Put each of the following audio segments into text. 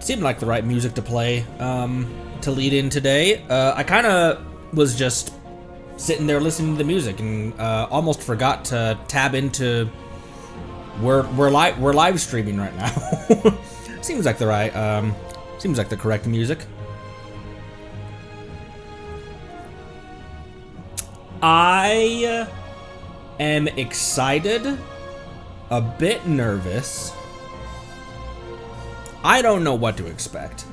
seemed like the right music to play to lead in today. I kind of was just sitting there listening to the music and almost forgot to tab into we're live streaming right now. Seems like the right seems like the correct music. I am excited, a bit nervous. I don't know what to expect.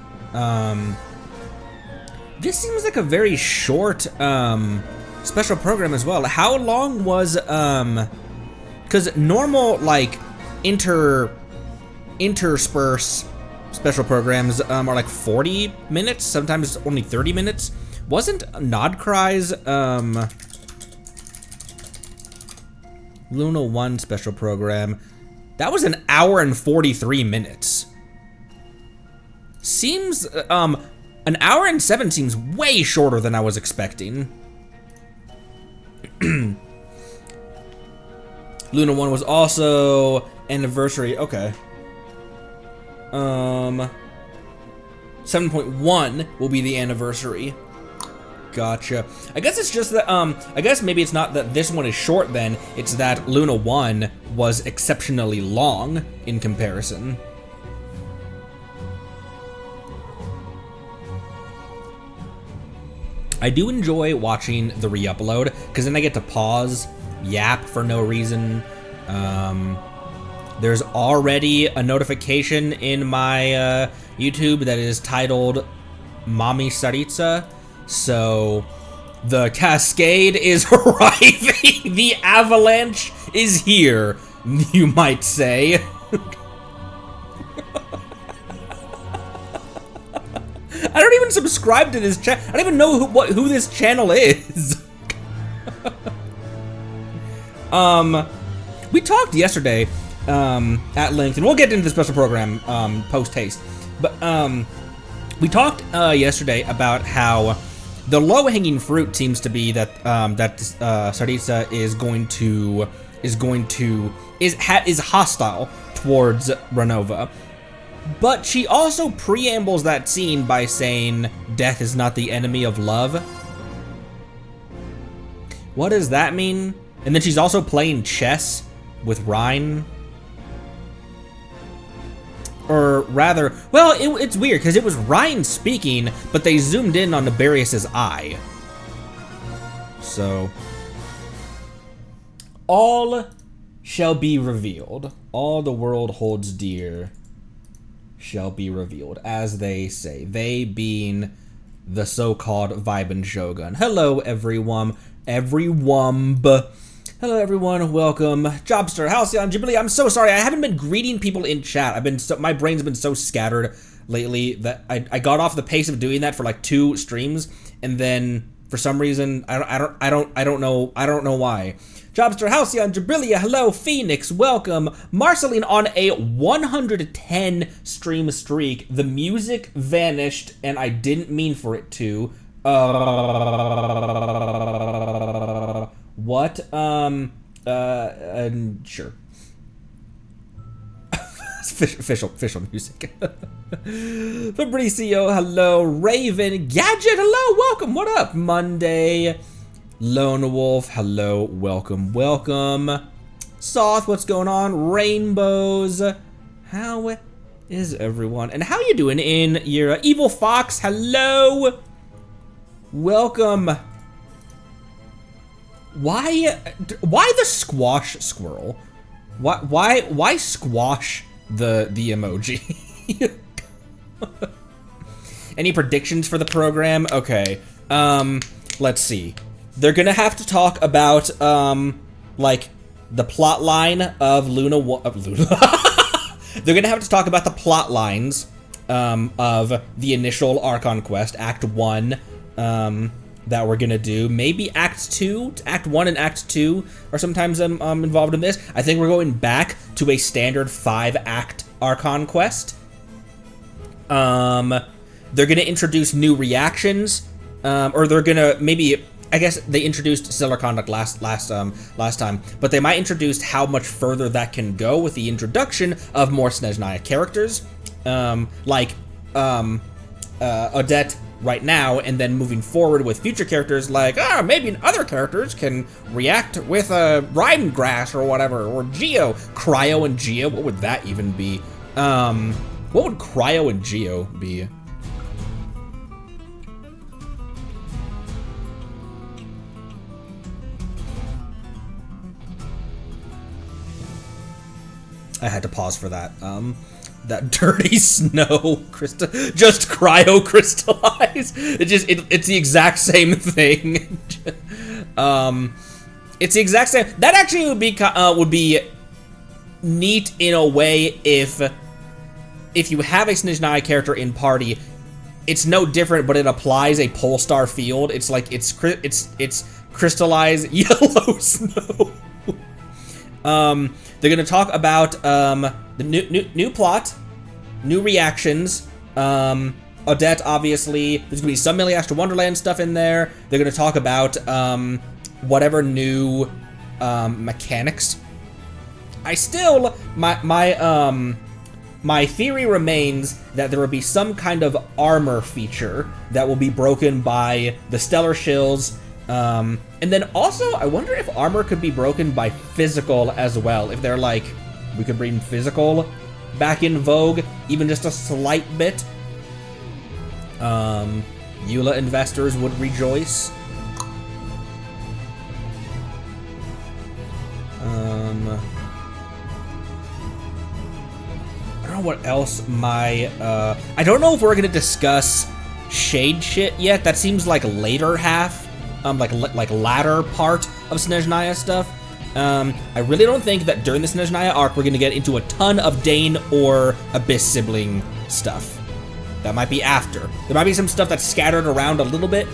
This seems like a very short special program as well. How long was because normal like intersperse special programs are like 40 minutes, sometimes only 30 minutes. Wasn't Nodcry's Luna 1 special program, that was an hour and 43 minutes. Seems, an hour and 7 seems way shorter than I was expecting. Luna 1 was also anniversary, okay. 7.1 will be the anniversary. Gotcha. I guess it's just that, I guess maybe it's not that this one is short then, it's that Luna 1 was exceptionally long in comparison. I do enjoy watching the re-upload, because then I get to pause, yap for no reason. There's already a notification in my YouTube that is titled Mommy Saritsa, so the cascade is arriving. The avalanche is here, you might say. I don't even subscribe to this channel. I don't even know who this channel is. We talked yesterday at length, and we'll get into the special program post haste. But we talked yesterday about how the low-hanging fruit seems to be that Saritsa is hostile towards Renova. But she also preambles that scene by saying, "Death is not the enemy of love." What does that mean? And then she's also playing chess with Rhine. Or rather, well, it's weird, because it was Rhine speaking, but they zoomed in on Nibarius's eye. So, all shall be revealed. All the world holds dear shall be revealed, as they say. They being the so-called Vibin Shogun. Hello, everyone. Hello, everyone. Welcome. Jobster, Halcyon, Jubilee. I'm so sorry. I haven't been greeting people in chat. My brain's been so scattered lately that I got off the pace of doing that for like 2 streams, and then for some reason I don't know why. Jobster, Halcyon, Jabilia, hello, Phoenix, welcome. Marceline on a 110 stream streak. The music vanished, and I didn't mean for it to. What? Sure. Official music. Fabricio, hello. Raven, Gadget, hello, welcome. What up? Monday. Lone Wolf, hello, welcome. Soth, what's going on? Rainbows, how is everyone? And how you doing in your Evil Fox, hello. Welcome. Why the squash squirrel? Why squash the emoji? Any predictions for the program? Okay. Let's see. They're gonna have to talk about like the plot line of Luna. They're gonna have to talk about the plot lines of the initial Archon quest, Act 1, that we're gonna do. Maybe Act 2, Act 1 and Act 2 are sometimes involved in this. I think we're going back to a standard 5-act Archon quest. They're gonna introduce new reactions, or they're gonna maybe. I guess they introduced Stellar Conduct last time, but they might introduce how much further that can go with the introduction of more Snezhnaya characters. Like Odette right now, and then moving forward with future characters, like, maybe other characters can react with a rhyme grass or whatever, or Geo. Cryo and Geo, what would that even be? What would Cryo and Geo be? I had to pause for that. That dirty snow just cryo crystallize. It's the exact same thing. It's the exact same. That actually would be neat in a way if you have a Snezhnaya character in party. It's no different, but it applies a Polestar field. It's like it's crystallized yellow snow. They're gonna talk about the new plot, new reactions. Odette, obviously. There's gonna be some Millie Astro Wonderland stuff in there. They're gonna talk about whatever new mechanics. I still my theory remains that there will be some kind of armor feature that will be broken by the stellar shills. And then also, I wonder if armor could be broken by physical as well. If they're like, we could bring physical back in vogue, even just a slight bit. Eula investors would rejoice. I don't know what else I don't know if we're gonna discuss shade shit yet. That seems like later half. Like latter part of Snezhnaya stuff. I really don't think that during the Snezhnaya arc we're gonna get into a ton of Dane or Abyss sibling stuff. That might be after. There might be some stuff that's scattered around a little bit.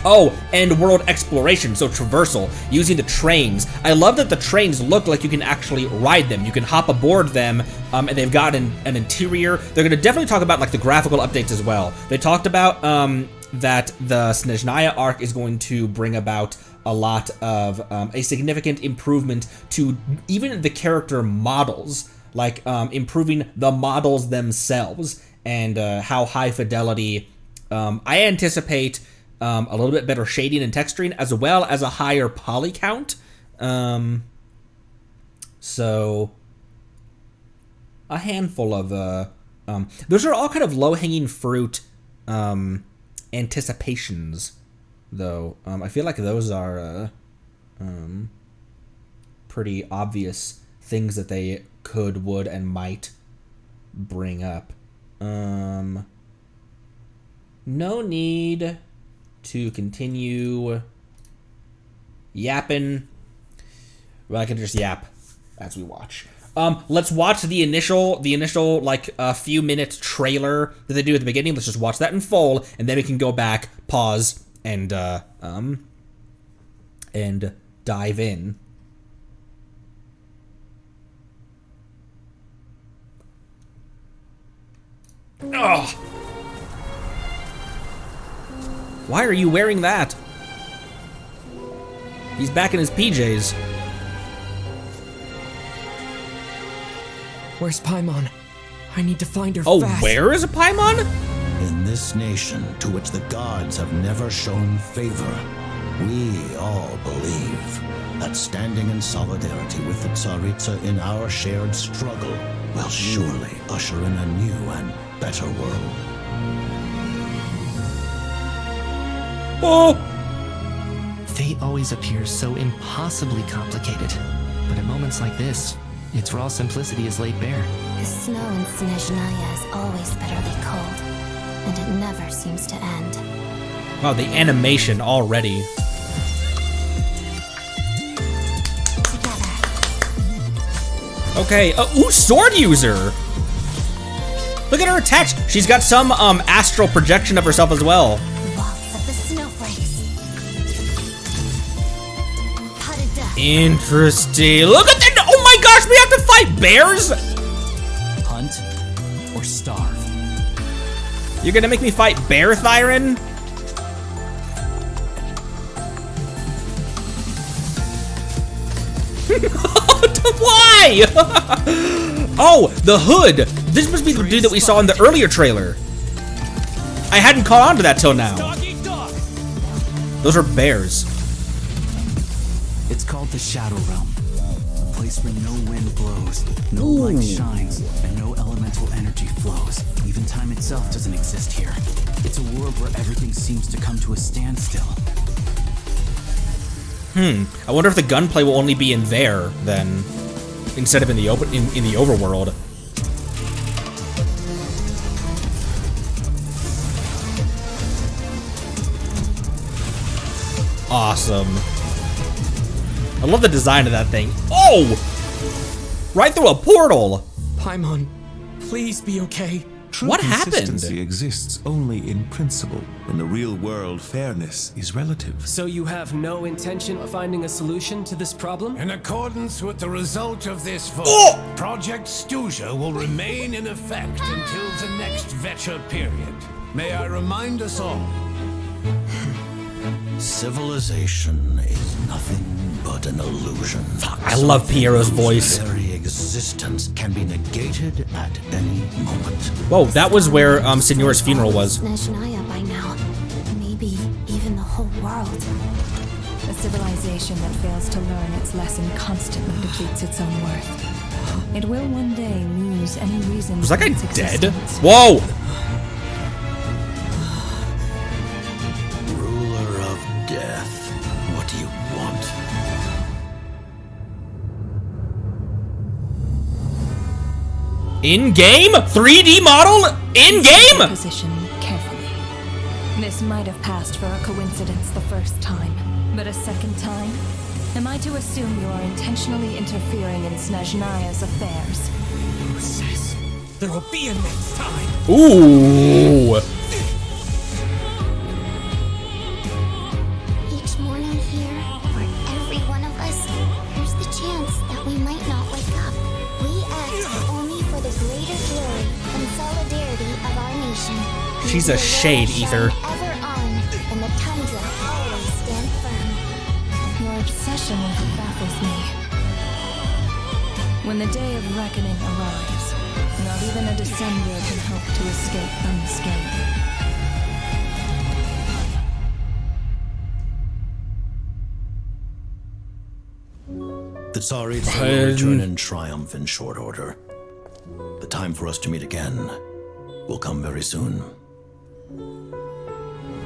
Oh, and world exploration, so traversal, using the trains. I love that the trains look like you can actually ride them. You can hop aboard them, and they've got an interior. They're gonna definitely talk about like the graphical updates as well. They talked about that the Snezhnaya arc is going to bring about a lot of a significant improvement to even the character models, like improving the models themselves and how high fidelity. I anticipate a little bit better shading and texturing, as well as a higher poly count. So a handful of those are all kind of low-hanging fruit anticipations, though. I feel like those are pretty obvious things that they could, would, and might bring up. No need to continue yapping. Well, I can just yap as we watch. Let's watch the initial like few minutes trailer that they do at the beginning. Let's just watch that in full, and then we can go back, pause, and dive in. Ugh. Why are you wearing that? He's back in his PJs. Where's Paimon? I need to find her fast. Oh, where is Paimon? In this nation to which the gods have never shown favor, we all believe that standing in solidarity with the Tsaritsa in our shared struggle will surely usher in a new and better world. Oh! Fate always appears so impossibly complicated, but at moments like this, its raw simplicity is laid bare. The snow in Snezhnaya is always bitterly cold, and it never seems to end. Wow, the animation already. Together. Okay, ooh, sword user! Look at her attached. She's got some astral projection of herself as well. Waltz of the snowflakes. Potted dust. Interesting. Look at that! Oh my gosh, we have to fight bears? Hunt or starve. You're gonna make me fight Bear Thyron? Why? Oh, the hood. This must be the dude that we saw in the earlier trailer. I hadn't caught on to that till now. Those are bears. It's called the Shadow Realm. A place where no wind blows, no light shines, and no elemental energy flows. Even time itself doesn't exist here. It's a world where everything seems to come to a standstill. I wonder if the gunplay will only be in there then, instead of in the open in the overworld. Awesome. I love the design of that thing. Oh! Right through a portal! Paimon, please be okay. True What happened? consistency exists only in principle. In the real world, fairness is relative. So you have no intention of finding a solution to this problem? In accordance with the result of this vote, Oh! Project Stuja will remain in effect until the next Vecha period. May I remind us all, Civilization is nothing but an illusion. I love Piero's voice. Very existence can be negated at any moment. Whoa, that was where Signora's funeral was. Snezhnaya by now. Maybe even the whole world. A civilization that fails to learn its lesson constantly depletes its own worth. It will one day lose any reason. Was that guy for its dead? existence. Whoa! Ruler of death, what do you want? In-game? 3D model? In-game? Position carefully. This might have passed for a coincidence the first time, but a second time? Am I to assume you are intentionally interfering in Snezhnaya's affairs? Who says there will be a next time? Ooh. Each morning here, for every one of us, there's the chance that we might not wake up. We act only for the greater glory and solidarity of our nation. She's a shade, Ether. Ever on, and the tundra always stand firm. Your obsession with it baffles me. When the day of reckoning arrives, not even a descender can hope to escape unscathed. The Tsaritsa will return in triumph in short order. The time for us to meet again will come very soon.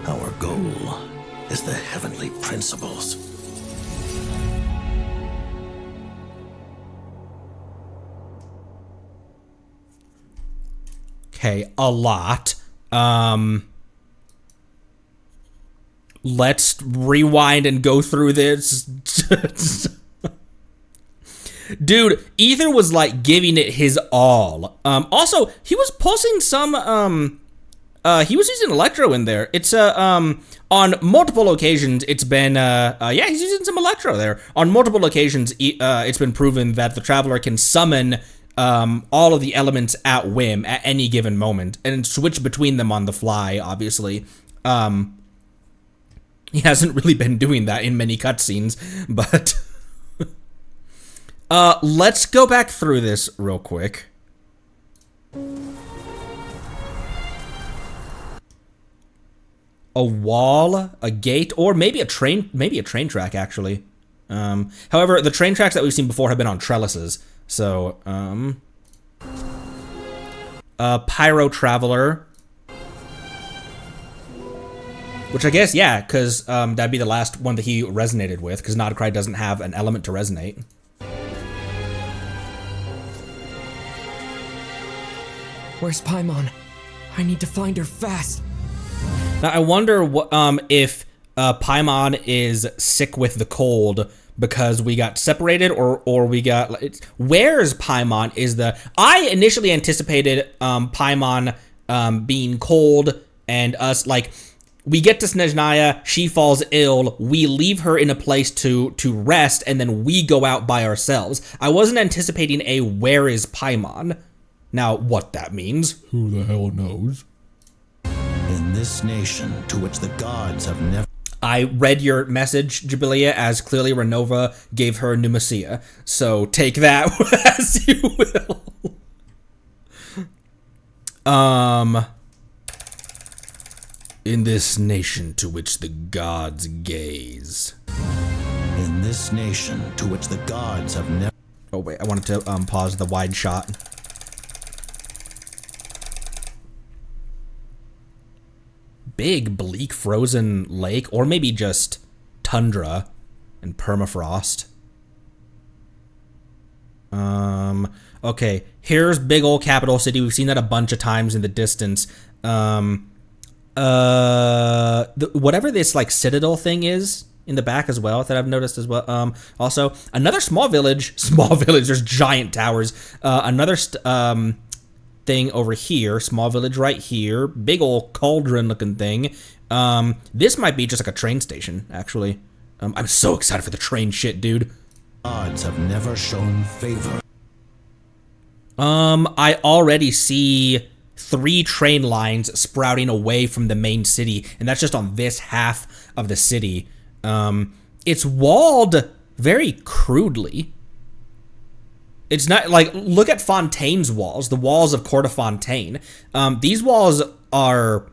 Our goal is the heavenly principles. Okay, a lot. Let's rewind and go through this. Dude, Ether was like giving it his all. Also, he was pulsing some, he was using Electro in there. It's, on multiple occasions, it's been, yeah, he's using some Electro there. On multiple occasions, it's been proven that the Traveler can summon, all of the elements at whim at any given moment and switch between them on the fly, obviously. He hasn't really been doing that in many cutscenes, but... let's go back through this real quick. A wall, a gate, or maybe a train track, actually. However, the train tracks that we've seen before have been on trellises, so, Pyro Traveler. Which I guess, yeah, because, that'd be the last one that he resonated with, because Nodcry doesn't have an element to resonate. Where's Paimon? I need to find her fast. Now, I wonder what, if Paimon is sick with the cold because we got separated or we got... Where's Paimon is the... I initially anticipated Paimon being cold and us, like... We get to Snezhnaya, she falls ill, we leave her in a place to rest, and then we go out by ourselves. I wasn't anticipating a where is Paimon. Now, what that means, who the hell knows? In this nation to which the gods have never... I read your message, Jubilia, as clearly Renova gave her Numacia. So take that as you will. In this nation to which the gods gaze. In this nation to which the gods have never... Oh wait, I wanted to pause the wide shot. Big, bleak, frozen lake, or maybe just tundra and permafrost. Okay, here's big old capital city. We've seen that a bunch of times in the distance. Whatever this like citadel thing is in the back as well that I've noticed as well. Also another small village. There's giant towers. Another thing over here. Small village right here. Big old cauldron looking thing. This might be just like a train station actually. I'm so excited for the train shit, dude. Gods have never shown favor. I already see 3 train lines sprouting away from the main city, and that's just on this half of the city. It's walled very crudely. It's not like, look at Fontaine's walls, the walls of Court of Fontaine. These walls are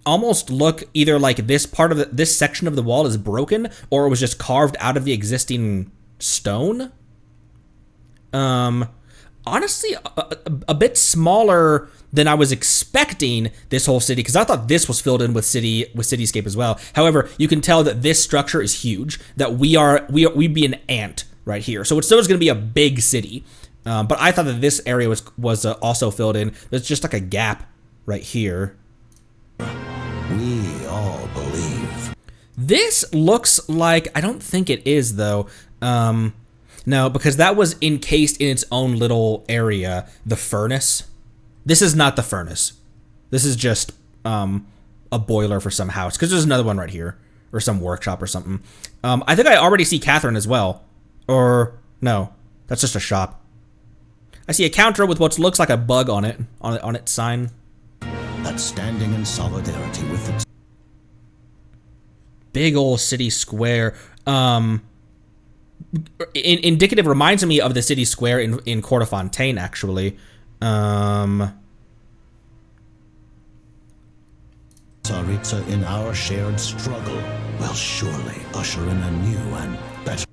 almost look either like this part of this section of the wall is broken, or it was just carved out of the existing stone. Honestly, a bit smaller than I was expecting this whole city, because I thought this was filled in with cityscape as well. However, you can tell that this structure is huge, that we'd be an ant right here. So it's still going to be a big city. But I thought that this area was also filled in. There's just like a gap right here. We all believe. This looks like, I don't think it is though. No, because that was encased in its own little area, the furnace. This is not the furnace. This is just a boiler for some house, because there's another one right here, or some workshop or something. I think I already see Catherine as well. Or, no, that's just a shop. I see a counter with what looks like a bug on it, on its sign. That's standing in solidarity with its... Big old city square. Indicative reminds me of the city square in Court of Fontaine, actually. Tsaritsa in our shared struggle will surely usher in a new and better...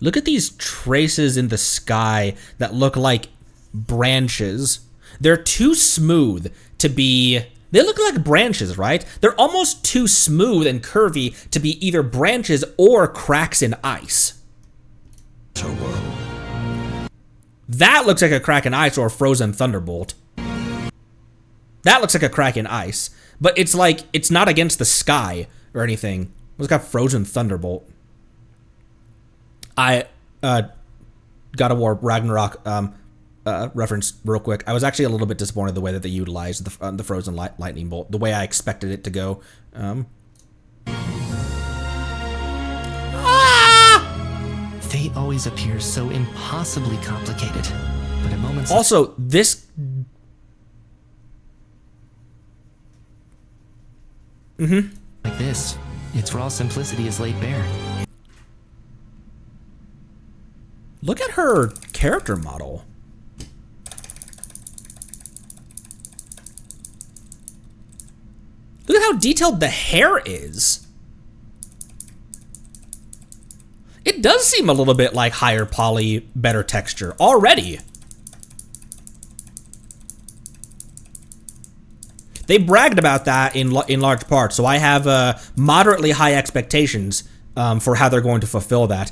Look at these traces in the sky that look like branches. They're too smooth to be... They look like branches, right? They're almost too smooth and curvy to be either branches or cracks in ice. That looks like a crack in ice or a frozen thunderbolt. That looks like a crack in ice. But it's like, it's not against the sky or anything. It's got frozen thunderbolt. God of War Ragnarok reference real quick. I was actually a little bit disappointed the way that they utilized the frozen lightning bolt, the way I expected it to go. Fate always appears so impossibly complicated, but at moments also this like this, its raw simplicity is laid bare. Look at her character model. Look at how detailed the hair is. It does seem a little bit like higher poly, better texture already. They bragged about that in large part, so I have moderately high expectations for how they're going to fulfill that.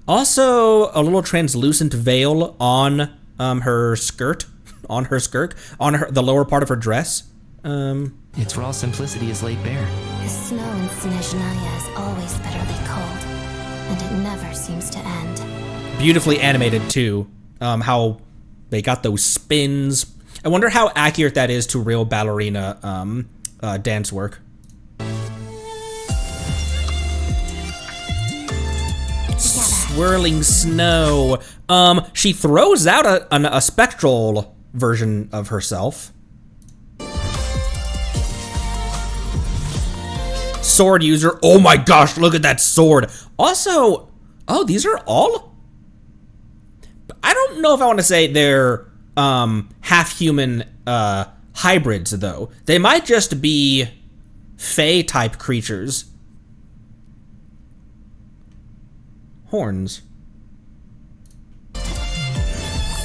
Also, a little translucent veil on her skirt, on the lower part of her dress. Its raw simplicity is laid bare. The snow in Snezhnaya is always bitterly cold, and it never seems to end. Beautifully animated too. How they got those spins. I wonder how accurate that is to real ballerina dance work. Swirling snow. She throws out a spectral version of herself. sword user. Oh my gosh, look at that sword. Also, oh, these are all, I don't know if I want to say they're half human hybrids though. They might just be Fae type creatures. Horns.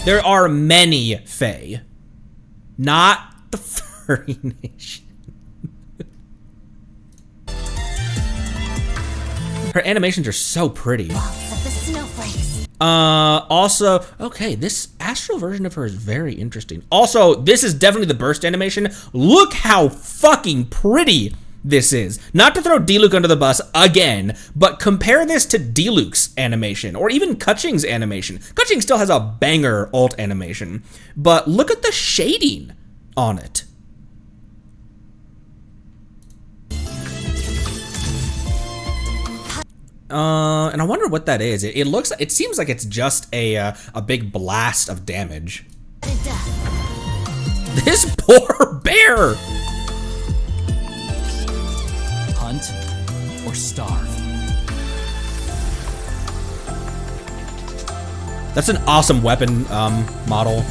There are many Fae, not the furry nation. Her animations are so pretty. Lots of the snowflakes. Also, okay, this astral version of her is very interesting. Also, this is definitely the burst animation. Look how fucking pretty this is. Not to throw Diluc under the bus again, but compare this to Diluc's animation, or even Keqing's animation. Keqing still has a banger alt animation, but look at the shading on it. And I wonder what that is. It seems like it's just a big blast of damage. This poor bear! Hunt or starve. That's an awesome weapon model.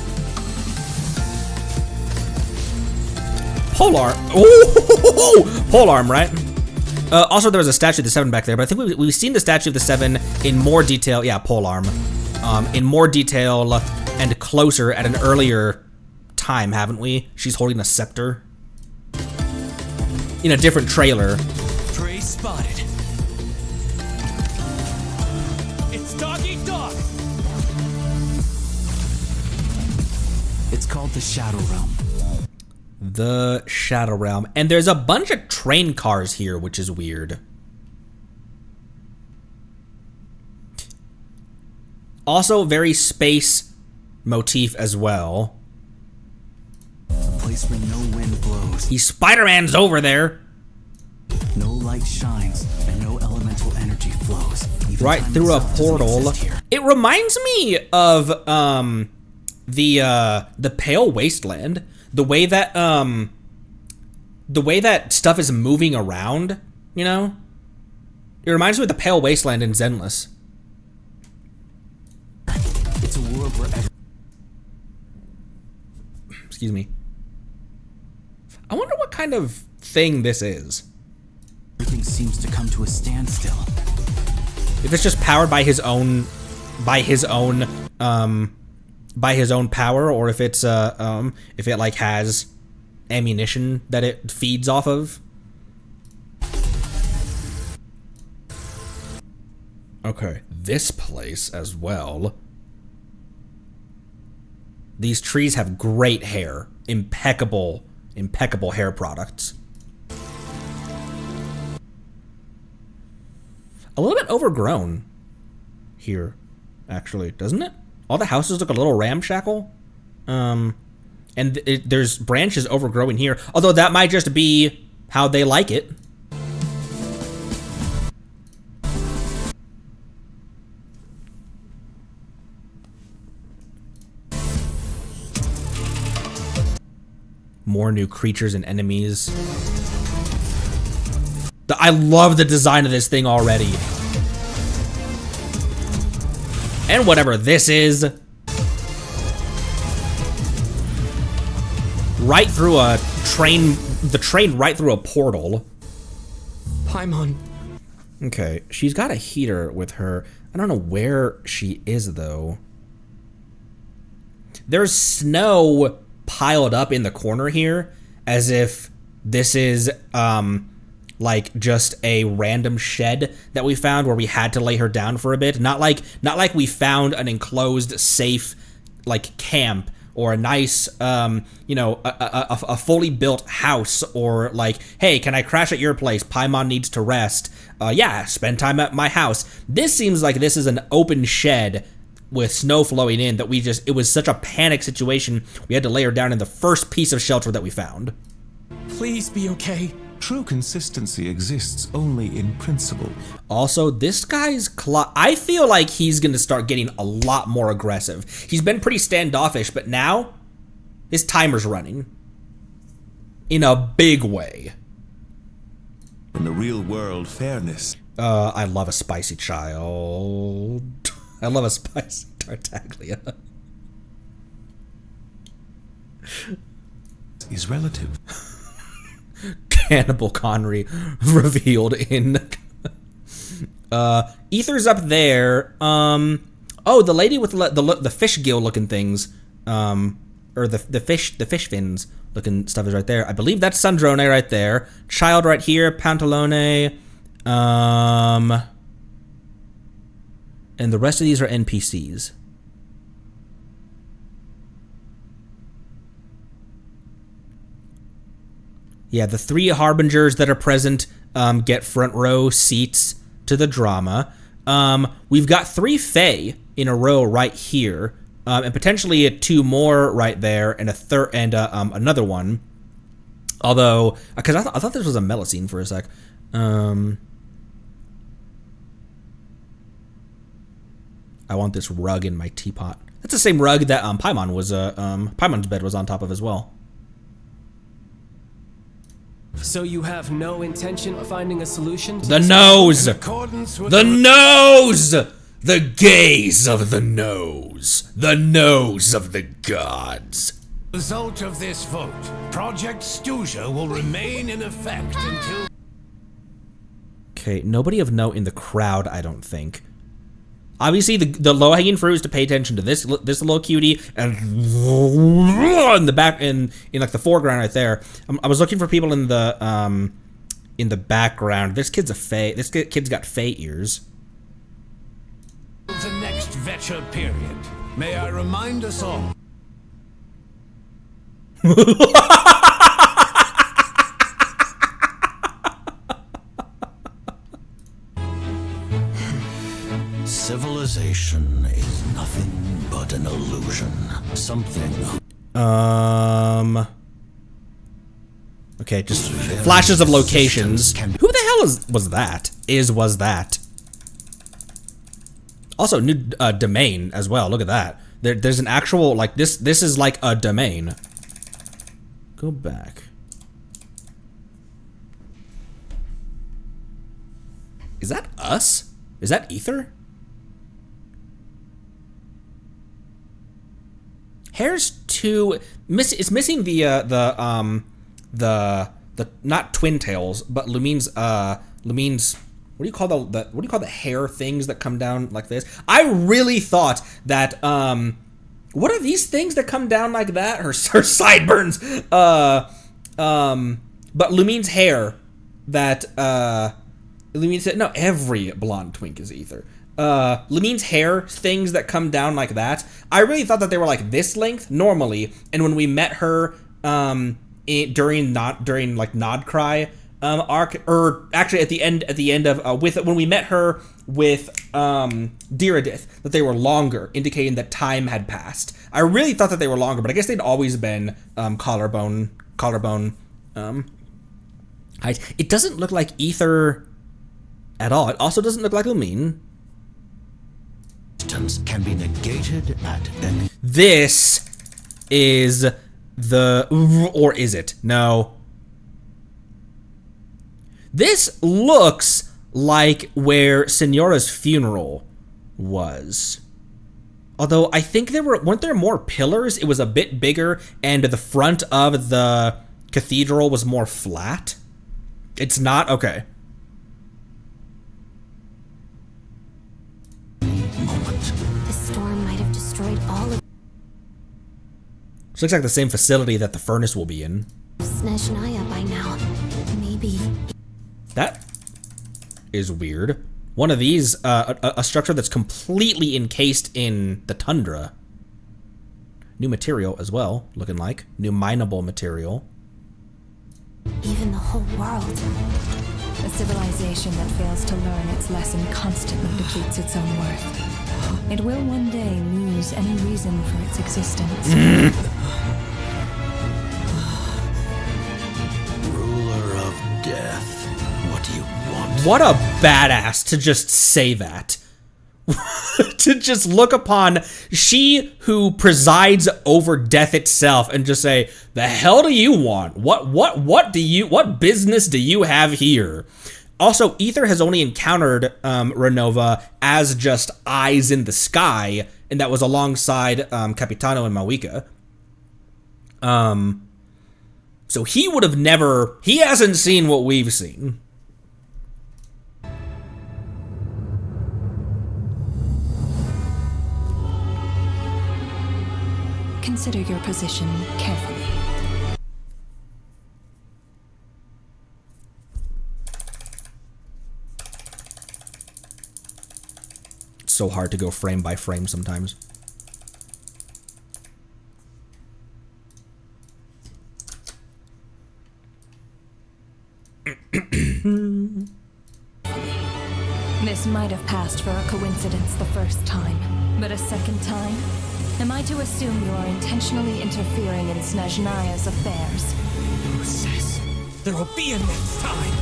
Polearm. Oh, polearm, right? Also, there was a statue of the Seven back there, but I think we've seen the statue of the Seven in more detail. Yeah, polearm. In more detail and closer at an earlier time, haven't we? She's holding a scepter in a different trailer. Prey spotted. It's dog eat dog. It's called the Shadow Realm. The Shadow Realm. And there's a bunch of train cars here, which is weird. Also, very space motif as well. A place where no wind blows. He's Spider-Man's over there. No light shines and no elemental energy flows. Even Right time through a itself doesn't portal. exist here. It reminds me of the Pale Wasteland. The way that stuff is moving around, you know? It reminds me of the Pale Wasteland in Zenless. It's a world where Excuse me. I wonder what kind of thing this is. everything seems to come to a standstill. If it's just powered by his own power, or if it's if it like has ammunition that it feeds off of. Okay, this place as well. These trees have great hair, impeccable hair products. A little bit overgrown here, actually, doesn't it? All the houses look a little ramshackle. And there's branches overgrowing here. Although that might just be how they like it. More new creatures and enemies. I love the design of this thing already. And whatever this is. Right through a train, the train right through a portal. Paimon. Okay, she's got a heater with her. I don't know where she is though. There's snow piled up in the corner here, as if this is like just a random shed that we found where we had to lay her down for a bit. Not like we found an enclosed, safe like camp or a nice you know, a fully built house, or like, hey, can I crash at your place? Paimon needs to rest. Yeah, spend time at my house. This seems like this is an open shed with snow flowing in that it was such a panic situation, we had to lay her down in the first piece of shelter that we found. Please be okay. True consistency exists only in principle. Also, this guy's I feel like he's gonna start getting a lot more aggressive. He's been pretty standoffish, but now his timer's running in a big way. In the real world, fairness I love a spicy child. I love a spicy Tartaglia. is relative. Cannibal Connery revealed in Ether's up there. Oh, the lady with the fish gill looking things, or the fish fins looking stuff is right there. I believe that's Sandrone right there. Child right here, Pantalone. And the rest of these are NPCs. Yeah, the 3 harbingers that are present get front row seats to the drama. We've got 3 Fae in a row right here, and potentially 2 more right there, and a third and another one. Although, because I thought this was a Melusine for a sec. I want this rug in my teapot. That's the same rug that Paimon was Paimon's bed was on top of as well. So you have no intention of finding a solution to The this? nose! In accordance with The nose! The gaze of the nose. The nose of the gods. result of this vote, Project Stuja will remain in effect until... Okay, nobody of note in the crowd, I don't think. Obviously, the low-hanging fruit is to pay attention to this little cutie, and in the back, in like the foreground right there. I was looking for people in the background. This kid's a Fae. This kid's got Fae ears. The next Vetcher period. May I remind us all... Civilization is nothing but an illusion. Something... Okay, just flashes of locations. Who the hell was that? Was that? Also, new domain as well. Look at that. There's an actual, like, this is like a domain. Go back. Is that us? Is that Ether? Hair's too it's missing the not twin tails, but Lumine's what do you call the hair things that come down like this? I really thought that what are these things that come down like that? Her sideburns. But Lumine's hair that Lumine said no, every blonde twink is Ether. Lumine's hair things that come down like that. I really thought that they were like this length normally, and when we met her during like Nod Cry arc, or actually at the end of when we met her with Diradith, that they were longer, indicating that time had passed. I really thought that they were longer, but I guess they'd always been collarbone height. It doesn't look like Ether at all. It also doesn't look like Lumine. Can be negated at any... This is the... Or is it? No. This looks like where Senora's funeral was. Although I think weren't there more pillars? It was a bit bigger, and the front of the cathedral was more flat. It's not? Okay. The storm might have destroyed all of This looks like the same facility that the furnace will be in. Snezhnaya by now. Maybe. That is weird. One of these, a structure that's completely encased in the tundra. New material as well, looking like. New mineable material. Even the whole world. A civilization that fails to learn its lesson constantly depletes its own worth. It will one day lose any reason for its existence. Ruler of death. What do you want? What a badass to just say that. To just look upon she who presides over death itself and just say, the hell do you want? What business do you have here? Also, Ether has only encountered Renova as just eyes in the sky, and that was alongside Capitano and Mawika. So he would have never... He hasn't seen what we've seen. Consider your position carefully. It's so hard to go frame by frame sometimes. This might have passed for a coincidence the first time, but a second time? Am I to assume you are intentionally interfering in Snezhnaya's affairs? Who says there will be a next time?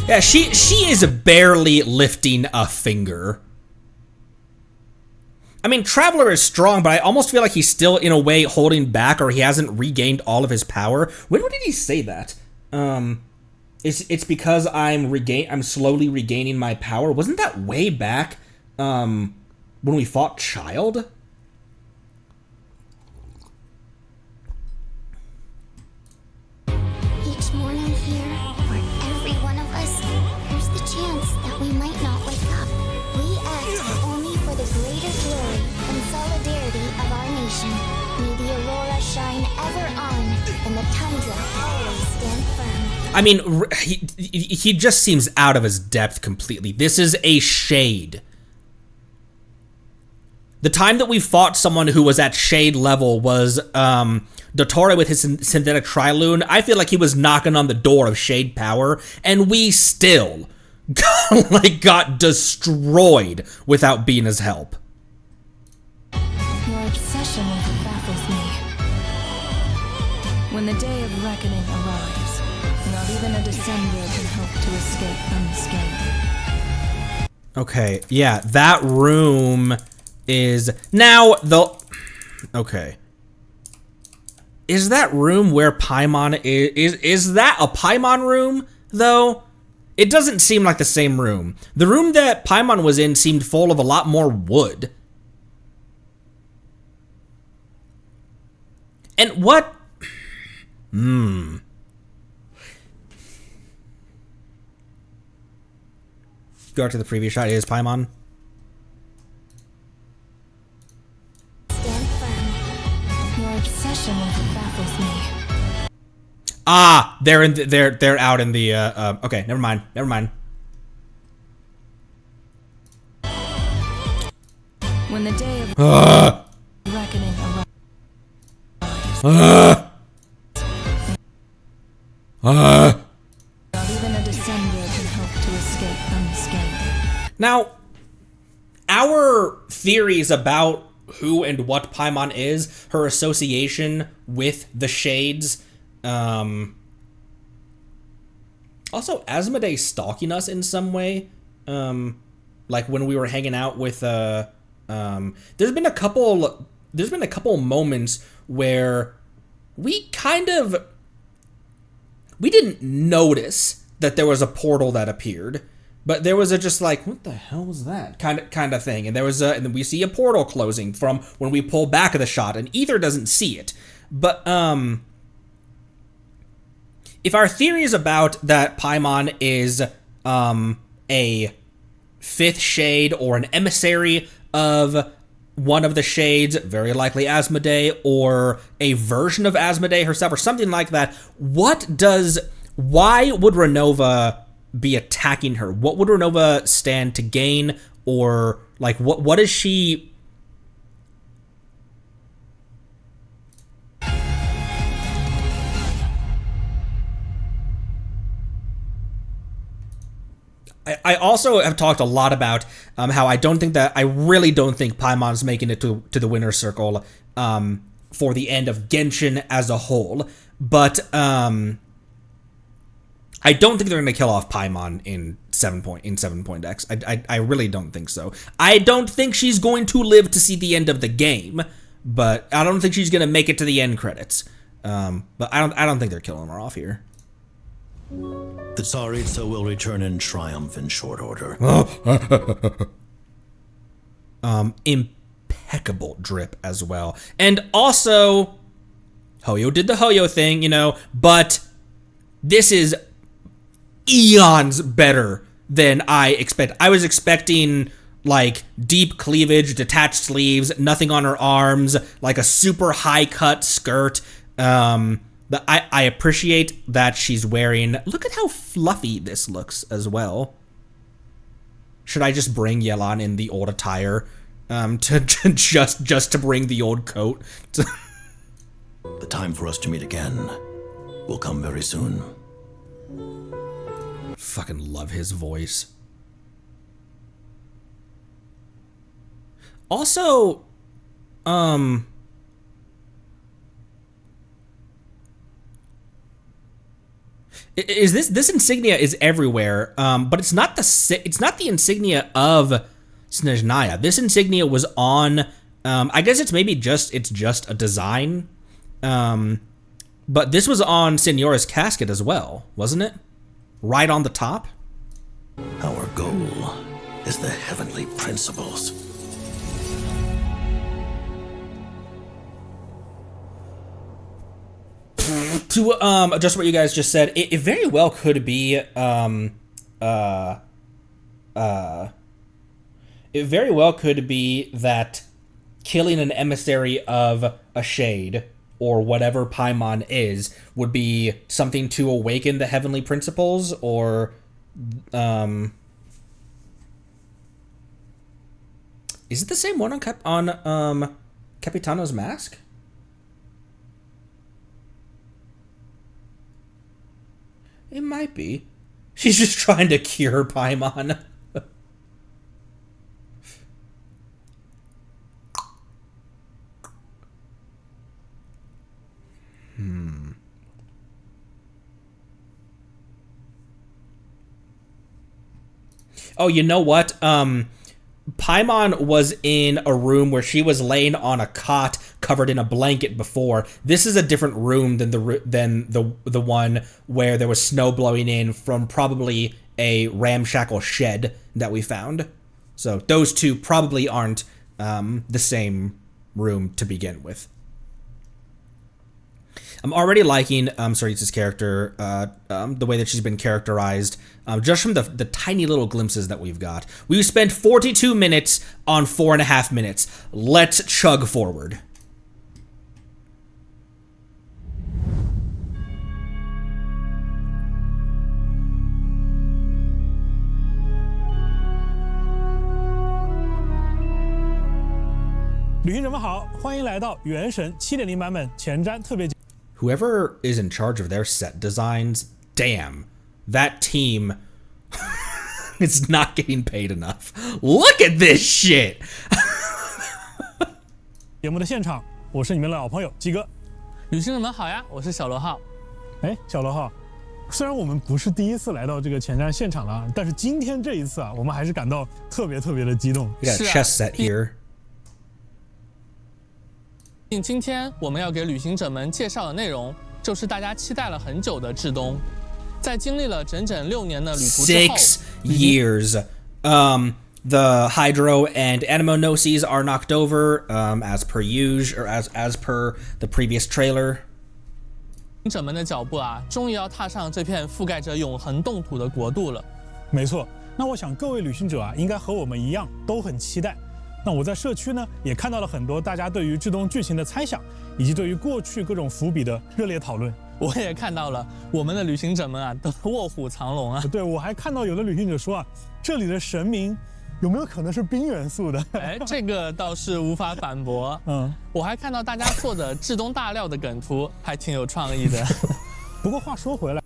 Yeah, she is barely lifting a finger. I mean, Traveler is strong, but I almost feel like he's still, in a way, holding back, or he hasn't regained all of his power. When did he say that? It's because I'm slowly regaining my power. Wasn't that way back, when we fought Child? Each morning here, for every one of us, there's the chance that we might not wake up. We act only for the greater glory and solidarity of our nation. May the aurora shine ever on, and the tundra always stand firm. I mean, he just seems out of his depth completely. This is a shade. The time that we fought someone who was at shade level was Dottore with his synthetic Trilune. I feel like he was knocking on the door of shade power, and we still got destroyed without Bina's help. Your obsession with it baffles me. When the day of reckoning arrives, not even a Descender can hope to escape unscathed. Okay, yeah, that room is... Now, okay. Is that room where Paimon is... Is that a Paimon room, though? It doesn't seem like the same room. The room that Paimon was in seemed full of a lot more wood. And what... Go out to the previous shot. It is Paimon. Stand firm. Your obsession with it baffles me. Ah, they're out in the okay, never mind. When the day of reckoning arrives, not even a Descender can hope to escape unscathed. Now, our theories about who and what Paimon is, her association with the Shades, also Asmodee stalking us in some way, like when we were hanging out with, there's been a couple moments where we didn't notice that there was a portal that appeared, but there was a just like, what the hell was that kind of thing, and there was and then we see a portal closing from when we pull back of the shot, and Ether doesn't see it. But if our theory is about that Paimon is a fifth shade or an emissary of one of the shades, very likely Asmodee, or a version of Asmodee herself, or something like that, why would Renova be attacking her? What would Renova stand to gain? Or like what is she... I also have talked a lot about how I really don't think Paimon's making it to the winner's circle for the end of Genshin as a whole, but I don't think they're going to kill off Paimon in 7.x. I really don't think so. I don't think she's going to live to see the end of the game, but I don't think she's going to make it to the end credits. But I don't think they're killing her off here. The Tsaritsa will return in triumph in short order. Impeccable drip as well. And also, Hoyo did the Hoyo thing, you know, but this is eons better than I expect. I was expecting like deep cleavage, detached sleeves, nothing on her arms, like a super high cut skirt. But I appreciate that she's wearing, look at how fluffy this looks as well. Should I just bring Yelan in the old attire to just to bring the old coat? The time for us to meet again will come very soon. Fucking love his voice. Also, is this insignia is everywhere, but it's not the insignia of Snezhnaya. This insignia was on, I guess it's just a design, but this was on Signora's casket as well, wasn't it? Right on the top. Our goal is the heavenly principles. To just what you guys just said, it very well could be it very well could be that killing an emissary of a shade or whatever Paimon is would be something to awaken the heavenly principles, or is it the same one on Capitano's mask? It might be. She's just trying to cure Paimon. Oh, you know what? Paimon was in a room where she was laying on a cot covered in a blanket before. This is a different room than the one where there was snow blowing in from probably a ramshackle shed that we found. So those two probably aren't the same room to begin with. I'm already liking Tsaritsa's character, the way that she's been characterized, just from the tiny little glimpses that we've got. We've spent 42 minutes on 4.5 minutes. Let's chug forward. Whoever is in charge of their set designs, damn, that team is not getting paid enough. Look at this shit. 节目的现场，我是你们的老朋友鸡哥。旅行者们好呀，我是小罗浩。哎，小罗浩，虽然我们不是第一次来到这个前站现场了，但是今天这一次啊，我们还是感到特别的激动。 We got a chess set here. 今天我们要给旅行者们介绍的内容，就是大家期待了很久的至东。在经历了整整6年的旅途之后 6 years. The Hydro and Anemonoses are knocked over, as per usual, or as per the previous trailer. 旅行者们的脚步啊，终于要踏上这片覆盖着永恒冻土的国度了。没错，那我想各位旅行者啊，应该和我们一样都很期待。那我在社区呢，也看到了很多大家对于至东剧情的猜想，以及对于过去各种伏笔的热烈讨论。我也看到了，我们的旅行者们啊，都卧虎藏龙啊。对，我还看到有的旅行者说啊，这里的神明有没有可能是冰元素的？哎，这个倒是无法反驳。我还看到大家做的至东大料的梗图，还挺有创意的。不过话说回来。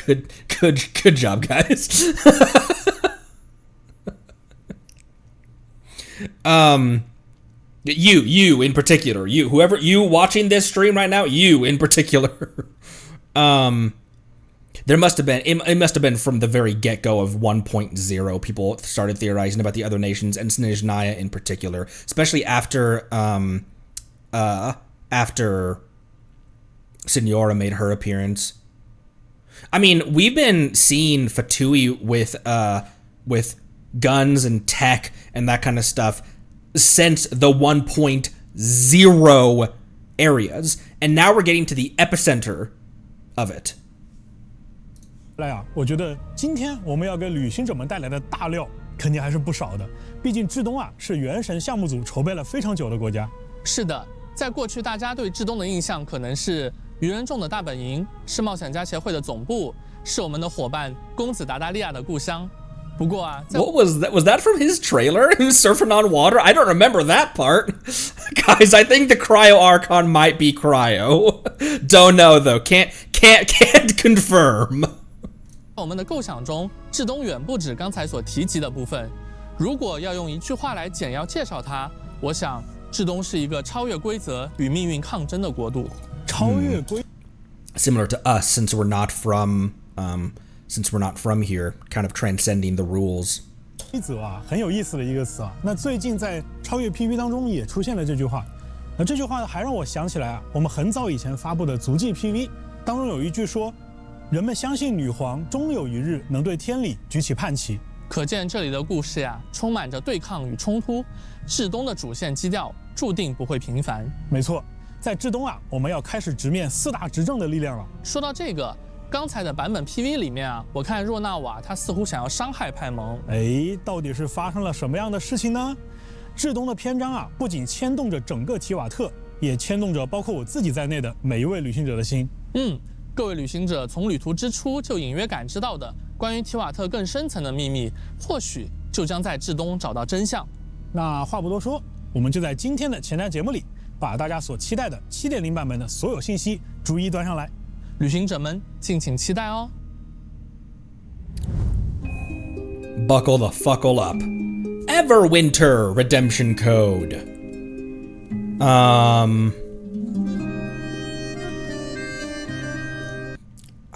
Good job, guys. You in particular, whoever you watching this stream right now, you in particular. There must have been it must have been from the very get-go of 1.0 people started theorizing about the other nations and Snezhnaya in particular, especially after Signora made her appearance. I mean, we've been seeing Fatui with guns and tech and that kind of stuff since the 1.0 areas, and now we're getting to the epicenter of it. 来啊，我觉得今天我们要给旅行者们带来的大料肯定还是不少的。毕竟至东啊是原神项目组筹备了非常久的国家。是的，在过去大家对至东的印象可能是愚人众的大本营，是冒险家协会的总部，是我们的伙伴公子达达利亚的故乡。不过啊 What was that? Was that from his trailer? Him surfing on water? I don't remember that part. Guys, I think the Cryo Archon might be Cryo. Don't know though. Can't confirm. 我们的构想中，至东远不止刚才所提及的部分。如果要用一句话来简要介绍它，我想至东是一个超越规则与命运抗争的国度。超越规 Similar to us, since we're not from here, kind of transcending the rules. 规则啊，很有意思的一个词啊。那最近在超越 PV 当中也出现了这句话。那这句话还让我想起来啊，我们很早以前发布的足迹 PV 当中有一句说。人们相信女皇终有一日能对天理举起叛旗，可见这里的故事呀，充满着对抗与冲突。至东的主线基调注定不会平凡。没错，在至东啊，我们要开始直面4大执政的力量了。说到这个，刚才的版本 PV 里面啊，我看若纳瓦他似乎想要伤害派蒙。哎，到底是发生了什么样的事情呢？至东的篇章啊，不仅牵动着整个提瓦特，也牵动着包括我自己在内的每一位旅行者的心。各位旅行者从旅途之初就隐约感知到的关于提瓦特更深层的秘密，或许就将在至东找到真相。那话不多说，我们就在今天的前瞻节目里，把大家所期待的 7.0 版本的所有信息逐一端上来。旅行者们敬请期待哦。Buckle the fuckle up. Everwinter redemption code.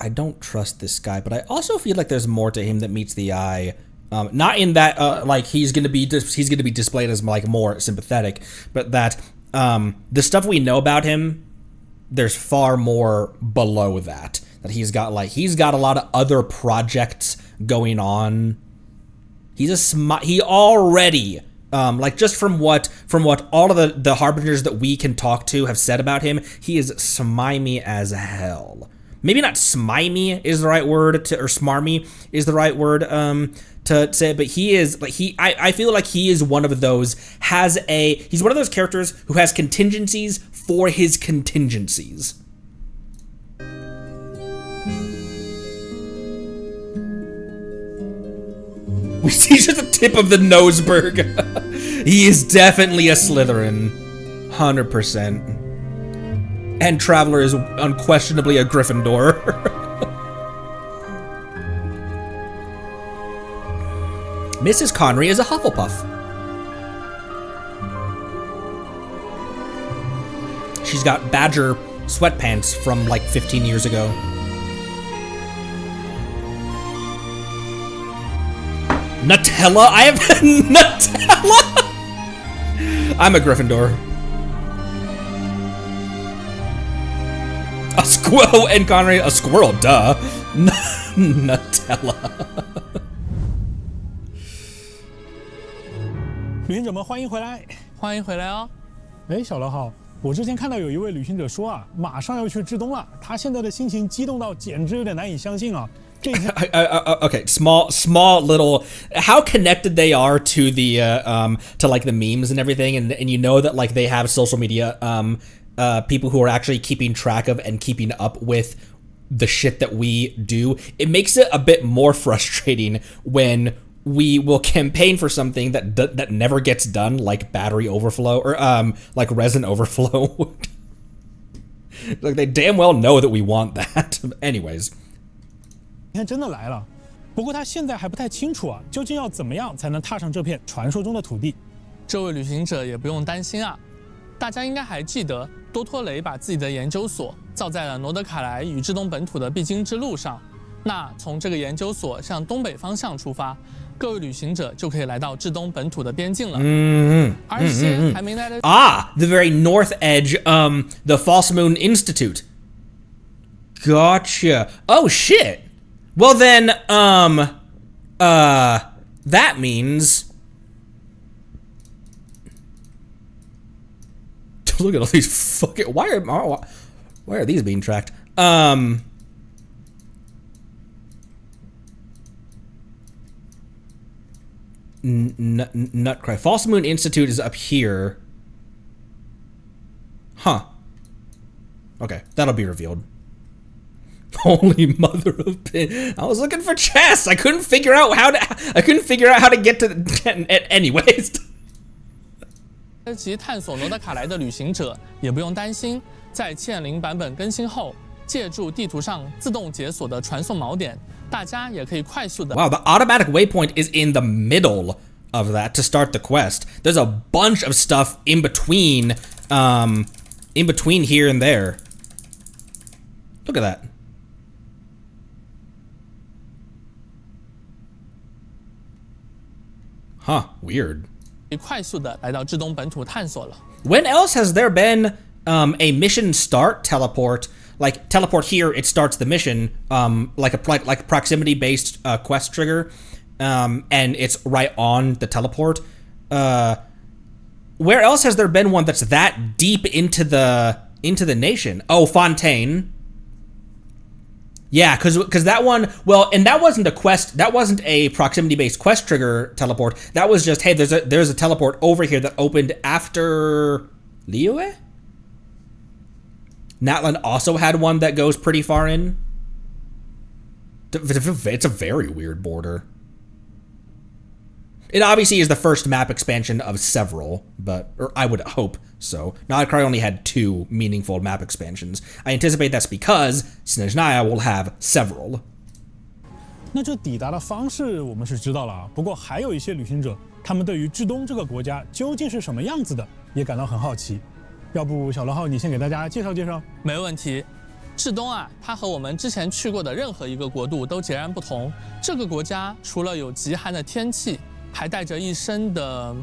I don't trust this guy, but I also feel like there's more to him that meets the eye. Not in that like he's gonna be displayed as like more sympathetic, but that the stuff we know about him, there's far more below that. That he's got a lot of other projects going on. He already like just from what all of the harbingers that we can talk to have said about him, he is smimy as hell. Maybe not smimy is the right word or smarmy is the right word to say, but he is like I feel like he is one of those he's one of those characters who has contingencies for his contingencies. We see just the tip of the Noseberg. He is definitely a Slytherin. 100%. And Traveler is unquestionably a Gryffindor. Mrs. Connery is a Hufflepuff. She's got Badger sweatpants from like 15 years ago. Nutella? I have Nutella? I'm a Gryffindor. A squirrel and Connery, a squirrel, duh. Nutella. 旅行者们欢迎回来，欢迎回来哦。哎，小老好，我之前看到有一位旅行者说啊，马上要去至东了，他现在的心情激动到简直有点难以相信啊。Okay, small little. How connected they are to the to like the memes and everything, and you know that like they have social media people who are actually keeping track of and keeping up with the shit that we do. It makes it a bit more frustrating when we will campaign for something that never gets done, like battery overflow or like resin overflow. Like they damn well know that we want that. Anyways. 你看，真的来了。不过他现在还不太清楚啊，究竟要怎么样才能踏上这片传说中的土地？这位旅行者也不用担心啊，大家应该还记得，多托雷把自己的研究所造在了诺德卡莱与至东本土的必经之路上。那从这个研究所向东北方向出发，各位旅行者就可以来到至东本土的边境了。而一些还没来得the very north edge, the False Moon Institute. Gotcha. Oh shit. Well then, that means. Look at all these fucking. Why are these being tracked? Nutcry. False Moon Institute is up here. Huh. Okay, that'll be revealed. Holy mother of pin! I was looking for chests. I couldn't figure out how to get to anyways. 及探索罗德卡莱的旅行者也不用担心，在7.0版本更新后，借助地图上自动解锁的传送锚点，大家也可以快速的。 Wow, the automatic waypoint is in the middle of that to start the quest. There's a bunch of stuff in between here and there. Look at that. Huh, weird. 快速的来到至东本土探索了。 When else has there been a mission start teleport? Like teleport here, it starts the mission, like a proximity based quest trigger, and it's right on the teleport. Where else has there been one that's that deep into the nation? Oh, Fontaine. Yeah, because that one, well, and that wasn't a quest. That wasn't a proximity-based quest trigger teleport. That was just, hey, there's a teleport over here that opened after Liyue. Natlan also had one that goes pretty far in. It's a very weird border. It obviously is the first map expansion of several, or I would hope so. Nodcry only had 2 meaningful map expansions. I anticipate that's because Snezhnaya will have several. 那这抵达的方式我们是知道了啊，不过还有一些旅行者，他们对于至东这个国家究竟是什么样子的，也感到很好奇。要不小罗浩，你先给大家介绍介绍？没问题。至东啊，它和我们之前去过的任何一个国度都截然不同。这个国家除了有极寒的天气，还带着一身的，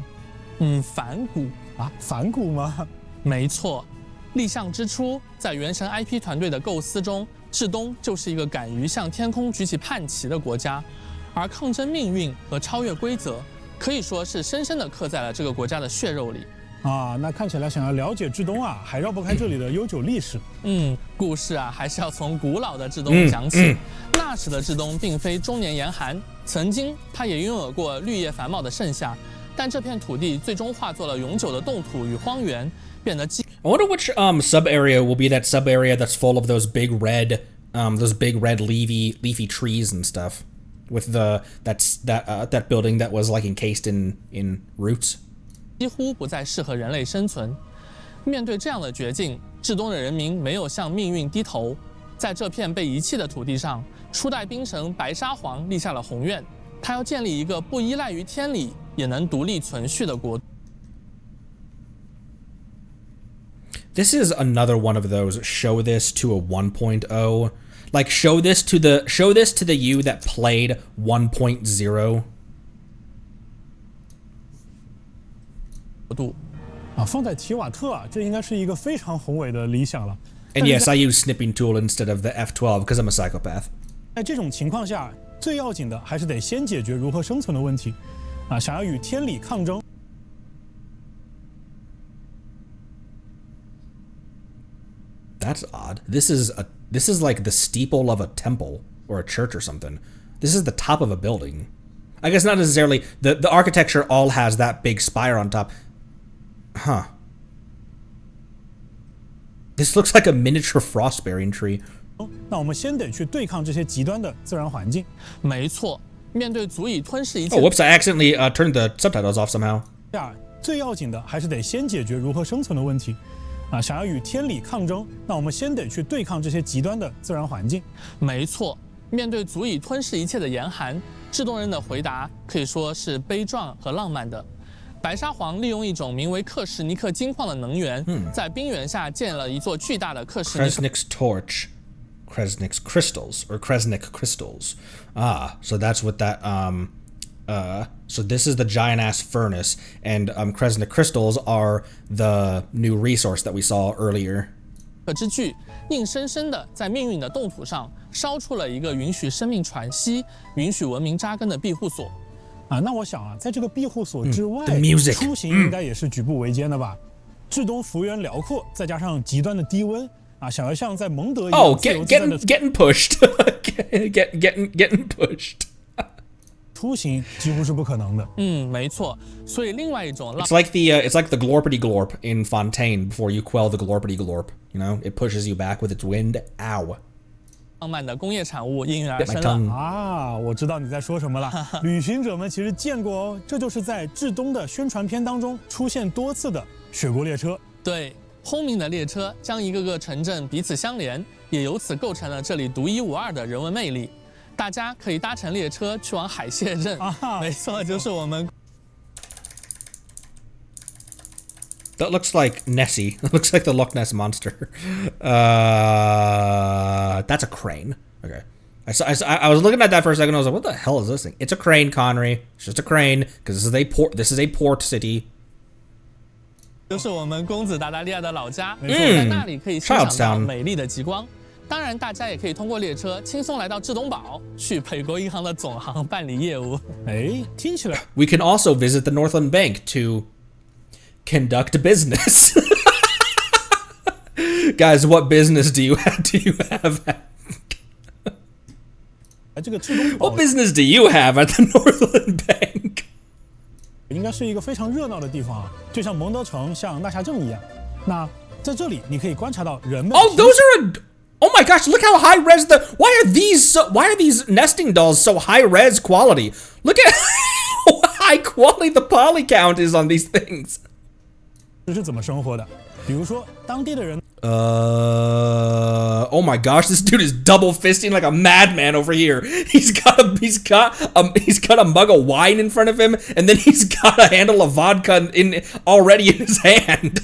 反骨啊，反骨吗？没错，立项之初，在原神 IP 团队的构思中，至东就是一个敢于向天空举起叛旗的国家，而抗争命运和超越规则，可以说是深深地刻在了这个国家的血肉里。啊，那看起来想要了解至东啊，还绕不开这里的悠久历史。故事啊，还是要从古老的至东讲起。那时的至东并非终年严寒，曾经它也拥有过绿叶繁茂的盛夏，但这片土地最终化作了永久的冻土与荒原，变得。I wonder which sub area will be that sub area that's full of those big red leafy trees and stuff, with that building that was like encased in roots. 几乎不再适合人类生存。面对这样的绝境，至东的人民没有向命运低头，在这片被遗弃的土地上，初代兵神白沙皇立下了宏愿，他要建立一个不依赖于天理也能独立存续的国度。This is another one of those show this to a 1.0, like show this to the you that played 1.0. 啊，放在提瓦特啊，这应该是一个非常宏伟的理想了。And yes, I use snipping tool instead of the F12 because I'm a psychopath. 在这种情况下，最要紧的还是得先解决如何生存的问题。啊，想要与天理抗争。That's odd. This is like the steeple of a temple or a church or something. This is the top of a building. I guess not necessarily. The architecture all has that big spire on top. Huh. This looks like a miniature frost-bearing tree. 那我们先得去对抗这些极端的自然环境。没错，面对足以吞噬一切。Oh, whoops! I accidentally turned the subtitles off somehow. 最要紧的还是得先解决如何生存的问题。啊，想要与天理抗争，那我们先得去对抗这些极端的自然环境。没错，面对足以吞噬一切的严寒，至东人的回答可以说是悲壮和浪漫的。白沙皇利用一种名为克什尼克金矿的能源，在冰原下建了一座巨大的克什尼克。Kresnik's torch, Kresnik's crystals or Kresnik crystals. Ah, so that's what that so this is the giant ass furnace, and Kresnik crystals are the new resource that we saw earlier. 之具硬生生的在命运的冻土上烧出了一个允许生命喘息、允许文明扎根的庇护所。那我想在这个庇护所之外，出行应该也是举步维艰的吧？至东幅员辽阔，再加上极端的低温想要像在蒙德一样getting pushed ，getting pushed 出行几乎是不可能的。没错。所以另外一种 It's like the glorpity glorp in Fontaine before you quell the glorpity glorp. You know, it pushes you back with its wind. Ow. 浪漫的工业产物应运而生了我知道你在说什么了。旅行者们其实见过哦，这就是在至东的宣传片当中出现多次的雪国列车。对，轰鸣的列车将一个个城镇彼此相连，也由此构成了这里独一无二的人文魅力。大家可以搭乘列车去往海蟹镇，没错，就是我们。That looks like Nessie. That looks like the Loch Ness monster. That's a crane. Okay. I was looking at that for a second. I was like, what the hell is this thing? It's a crane, Connery. It's just a crane because this is a port city. 就是我们公子达达利亚的老家，在那里可以欣赏到美丽的极光。当然，大家也可以通过列车轻松来到至东堡，去北国银行的总行办理业务。听起来 We can also visit the Northland Bank to conduct business. Guys, what business do you have? What business do you have at the Northland Bank? 应该是一个非常热闹的地方就像蒙德城、像纳夏镇一样。那在这里，你可以观察到人们。Oh my gosh! Look how high res Why are these nesting dolls so high res quality? Look at how high quality the poly count is on these things. 这是怎么生活的？比如说当地的人。Oh my gosh! This dude is double fisting like a madman over here. He's got a mug of wine in front of him, and then he's got a handle of vodka already in his hand.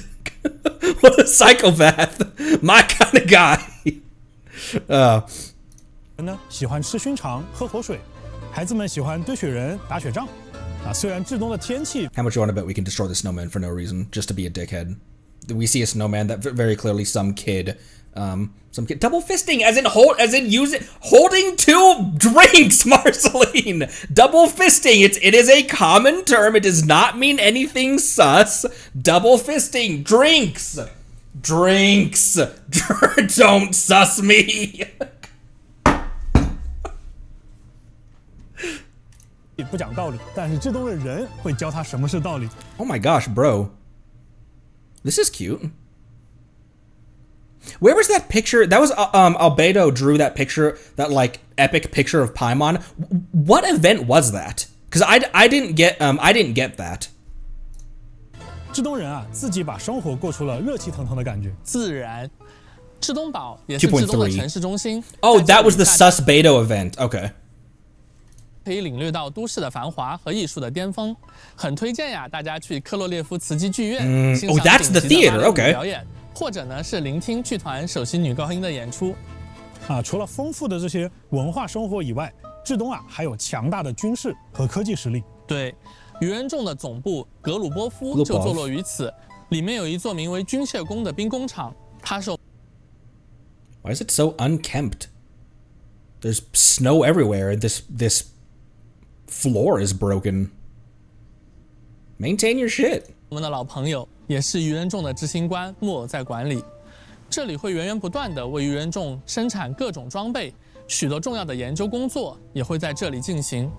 What a psychopath! My kind of guy. 喜欢吃熏肠、喝口水，孩子们喜欢堆雪人、打雪仗。虽然至东的天气。How much you want to bet we can destroy the snowman for no reason, just to be a dickhead? We see a snowman that very clearly some kid double fisting as in holding two drinks, Marceline. Double fisting. It is a common term. It does not mean anything sus. Double fisting drinks. Don't sus me. 不讲道理，但是至东的人会教他什么是道理。Oh my gosh, bro. This is cute. Where was that picture? That was Albedo drew that picture, that like epic picture of Paimon. What event was that? Because I didn't get that. 至东人自己把生活过出了热气腾腾的感觉。自然，至东堡也是至东的城市中心。Oh, that was the Sus Beto event. Okay. 可以领略到都市的繁华和艺术的巅峰，很推荐呀，大家去克洛列夫茨基剧院欣赏顶级的芭蕾舞表演，或者呢是聆听剧团首席女高音的演出。除了丰富的这些文化生活以外，至东还有强大的军事和科技实力。对，愚人众的总部格鲁波夫就坐落于此，里面有一座名为军械宫的兵工厂，它受。Why is it so unkempt? There's snow everywhere. This floor is broken. Maintain your shit. 我们的老朋友也是愚人众的执行官木偶在管理，这里会源源不断的为愚人众生产各种装备，许多重要的研究工作也会在这里进行。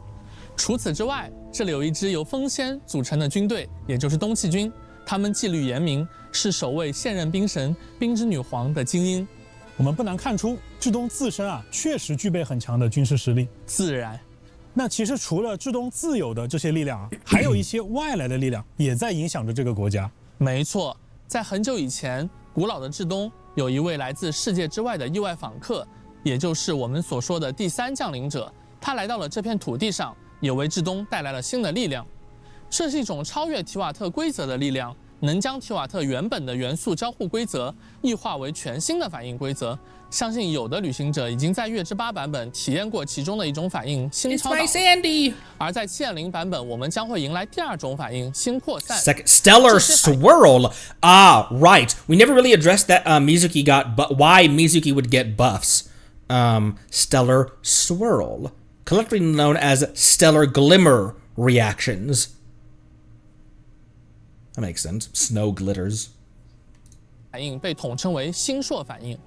除此之外，这里有一支由风仙组成的军队，也就是东气军，他们纪律严明，是守卫现任兵神冰之女皇的精英。我们不难看出，至东自身确实具备很强的军事实力。自然。那其实除了至东自有的这些力量还有一些外来的力量也在影响着这个国家。没错，在很久以前，古老的至东有一位来自世界之外的意外访客，也就是我们所说的第三降临者。他来到了这片土地上，也为至东带来了新的力量。这是一种超越提瓦特规则的力量，能将提瓦特原本的元素交互规则异化为全新的反应规则。相信有的旅行者已经在月之8版本体验过其中的一种反应新超导，而在7.0版本，我们将会迎来第2种反应新扩散。Stellar swirl. Ah, right. We never really addressed that Mizuki got, but why Mizuki would get buffs. Stellar swirl, collectively known as stellar glimmer reactions. That makes sense. Snow glitters. 反应被统称为星烁反应。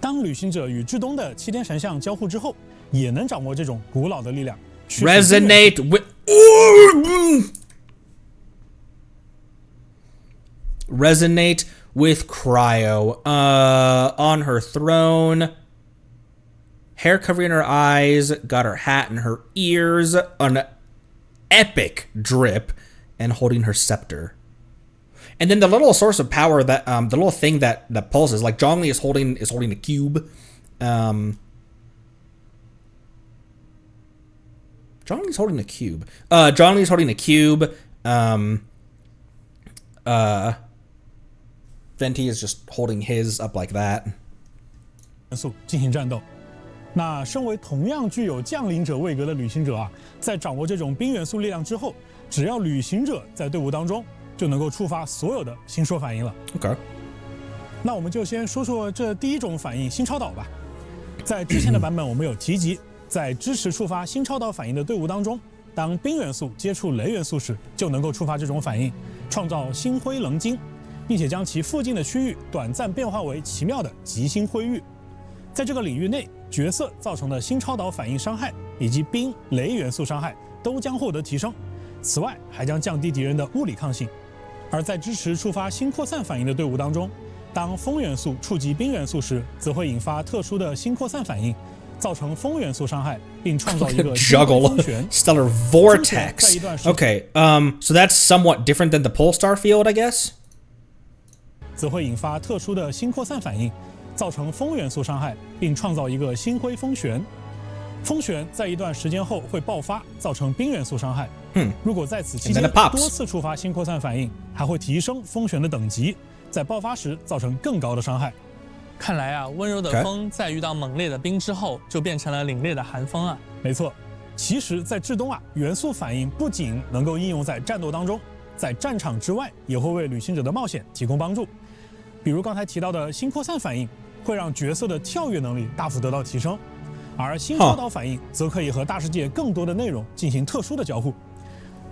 当旅行者与至东的7天神像交互之后，也能掌握这种古老的力量。Resonate with Resonate with Cryo. On her throne, hair covering her eyes, got her hat in her ears, an epic drip, and holding her scepter. And then the little source of power that the little thing that pulses, like Zhongli is holding a cube. Zhongli's holding a cube. Zhongli's holding a cube. Venti is just holding his up like that. 元素进行战斗。那身为同样具有降临者位格的旅行者啊，在掌握这种冰元素力量之后，只要旅行者在队伍当中，就能够触发所有的星烁反应了。OK。那我们就先说说这第一种反应星超导吧。在之前的版本我们有提及，在支持触发星超导反应的队伍当中，当冰元素接触雷元素时，就能够触发这种反应，创造星辉棱晶，并且将其附近的区域短暂变化为奇妙的极星辉域。在这个领域内，角色造成的星超导反应伤害以及冰、雷元素伤害都将获得提升，此外还将降低敌人的物理抗性。而在支持触发星扩散反应的队伍当中，当风元素触及冰元素时，则会引发特殊的星扩散反应，造成风元素伤害，并创造一个风旋 stellar vortex. Okay, so that's somewhat different than the pulsar field, I guess. 则会引发特殊的星扩散反应，造成风元素伤害，并创造一个星辉风旋。风旋在一段时间后会爆发，造成冰元素伤害。如果在此期间多次触发星扩散反应，还会提升风旋的等级，在爆发时造成更高的伤害。看来啊，温柔的风在遇到猛烈的冰之后，就变成了凛冽的寒风啊。没错，其实，在至东啊，元素反应不仅能够应用在战斗当中，在战场之外也会为旅行者的冒险提供帮助。比如刚才提到的星扩散反应，会让角色的跳跃能力大幅得到提升。而星超导反应则可以和大世界更多的内容进行特殊的交互，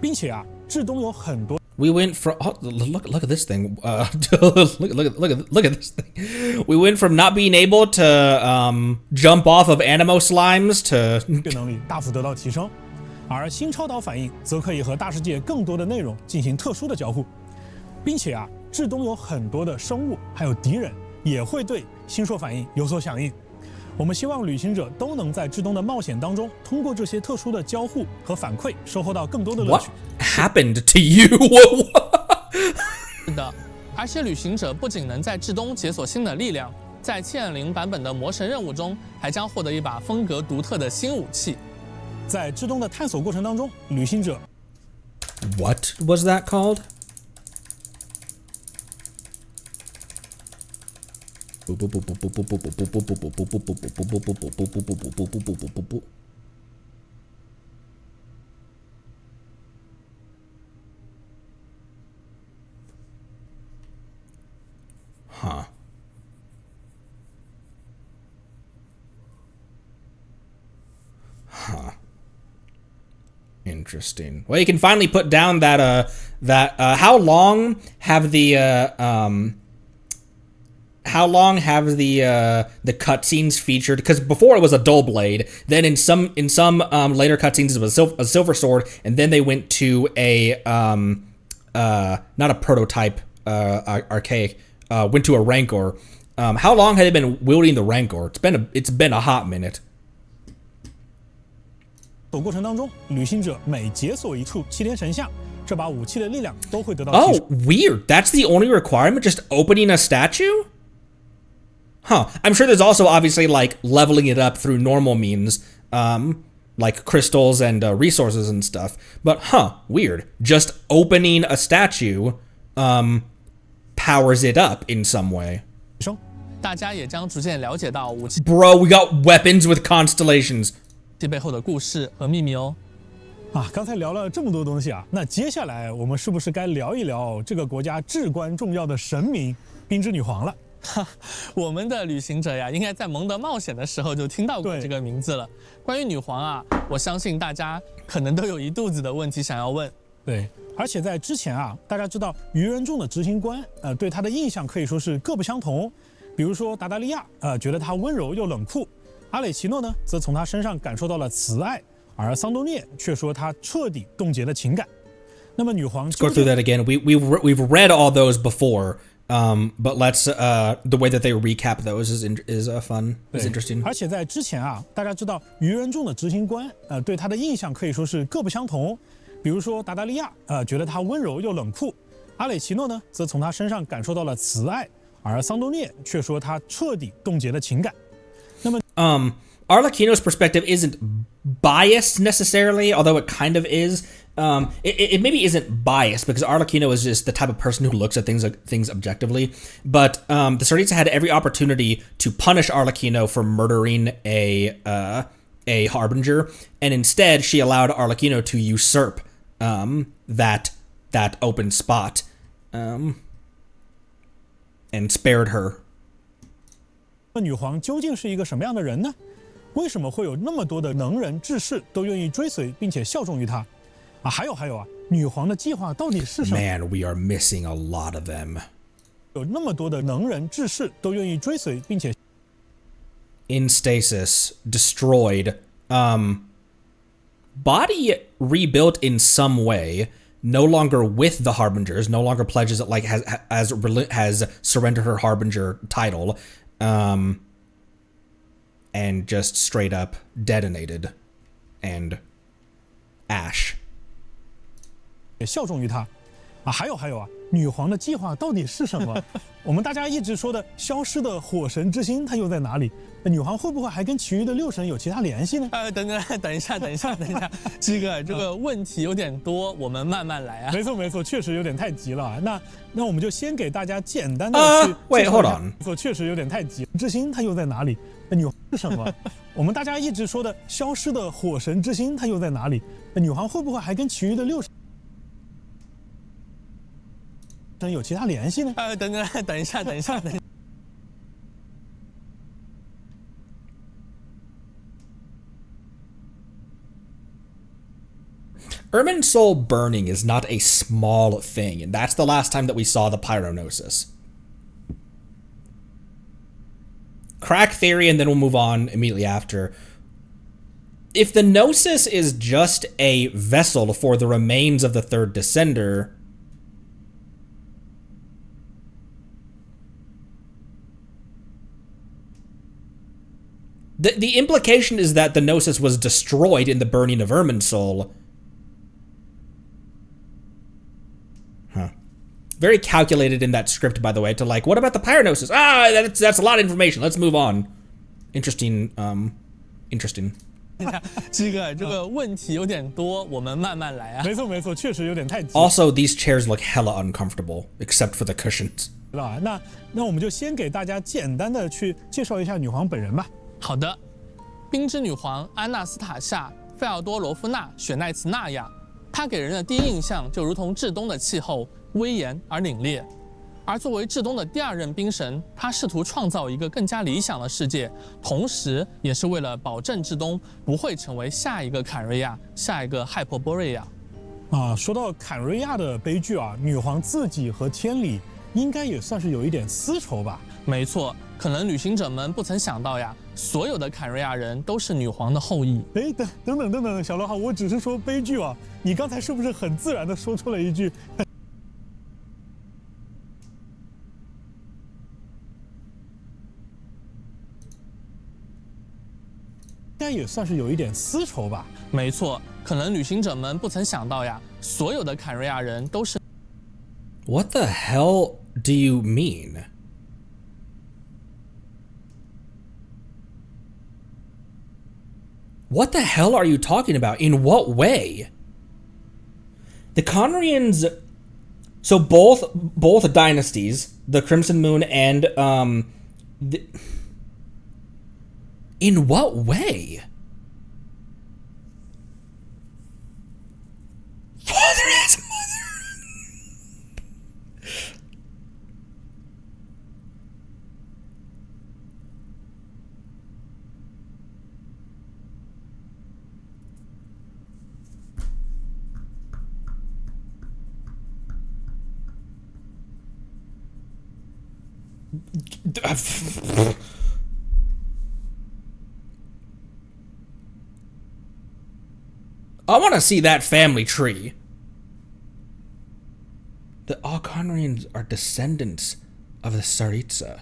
并且啊，至东有很多。We went from look at this thing. Look at this thing. We went from not being able to jump off of Animo slimes to 能力大幅得到提升，而星超导反应则可以和大世界更多的内容进行特殊的交互，并且啊，至东有很多的生物还有敌人也会对星烁反应有所响应。我们希望旅行者都能在至东的冒险当中，通过这些特殊的交互和反馈，收获到更多的乐趣。What happened to you? 是的，而且旅行者不仅能在至东解锁新的力量，在7.0版本的魔神任务中，还将获得一把风格独特的新武器。在至东的探索过程当中，旅行者 What was that called? Huh. Interesting. Well, you can finally put down that how long have the cutscenes featured? Because before it was a dull blade, then in some later cutscenes it was a silver sword, and then they went to a not a prototype archaic, went to a rancor. How long have they been wielding the rancor? It's been a hot minute. 过程当中，旅行者每解锁一处7天神像，这把武器的力量都会得到提升。Oh, weird. That's the only requirement? Just opening a statue? Huh. I'm sure there's also obviously like leveling it up through normal means, like crystals and resources and stuff. But weird. Just opening a statue powers it up in some way. 大家也将逐渐了解到武器 Bro, we got weapons with constellations. 背后的故事和秘密哦。刚才聊了这么多东西啊，那接下来我们是不是该聊一聊这个国家至关重要的神明冰之女皇了？我们的旅行者呀，应该在蒙德冒险的时候就听到过这个名字了。关于女皇啊，我相信大家可能都有一肚子的问题想要问。对，而且在之前啊，大家知道愚人众的执行官，对她的印象可以说是各不相同。比如说达达利亚，觉得她温柔又冷酷；阿蕾奇诺呢，则从她身上感受到了慈爱。而桑多涅却说他彻底冻结了情感。那么女皇 Let's go through that again. We've read all those before, but let's the way that they recap those is fun, is interesting. 而且在之前啊，大家知道愚人众的执行官，对他的印象可以说是各不相同。比如说达达利亚，觉得他温柔又冷酷；阿蕾奇诺呢，则从他身上感受到了慈爱。而桑多涅却说他彻底冻结了情感。那么Arlecchino's perspective isn't biased necessarily, although it kind of is. It maybe isn't biased because Arlecchino is just the type of person who looks at things objectively. But the Tsaritsa had every opportunity to punish Arlecchino for murdering a harbinger, and instead she allowed Arlecchino to usurp that open spot, and spared her. 女皇究竟是一个什么样的人呢？为什么会有那么多的能人志士都愿意追随并且效忠于他？还有啊，女皇的计划到底是什么 ？Man, we are missing a lot of them. 有那么多的能人志士都愿意追随并且 in stasis, destroyed, body rebuilt in some way, no longer with the Harbingers, no longer pledges it, like has surrendered her Harbinger title. And just straight up detonated and ash. 效忠于他。还有啊，女皇的计划到底是什么？我们大家一直说的消失的火神之心，它又在哪里？女皇会不会还跟其余的6神有其他联系呢？等一下，鸡哥，这个问题有点多，我们慢慢来啊。没错，确实有点太急了啊。那我们就先给大家简单的去。Wait, hold on. 确实有点太急。之心它又在哪里？女皇是什么？我们大家一直说的消失的火神之心，它又在哪里？女皇会不会还跟其余的6神有其他联系呢？等一下。Irminsul burning is not a small thing, and that's the last time that we saw the Pyronosis. Crack theory, and then we'll move on immediately after. If the Gnosis is just a vessel for the remains of the third Descender, the implication is that the Gnosis was destroyed in the burning of Irminsul. Very calculated in that script, by the way, to like, what about the Pyronosis? That's a lot of information. Let's move on. Interesting. 鸡哥，这个问题有点多，我们慢慢来啊。没错，确实有点太急。Also, these chairs look hella uncomfortable, except for the cushions. 那我们就先给大家简单的去介绍一下女皇本人吧。好的，冰之女皇安娜斯塔夏·费奥多罗夫娜·雪奈茨纳亚，她给人的第一印象就如同至东的气候，威严而凛冽。而作为至东的第2任冰神，他试图创造一个更加理想的世界，同时也是为了保证至东不会成为下一个坎瑞亚、下一个海珀波瑞亚。说到坎瑞亚的悲剧啊，女皇自己和天理应该也算是有一点私仇吧？没错，可能旅行者们不曾想到呀，所有的坎瑞亚人都是女皇的后裔。等等，小罗哈，我只是说悲剧啊，你刚才是不是很自然的说出了一句？应该也算是有一点私仇吧？没错，可能旅行者们不曾想到呀，所有的坎瑞亚人都是。What the hell do you mean? What the hell are you talking about? In what way? The Conrians So both dynasties, the Crimson Moon and in what way? Father has mother. I want to see that family tree. The Alconrians are descendants of the Tsaritsa.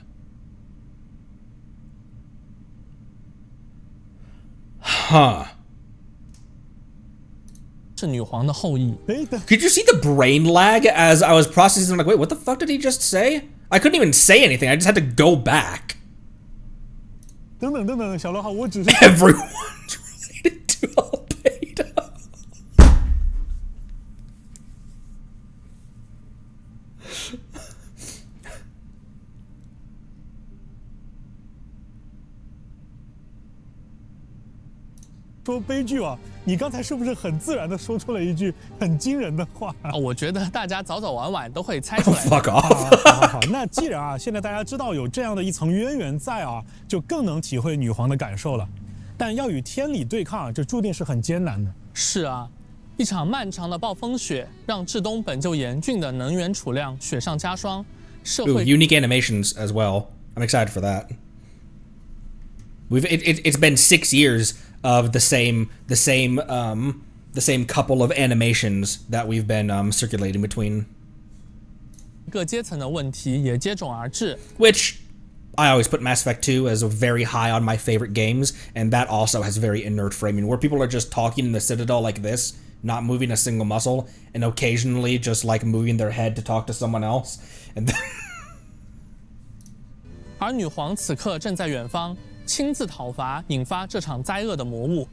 Huh. 是女皇的后裔。 Could you see the brain lag as I was processing? I'm like, wait, what the fuck did he just say? I couldn't even say anything. I just had to go back. 等等，小罗好，我只是 Everyone's related to Albedo. 说悲剧啊！你刚才是不是很自然的说出了一句很惊人的话？我觉得大家早早晚晚都会猜出来。Fuck off！ 好，那既然啊，现在大家知道有这样的一层渊源在啊，就更能体会女皇的感受了。但要与天理对抗啊，这注定是很艰难的。是啊，一场漫长的暴风雪让至东本就严峻的能源储量雪上加霜。社会 unique animations as well. I'm excited for that. It's been 6 years of the same couple of animations that we've been circulating between. 各阶层的问题也接踵而至。 Which I always put Mass Effect 2 as very high on my favorite games, and that also has very inert framing, where people are just talking in the Citadel like this, not moving a single muscle, and occasionally just like moving their head to talk to someone else. And 而女皇此刻正在远方。 亲自讨伐引发这场灾厄的魔物，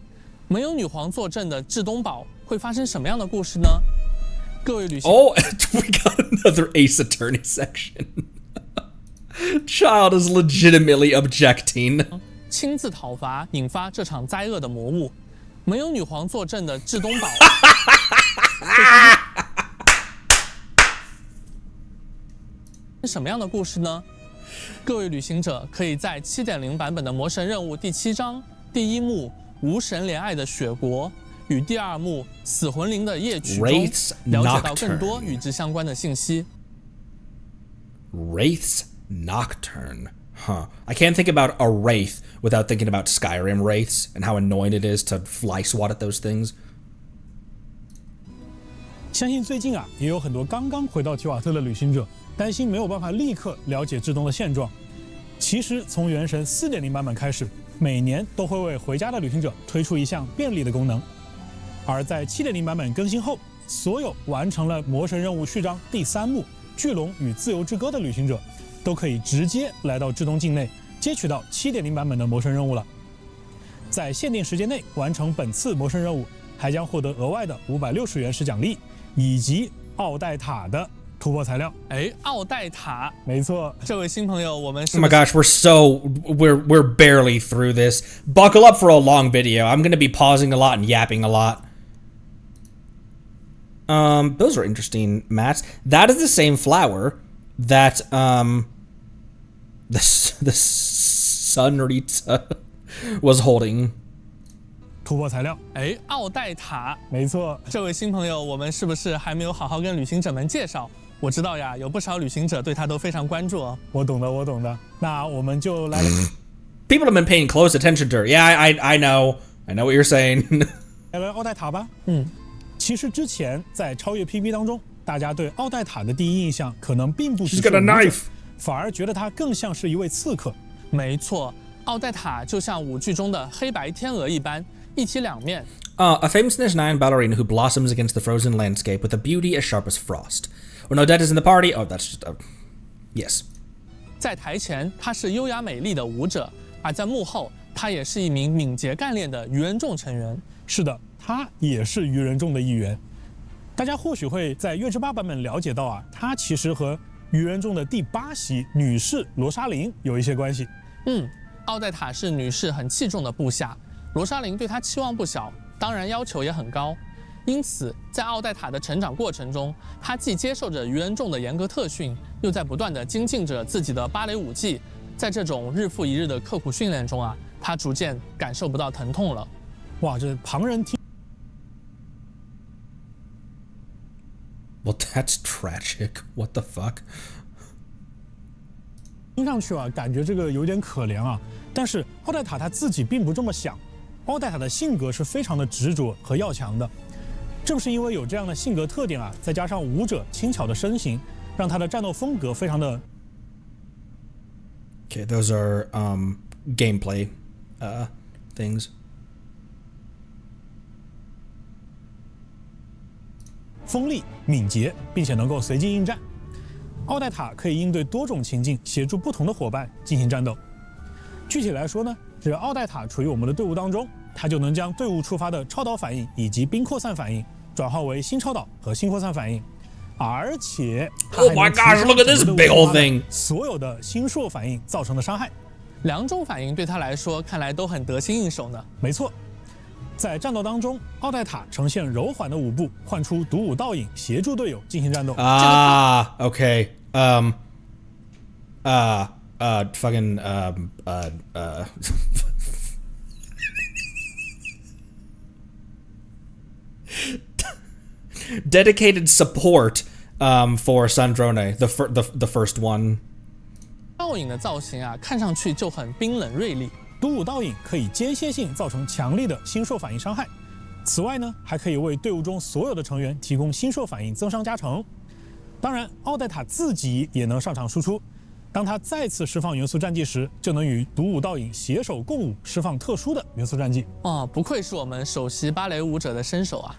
没有女皇坐镇的至东堡会发生什么样的故事呢？各位旅行 Oh, we got another Ace Attorney section. Child is legitimately objecting. 亲自讨伐引发这场灾厄的魔物，没有女皇坐镇的至东堡什么样的故事呢？ 各位旅行者可以在 7.0 版本的魔神任务第7章第1幕无神怜爱的雪国与第2幕死魂灵的夜曲中了解到更多与之相关的信息。Wraith's Nocturne. Huh. I can't think about a Wraith without thinking about Skyrim Wraiths and how annoying it is to fly swat at those things. 相信最近啊，也有很多刚刚回到提瓦特的旅行者。 担心没有办法立刻了解至东的现状。其实从原神 4.0 版本开始，每年都会为回家的旅行者推出一项便利的功能。而在 7.0 版本更新后，所有完成了魔神任务序章第3幕《巨龙与自由之歌》的旅行者，都可以直接来到至东境内接取到 7.0 版本的魔神任务了。在限定时间内完成本次魔神任务，还将获得额外的560元时奖励，以及奥黛塔的 突破材料，奥黛塔，没错。这位新朋友，我们是 Oh my gosh, we're barely through this. Buckle up for a long video. I'm gonna be pausing a lot and yapping a lot. Those are interesting mats. That is the same flower that the Sunritsa was holding. 突破材料，奥黛塔，没错。这位新朋友，我们是不是还没有好好跟旅行者们介绍？ 我知道呀，有不少旅行者对他都非常关注哦。我懂的。那我们就来。People have been paying close attention to her. Yeah, I know what you're saying. 来奥黛塔吧。其实之前在超越 PB 当中，大家对奥黛塔的第一印象可能并不只是武者，反而觉得她更像是一位刺客。没错，奥黛塔就像舞剧中的黑白天鹅一般，一体两面。A famous Nash9 ballerina who blossoms against the frozen landscape with a beauty as sharp as frost. When Odette is in the party, oh, that's just yes. 在台前，她是优雅美丽的舞者，而在幕后，她也是一名敏捷干练的愚人众成员。是的，她也是愚人众的一员。大家或许会在月之8版本了解到啊，他其实和鱼人中的第8席女士罗莎琳有一些关系。奥黛塔是女士很器重的部下，罗莎琳对她期望不小，当然要求也很高。因此，在奥黛塔的成长过程中，她既接受着鱼人众的严格特训，又在不断地精进着自己的芭蕾舞技。在这种日复一日的刻苦训练中啊，她逐渐感受不到疼痛了。哇，这旁人听 Well, that's tragic. What the fuck? 听上去啊，感觉这个有点可怜啊。但是奥黛塔她自己并不这么想。奥黛塔的性格是非常的执着和要强的。正是因为有这样的性格特点啊，再加上舞者轻巧的身形，让她的战斗风格非常的。Okay, those are gameplay things. 锋利、敏捷，并且能够随机应战。奥黛塔可以应对多种情境，协助不同的伙伴进行战斗。具体来说呢，只要奥黛塔处于我们的队伍当中，它就能将队伍触发的超导反应以及冰扩散反应转化为新超导和新扩散反应，而且它还能提升整个队伍触发的所有的新硕反应造成的伤害。2种反应对他来说看来都很得心应手呢。没错。在战斗当中，奥黛塔呈现柔缓的舞步，唤出独舞倒影，协助队友进行战斗。Okay. Fucking dedicated support for Sandrone, the first one. 倒影的造型啊，看上去就很冰冷锐利。独舞倒影可以间歇性造成强力的心硕反应伤害，此外呢，还可以为队伍中所有的成员提供心硕反应增伤加成。当然，奥黛塔自己也能上场输出。当他再次释放元素战技时，就能与独舞倒影携手共舞，释放特殊的元素战技。不愧是我们首席芭蕾舞者的身手啊！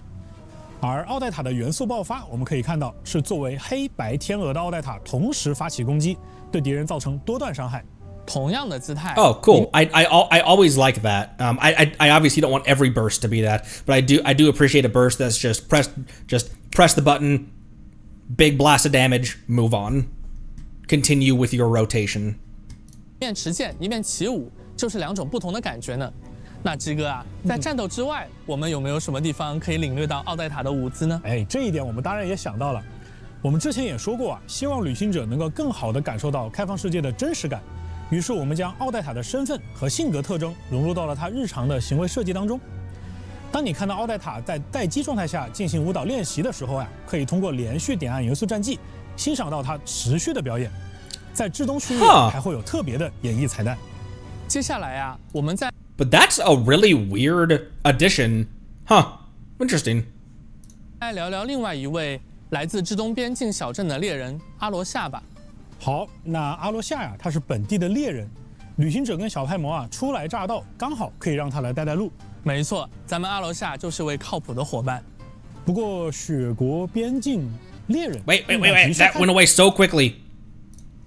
而奥黛塔的元素爆发，我们可以看到是作为黑白天鹅的奥黛塔同时发起攻击，对敌人造成多段伤害。同样的姿态。Oh, cool. I always like that. I obviously don't want every burst to be that, but I do appreciate a burst that's just press the button, big blast of damage, move on, continue with your rotation. 一面持剑，一面起舞，就是2种不同的感觉呢。那鸡哥啊，在战斗之外，我们有没有什么地方可以领略到奥黛塔的舞姿呢？这一点我们当然也想到了。我们之前也说过啊，希望旅行者能够更好地感受到开放世界的真实感。于是我们将奥黛塔的身份和性格特征融入到了她日常的行为设计当中。当你看到奥黛塔在待机状态下进行舞蹈练习的时候可以通过连续点按元素战技，欣赏到她持续的表演。在至东区域还会有特别的演绎彩蛋。接下来啊，我们在 But that's a really weird addition, huh? Interesting. 来聊聊另外一位来自至东边境小镇的猎人阿罗夏吧。好，那阿罗夏呀，他是本地的猎人，旅行者跟小派魔啊初来乍到，刚好可以让他来带路。没错，咱们阿罗夏就是位靠谱的伙伴。不过雪国边境猎人 ，Wait, that went away so quickly.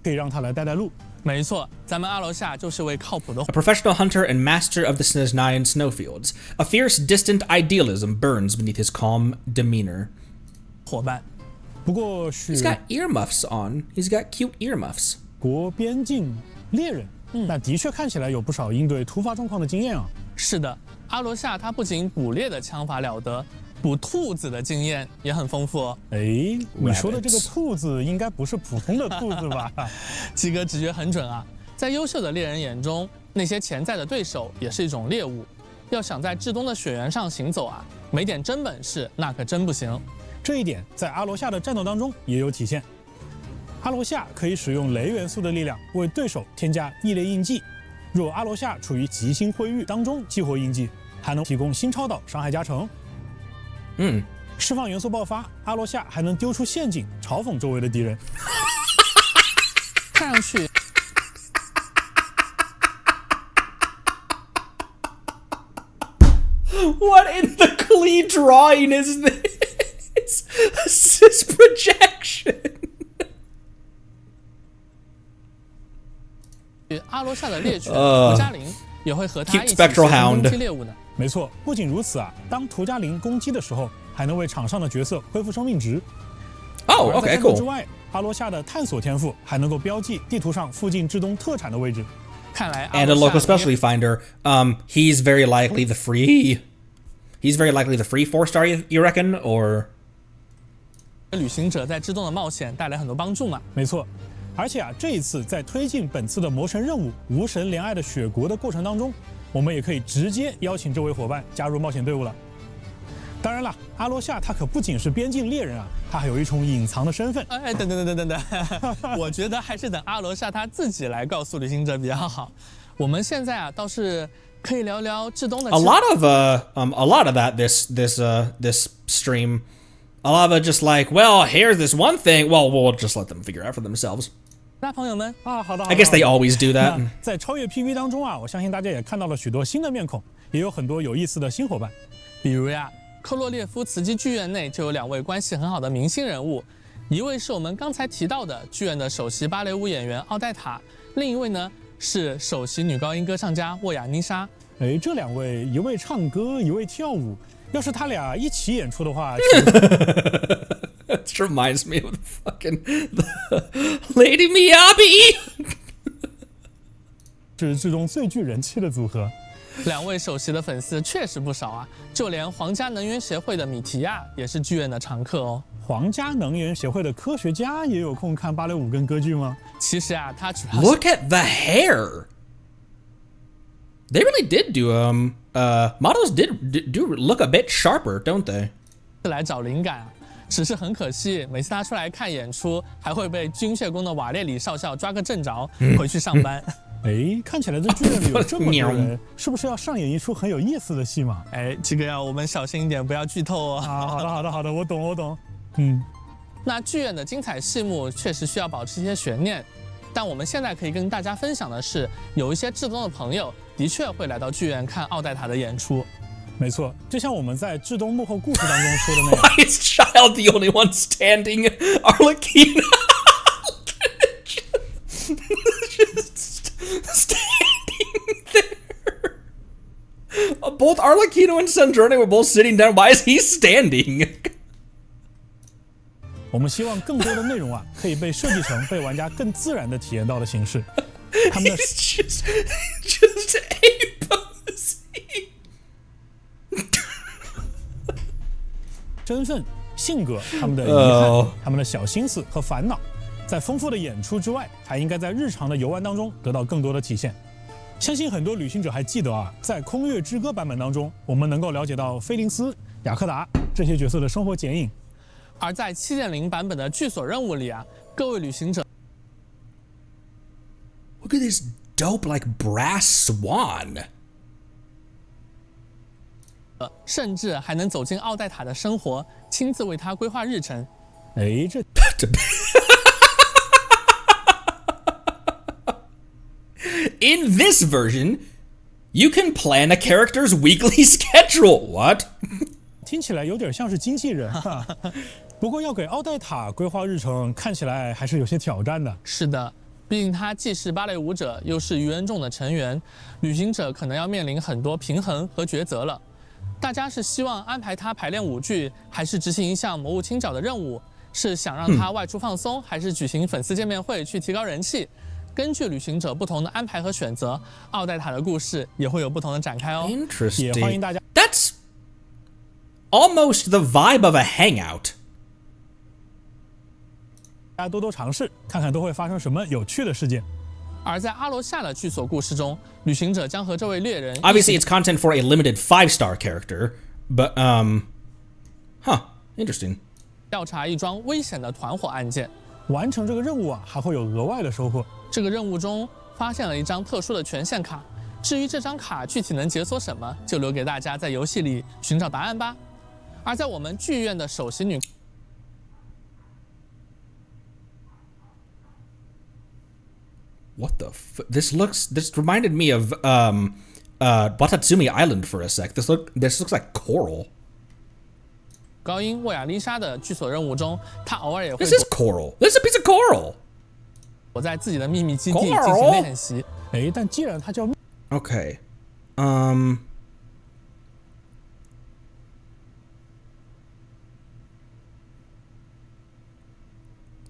可以让他来带路。没错，咱们阿罗夏就是位靠谱的。A professional hunter and master of the Snezhnayan snowfields, a fierce, distant idealism burns beneath his calm demeanor. 伙伴。不过 He's got earmuffs on. He's got cute earmuffs. 国边境猎人，那的确看起来有不少应对突发状况的经验啊。是的，阿罗夏他不仅捕猎的枪法了得，捕兔子的经验也很丰富哦。你说的这个兔子应该不是普通的兔子吧？鸡哥直觉很准啊！在优秀的猎人眼中，那些潜在的对手也是一种猎物。要想在至东的雪原上行走啊，没点真本事那可真不行。这一点在阿罗夏的战斗当中也有体现。阿罗夏可以使用雷元素的力量为对手添加异类印记，若阿罗夏处于极星灰域当中激活印记，还能提供新超导伤害加成。释放元素爆发，阿罗夏还能丢出陷阱嘲讽周围的敌人。看上去。What in the Klee drawing is this? This projection. 阿罗夏的猎犬图加林也会和他一起协同攻击猎物呢。没错，不仅如此啊，当图加林攻击的时候，还能为场上的角色恢复生命值。Oh, 而在 okay, 战斗 cool. 之外，阿罗夏的探索天赋还能够标记地图上附近至东特产的位置。看来 And a local specialty finder. He's very likely the free 4-star, you reckon, or? 旅行者在之东的冒险带来很多帮助嘛。没错，而且这一次在推进本次的魔神任务“无神怜爱的雪国”的过程当中，我们也可以直接邀请这位伙伴加入冒险队伍了。当然了，阿罗夏他可不仅是边境猎人啊，他还有一重隐藏的身份。哎，等，我觉得还是等阿罗夏他自己来告诉旅行者比较好。我们现在倒是可以聊聊至东的。A lot of that this stream, a lot of it just like, well, here's this one thing. Well, we'll just let them figure out for themselves. 那朋友们啊，好的。I guess they always do that. 在超越 PV 当中啊，我相信大家也看到了许多新的面孔，也有很多有意思的新伙伴。比如呀，科洛列夫茨基剧院内就有2位关系很好的明星人物，一位是我们刚才提到的剧院的首席芭蕾舞演员奥黛塔，另一位呢是首席女高音歌唱家沃雅妮莎。哎，这2位，一位唱歌，一位跳舞，要是他俩一起演出的话。It reminds me of the fucking Lady Miyabi. 是至中最具人气的组合。2位首席的粉丝确实不少啊，就连皇家能源协会的米提亚也是剧院的常客哦。皇家能源协会的科学家也有空看芭蕾舞跟歌剧吗？其实啊，他主要 Look at the hair. They really did do models do look a bit sharper, don't they? 是来找灵感啊，只是很可惜，每次他出来看演出，还会被军械宫的瓦列里少校抓个正着，回去上班。哎，看起来这剧院里有这么多人，是不是要上演一出很有意思的戏嘛？哎，这个要我们小心一点，不要剧透哦。好的，我懂。那剧院的精彩戏目确实需要保持一些悬念，但我们现在可以跟大家分享的是，有一些至东的朋友的确会来到剧院看奥黛塔的演出。没错，就像我们在至东幕后故事当中说的那样。Why is Child the only one standing? Arlecchino just standing there. Both Arlecchino and Sandrone were both sitting down. Why is he standing? 我们希望更多的内容啊，可以被设计成被玩家更自然的体验到的形式。他们的 just a posing. 身份、性格、他们的遗憾、他们的小心思和烦恼，在丰富的演出之外，还应该在日常的游玩当中得到更多的体现。相信很多旅行者还记得啊，在《空月之歌》版本当中，我们能够了解到菲林斯、雅克达这些角色的生活剪影。而在 7.0 版本的剧所任务里啊，各位旅行者 Look at this dope like brass swan. 甚至还能走进奥黛塔的生活，亲自为她规划日程。哎，这In this version, you can plan a character's weekly schedule. What? 听起来有点像是机器人哈。不过要给奥黛塔规划日程，看起来还是有些挑战的。是的，毕竟她既是芭蕾舞者，又是愚人众的成员，旅行者可能要面临很多平衡和抉择了。大家是希望安排她排练舞剧，还是执行一项魔物清剿的任务？是想让她外出放松，还是举行粉丝见面会去提高人气？根据旅行者不同的安排和选择，奥黛塔的故事也会有不同的展开哦。Interesting. 也欢迎大家。That's almost the vibe of a hangout. 大家多多尝试，看看都会发生什么有趣的事件。而在阿罗夏的剧所故事中，旅行者将和这位猎人 Obviously, it's content for a limited 5-star character, but interesting. 调查一桩危险的团伙案件。完成这个任务啊，还会有额外的收获。这个任务中发现了一张特殊的权限卡，至于这张卡具体能解锁什么，就留给大家在游戏里寻找答案吧。而在我们剧院的首席女 What the this reminded me of Watatsumi Island for a sec. This looks like coral. 高音沃亚丽莎的剧所任务中，她偶尔也会 This is coral. This is a piece of coral. 我在自己的秘密基地进行练习。哎，但既然它叫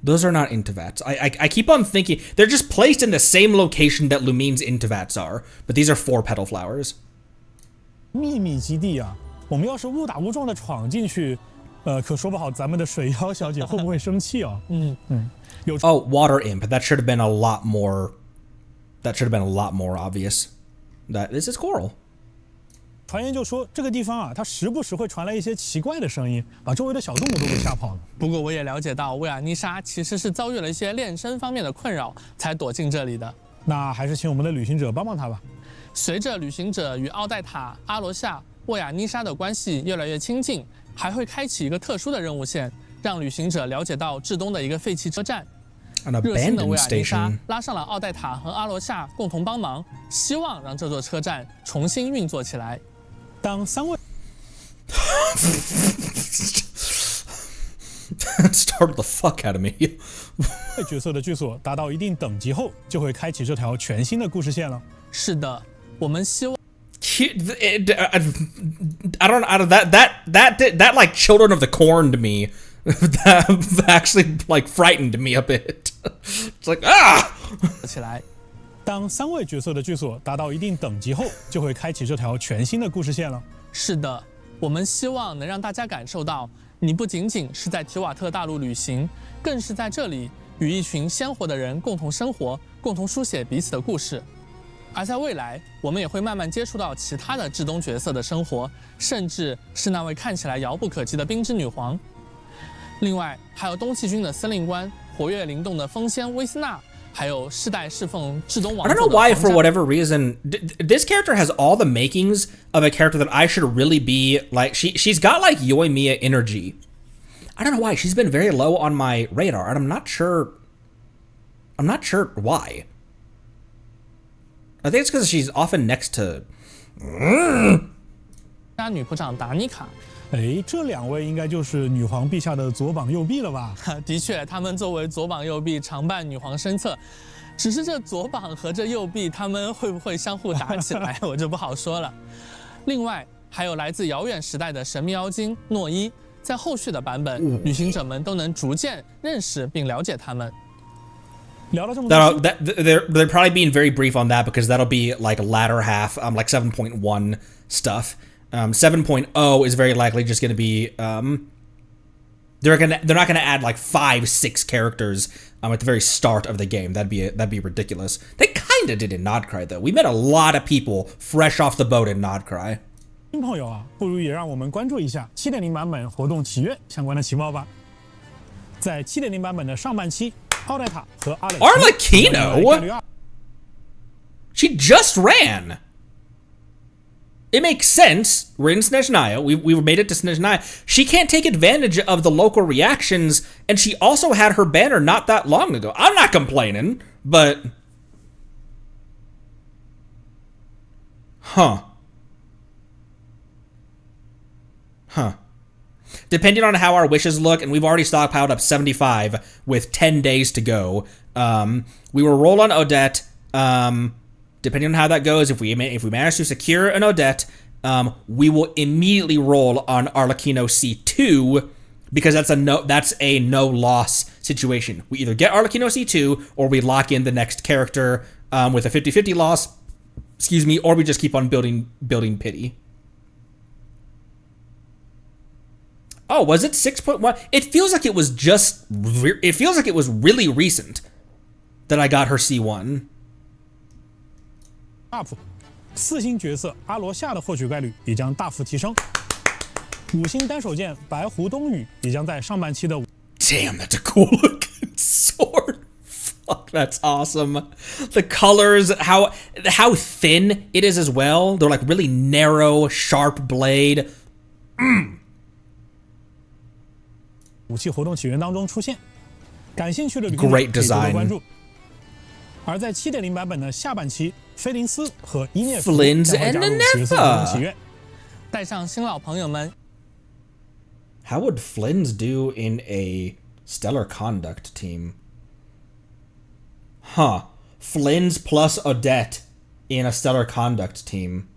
Those are not Intivats. I keep on thinking they're just placed in the same location that Lumine's Intivats are, but these are 4-petal flowers. 秘密基地啊，我们要是误打误撞的闯进去，可说不好咱们的水妖小姐会不会生气啊？Oh, water imp. That should have been a lot more. That should have been a lot more obvious. That this is coral. 传言就说这个地方啊，它时不时会传来一些奇怪的声音，把周围的小动物都给吓跑了。不过我也了解到，维尔妮莎其实是遭遇了一些炼身方面的困扰，才躲进这里的。那还是请我们的旅行者帮帮他吧。随着旅行者与奥黛塔、阿罗夏、维尔妮莎的关系越来越亲近，还会开启一个特殊的任务线，让旅行者了解到至东的一个废弃车站。热心的维尔妮莎拉上了奥黛塔和阿罗夏共同帮忙，希望让这座车站重新运作起来。当3位 startled the fuck out of me. 角色的剧所达到一定等级后，就会开启这条全新的故事线了。是的，我们希望。I don't that like Children of the Corn to me. That actually like frightened me a bit. It's like 起来。当3位角色的剧所达到一定等级后，就会开启这条全新的故事线了。是的，我们希望能让大家感受到，你不仅仅是在提瓦特大陆旅行，更是在这里与一群鲜活的人共同生活，共同书写彼此的故事。而在未来，我们也会慢慢接触到其他的至东角色的生活，甚至是那位看起来遥不可及的冰之女皇。另外，还有东契军的司令官，活跃灵动的风仙威斯纳。还有世代侍奉至东王。 I don't know why, for whatever reason, this character has all the makings of a character that I should really be like. She's got like Yoimiya energy. I don't know why. She's been very low on my radar, and I'm not sure why. I think it's because she's often next to. 女部长达妮卡。哎，这2位应该就是女皇陛下的左膀右臂了吧？的确，他们作为左膀右臂，常伴女皇身侧。只是这左膀和这右臂，他们会不会相互打起来，我就不好说了。另外，还有来自遥远时代的神秘妖精诺伊，在后续的版本，旅行者们都能逐渐认识并了解他们。聊了这么多， they're probably being very brief on that because that'll be like latter half, like 7.1 stuff. 7.0 is very likely just going to be they're not going to add like 5-6 characters at the very start of the game. That'd be ridiculous. They kind of did in Nodcry though. We met a lot of people fresh off the boat in Nodcry. 新朋友啊，不如也让我们关注一下 7.0 版本活动祈愿相关的情报吧。在 7.0 版本的上半期，奥黛塔和阿蕾 Arlecchino? She just ran. It makes sense. We're in Snezhnaya. We've made it to Snezhnaya. She can't take advantage of the local reactions, and she also had her banner not that long ago. I'm not complaining, but... Huh. Depending on how our wishes look, and we've already stockpiled up 75 with 10 days to go, we will roll on Odette. Depending on how that goes, if we manage to secure an Odette, we will immediately roll on Arlecchino C2 because that's a no loss situation. We either get Arlecchino C2 or we lock in the next character with a 50-50 loss, or we just keep on building pity. Oh, was it 6.1? It feels like it was really recent that I got her C1. up 4星角色阿罗夏的获取概率也将大幅提升。5星单手剑白狐冬雨也将在上半期的。Damn, that's a cool looking sword. Fuck, that's awesome. The colors, how thin it is as well. They're like really narrow, sharp blade. 武器活动起源当中出现，感兴趣的旅客 Great 可以多多 design. 关注。而在 7.0 版本的下半期，菲林斯和伊涅夫 Flins 将会加入 and 角色活动祈愿。带上新老朋友们。How would Flins do in a stellar conduct team? Huh. Flins plus Odette in a stellar conduct team.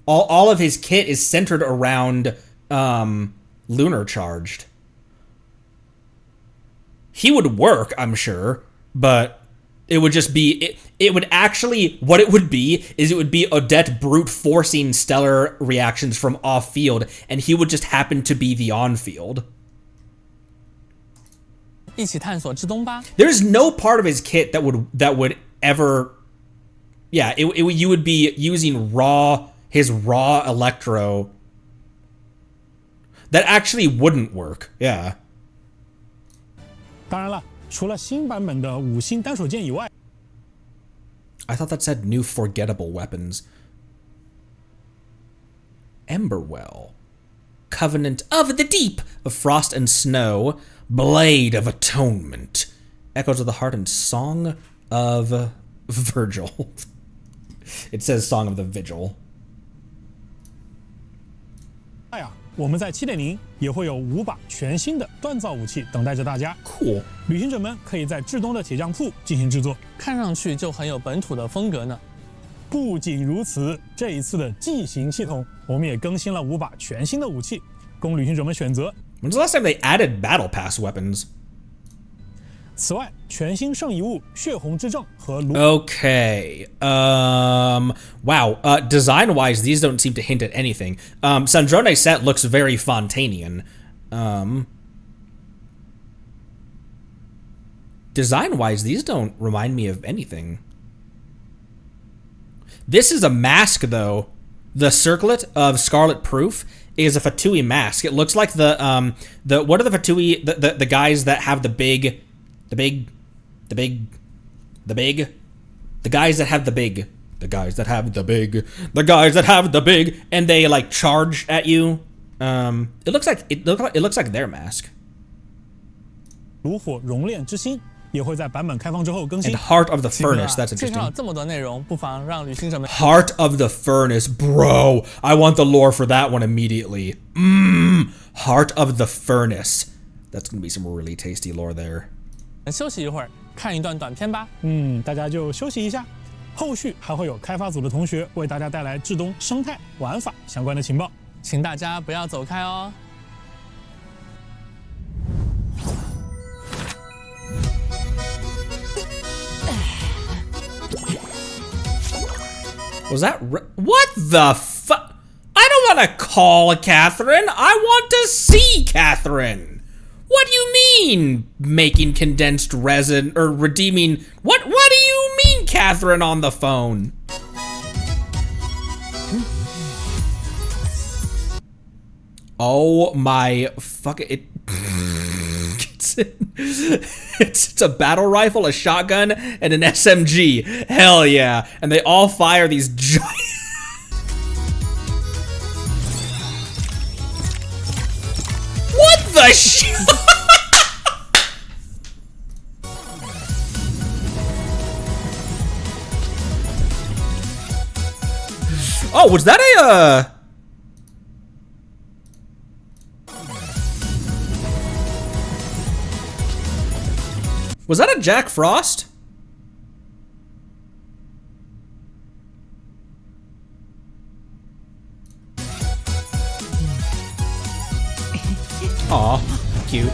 All of his kit is centered around lunar charged. he would work, I'm sure, but it would just be, it would actually, what it would be is it would be Odette brute forcing stellar reactions from off field, and he would just happen to be the on field. 一起探索至东吧。 There's no part of his kit that would ever, yeah, you would be using his raw electro. That actually wouldn't work, yeah. 当然了，除了新版本的5星单手剑以外 I thought that said new forgettable weapons. Emberwell. Covenant of the Deep of Frost and Snow. Blade of Atonement. Echoes of the Heart and Song of Virgil. It says Song of the Vigil. 我们在 7.0 也会有5把全新的锻造武器等待着大家。Cool， 旅行者们可以在至东的铁匠铺进行制作，看上去就很有本土的风格呢。不仅如此，这一次的骑行系统，我们也更新了5把全新的武器，供旅行者们选择。When's the last time they added Battle Pass weapons? 此外，全新圣遗物血红之证和卢。Okay. Wow. Design-wise, these don't seem to hint at anything. Sandrone set looks very Fontanian. Design-wise, these don't remind me of anything. This is a mask, though. The circlet of Scarlet Proof is a Fatui mask. It looks like the what are the Fatui, the guys that have the guys that have the big, and they like charge at you. It looks like their mask. 炉火熔炼之心也会在版本开放之后更新。 And Heart of the Furnace, that's 介绍了 interesting. 这么多内容，不妨让旅行者们 Heart of the Furnace, bro. I want the lore for that one immediately. Heart of the Furnace. That's gonna be some really tasty lore there. 休息一会儿，看一段短片吧。大家就休息一下，后续还会有开发组的同学为大家带来至东生态玩法相关的情报，请大家不要走开哦。Was that what the fuck? I don't want to call Catherine. I want to see Catherine. What do you mean making condensed resin or redeeming? What do you mean, Catherine, on the phone? Oh my fuck it. It's a battle rifle, a shotgun, and an SMG. Hell yeah. And they all fire these giant... What the shit? Oh, was that a Was that a Jack Frost? Aw, cute.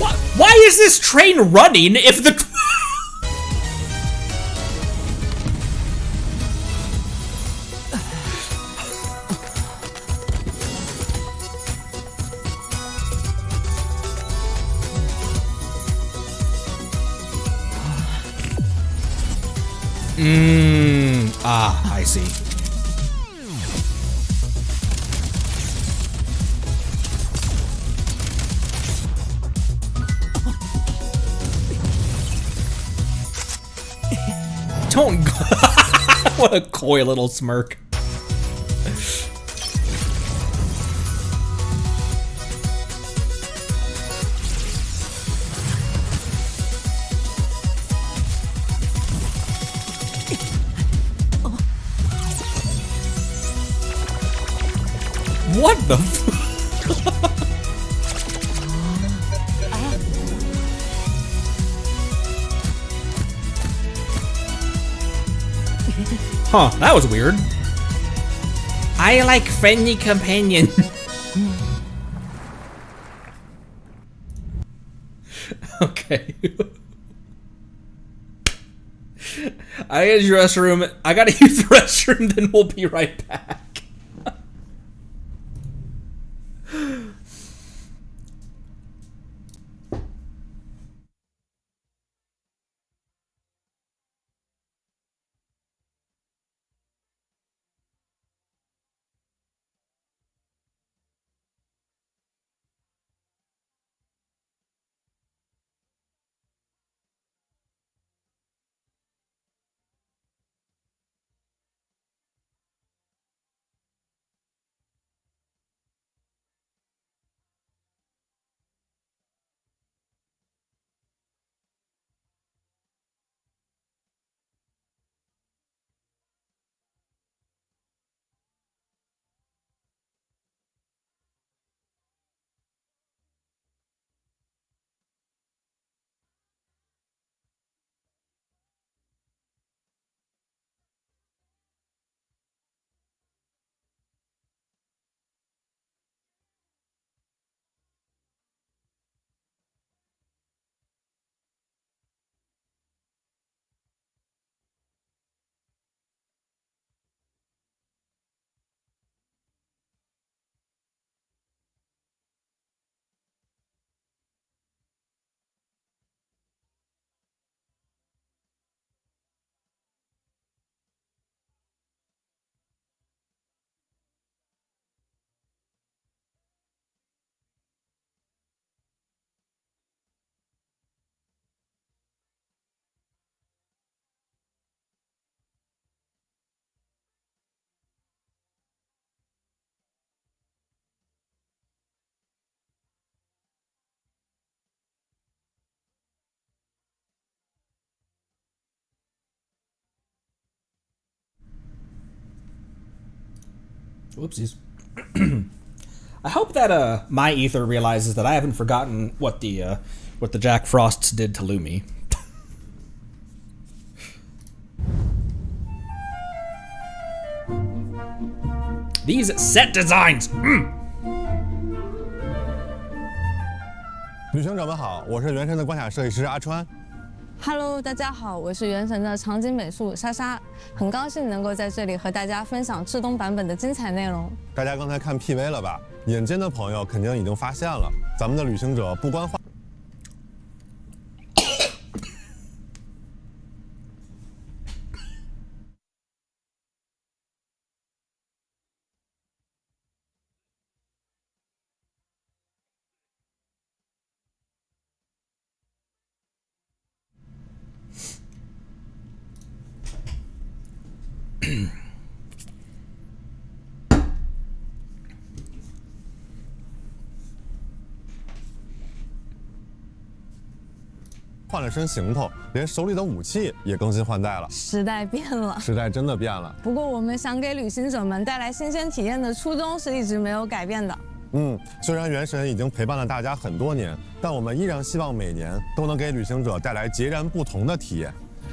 What? Why is this train running if the... I see. Don't go. What a coy little smirk. What the f- Huh, that was weird. I like friendly companion. Okay. I gotta use the restroom. I gotta use the restroom, then we'll be right back. Whoopsies. I hope that my ether realizes that I haven't forgotten what the Jack Frosts did to Lumi. These set designs. 旅行者们好，我是原神的关卡设计师阿川。Hello， 大家好，我是原神的场景美术莎莎，很高兴能够在这里和大家分享至东版本的精彩内容。大家刚才看 PV 了吧？眼尖的朋友肯定已经发现了，咱们的旅行者不光画。 换了身行头，连手里的武器也更新换代了。时代变了，时代真的变了。不过我们想给旅行者们带来新鲜体验的初衷是一直没有改变的。虽然原神已经陪伴了大家很多年，但我们依然希望每年都能给旅行者带来截然不同的体验。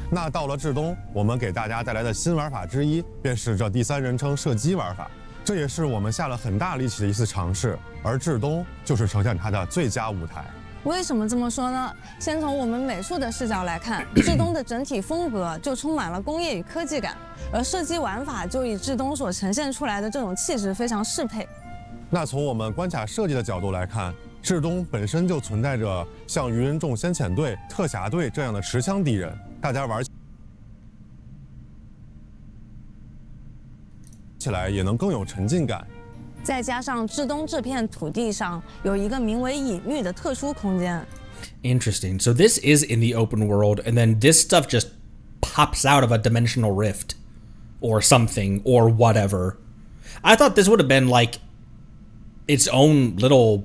那到了至东，我们给大家带来的新玩法之一，便是这第三人称射击玩法。这也是我们下了很大力气的一次尝试，而至东就是呈现它的最佳舞台。 为什么这么说呢？先从我们美术的视角来看，至东的整体风格就充满了工业与科技感，而射击玩法就与至东所呈现出来的这种气质非常适配。那从我们关卡设计的角度来看，至东本身就存在着像鱼人众先遣队、特侠队这样的持枪敌人，大家玩起来也能更有沉浸感。 再加上至东这片土地上有一个名为隐域的特殊空间。Interesting. So this is in the open world, and then this stuff just pops out of a dimensional rift, or something, or whatever. I thought this would have been like its own little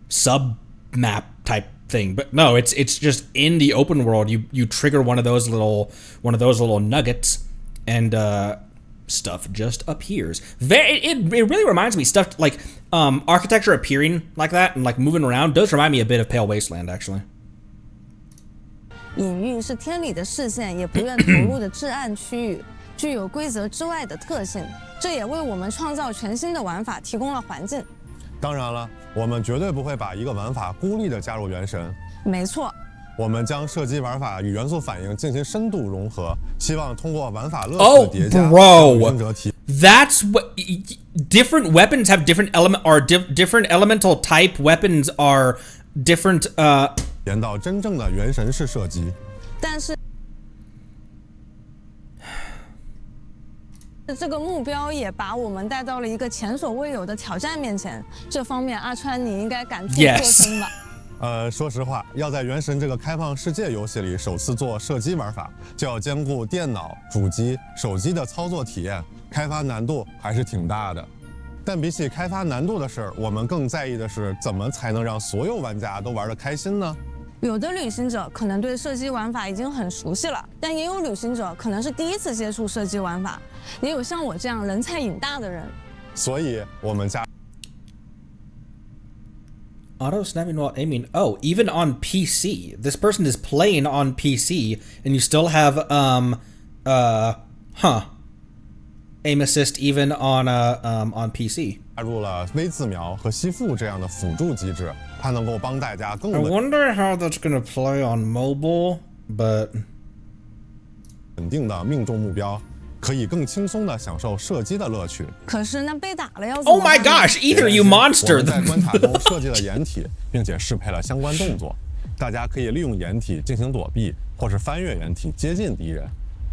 sub map type thing, but no, it's just in the open world. You trigger one of those little nuggets, and stuff just appears. It really reminds me stuff like architecture appearing like that and like moving around does remind me a bit of Pale Wasteland actually. 隐域是天理的视线也不愿投入的至暗区域，具有规则之外的特性，这也为我们创造全新的玩法提供了环境。 当然了，我们绝对不会把一个玩法孤立地加入原神。没错，我们将射击玩法与元素反应进行深度融合，希望通过玩法乐趣的叠加，让旅行者体。That's what different weapons have different different elemental type weapons are different 演到真正的原神式射击。但是这个目标也把我们带到了一个前所未有的挑战面前，这方面阿川你应该感触颇深吧？说实话，要在《原神》这个开放世界游戏里首次做射击玩法，就要兼顾电脑、主机、手机的操作体验，开发难度还是挺大的。但比起开发难度的事儿，我们更在意的是怎么才能让所有玩家都玩得开心呢？有的旅行者可能对射击玩法已经很熟悉了，但也有旅行者可能是第一次接触射击玩法，也有像我这样人菜瘾大的人。所以我们加。Auto snapping while aiming. Oh, even on PC. This person is playing on PC, and you still have aim assist even on PC. 加入了微自瞄和吸附这样的辅助机制，它能够帮大家更 I wonder how that's gonna play on mobile, but 稳定的命中目标，可以更轻松地享受射击的乐趣。可是那被打了要怎么办？ Oh my gosh! Either you monster! 我们在关卡中设计了掩体，并且适配了相关动作，大家可以利用掩体进行躲避，或是翻越掩体接近敌人。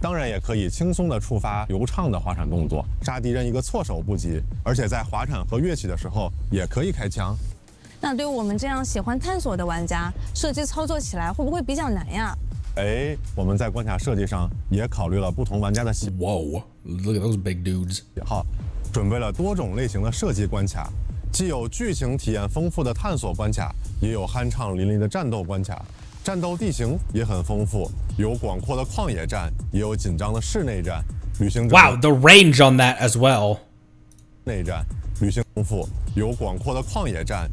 当然也可以轻松地触发流畅的滑铲动作，杀敌人一个措手不及。而且在滑铲和跃起的时候也可以开枪。那对我们这样喜欢探索的玩家，射击操作起来会不会比较难呀？我们在关卡设计上也考虑了不同玩家的喜好， Whoa, look at those big dudes. 准备了多种类型的射击关卡，既有剧情体验丰富的探索关卡，也有酣畅淋漓的战斗关卡。战斗地形也很丰富，有广阔的旷野战，也有紧张的室内战。旅行者 Wow, the range on that as well. 内战，旅行丰富，有广阔的旷野战，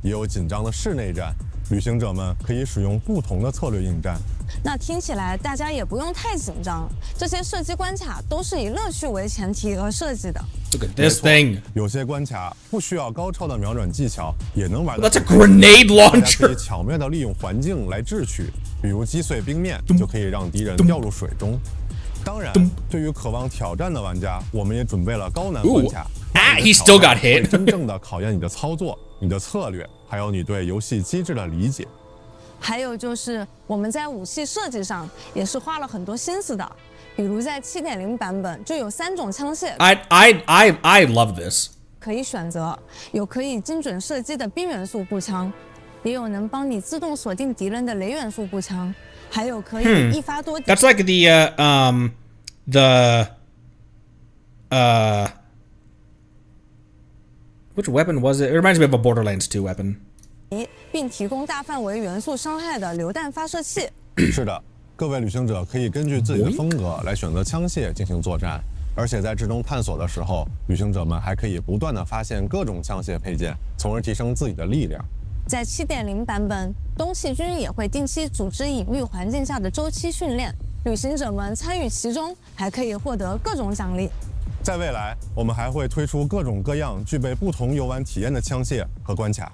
也有紧张的室内战。旅行者们可以使用不同的策略应战。那听起来大家也不用太紧张，这些射击关卡都是以乐趣为前提而设计的。Look at this thing. 有些关卡不需要高超的瞄准技巧，也能玩得。 That's a grenade 大家 launcher. 可以巧妙地利用环境来智取，比如击碎冰面，就可以让敌人掉入水中。当然，对于渴望挑战的玩家，我们也准备了高难关卡。He still got hit. 真正的考验你的操作、你的策略，还有你对游戏机制的理解。还有就是我们在武器设计上也是花了很多心思的，比如在 7.0 版本就有3种枪械。I love this. 可以选择，有可以精准射击的冰元素步枪，也有能帮你自动锁定敌人的雷元素步枪，还有可以一发多。That's like which weapon was it? It reminds me of a Borderlands 2 weapon. 并提供大范围元素伤害的榴弹发射器。是的，各位旅行者可以根据自己的风格来选择枪械进行作战，而且在之中探索的时候，旅行者们还可以不断地发现各种枪械配件，从而提升自己的力量。在 7.0 版本，东气军也会定期组织隐秘环境下的周期训练，旅行者们参与其中，还可以获得各种奖励。在未来，我们还会推出各种各样具备不同游玩体验的枪械和关卡。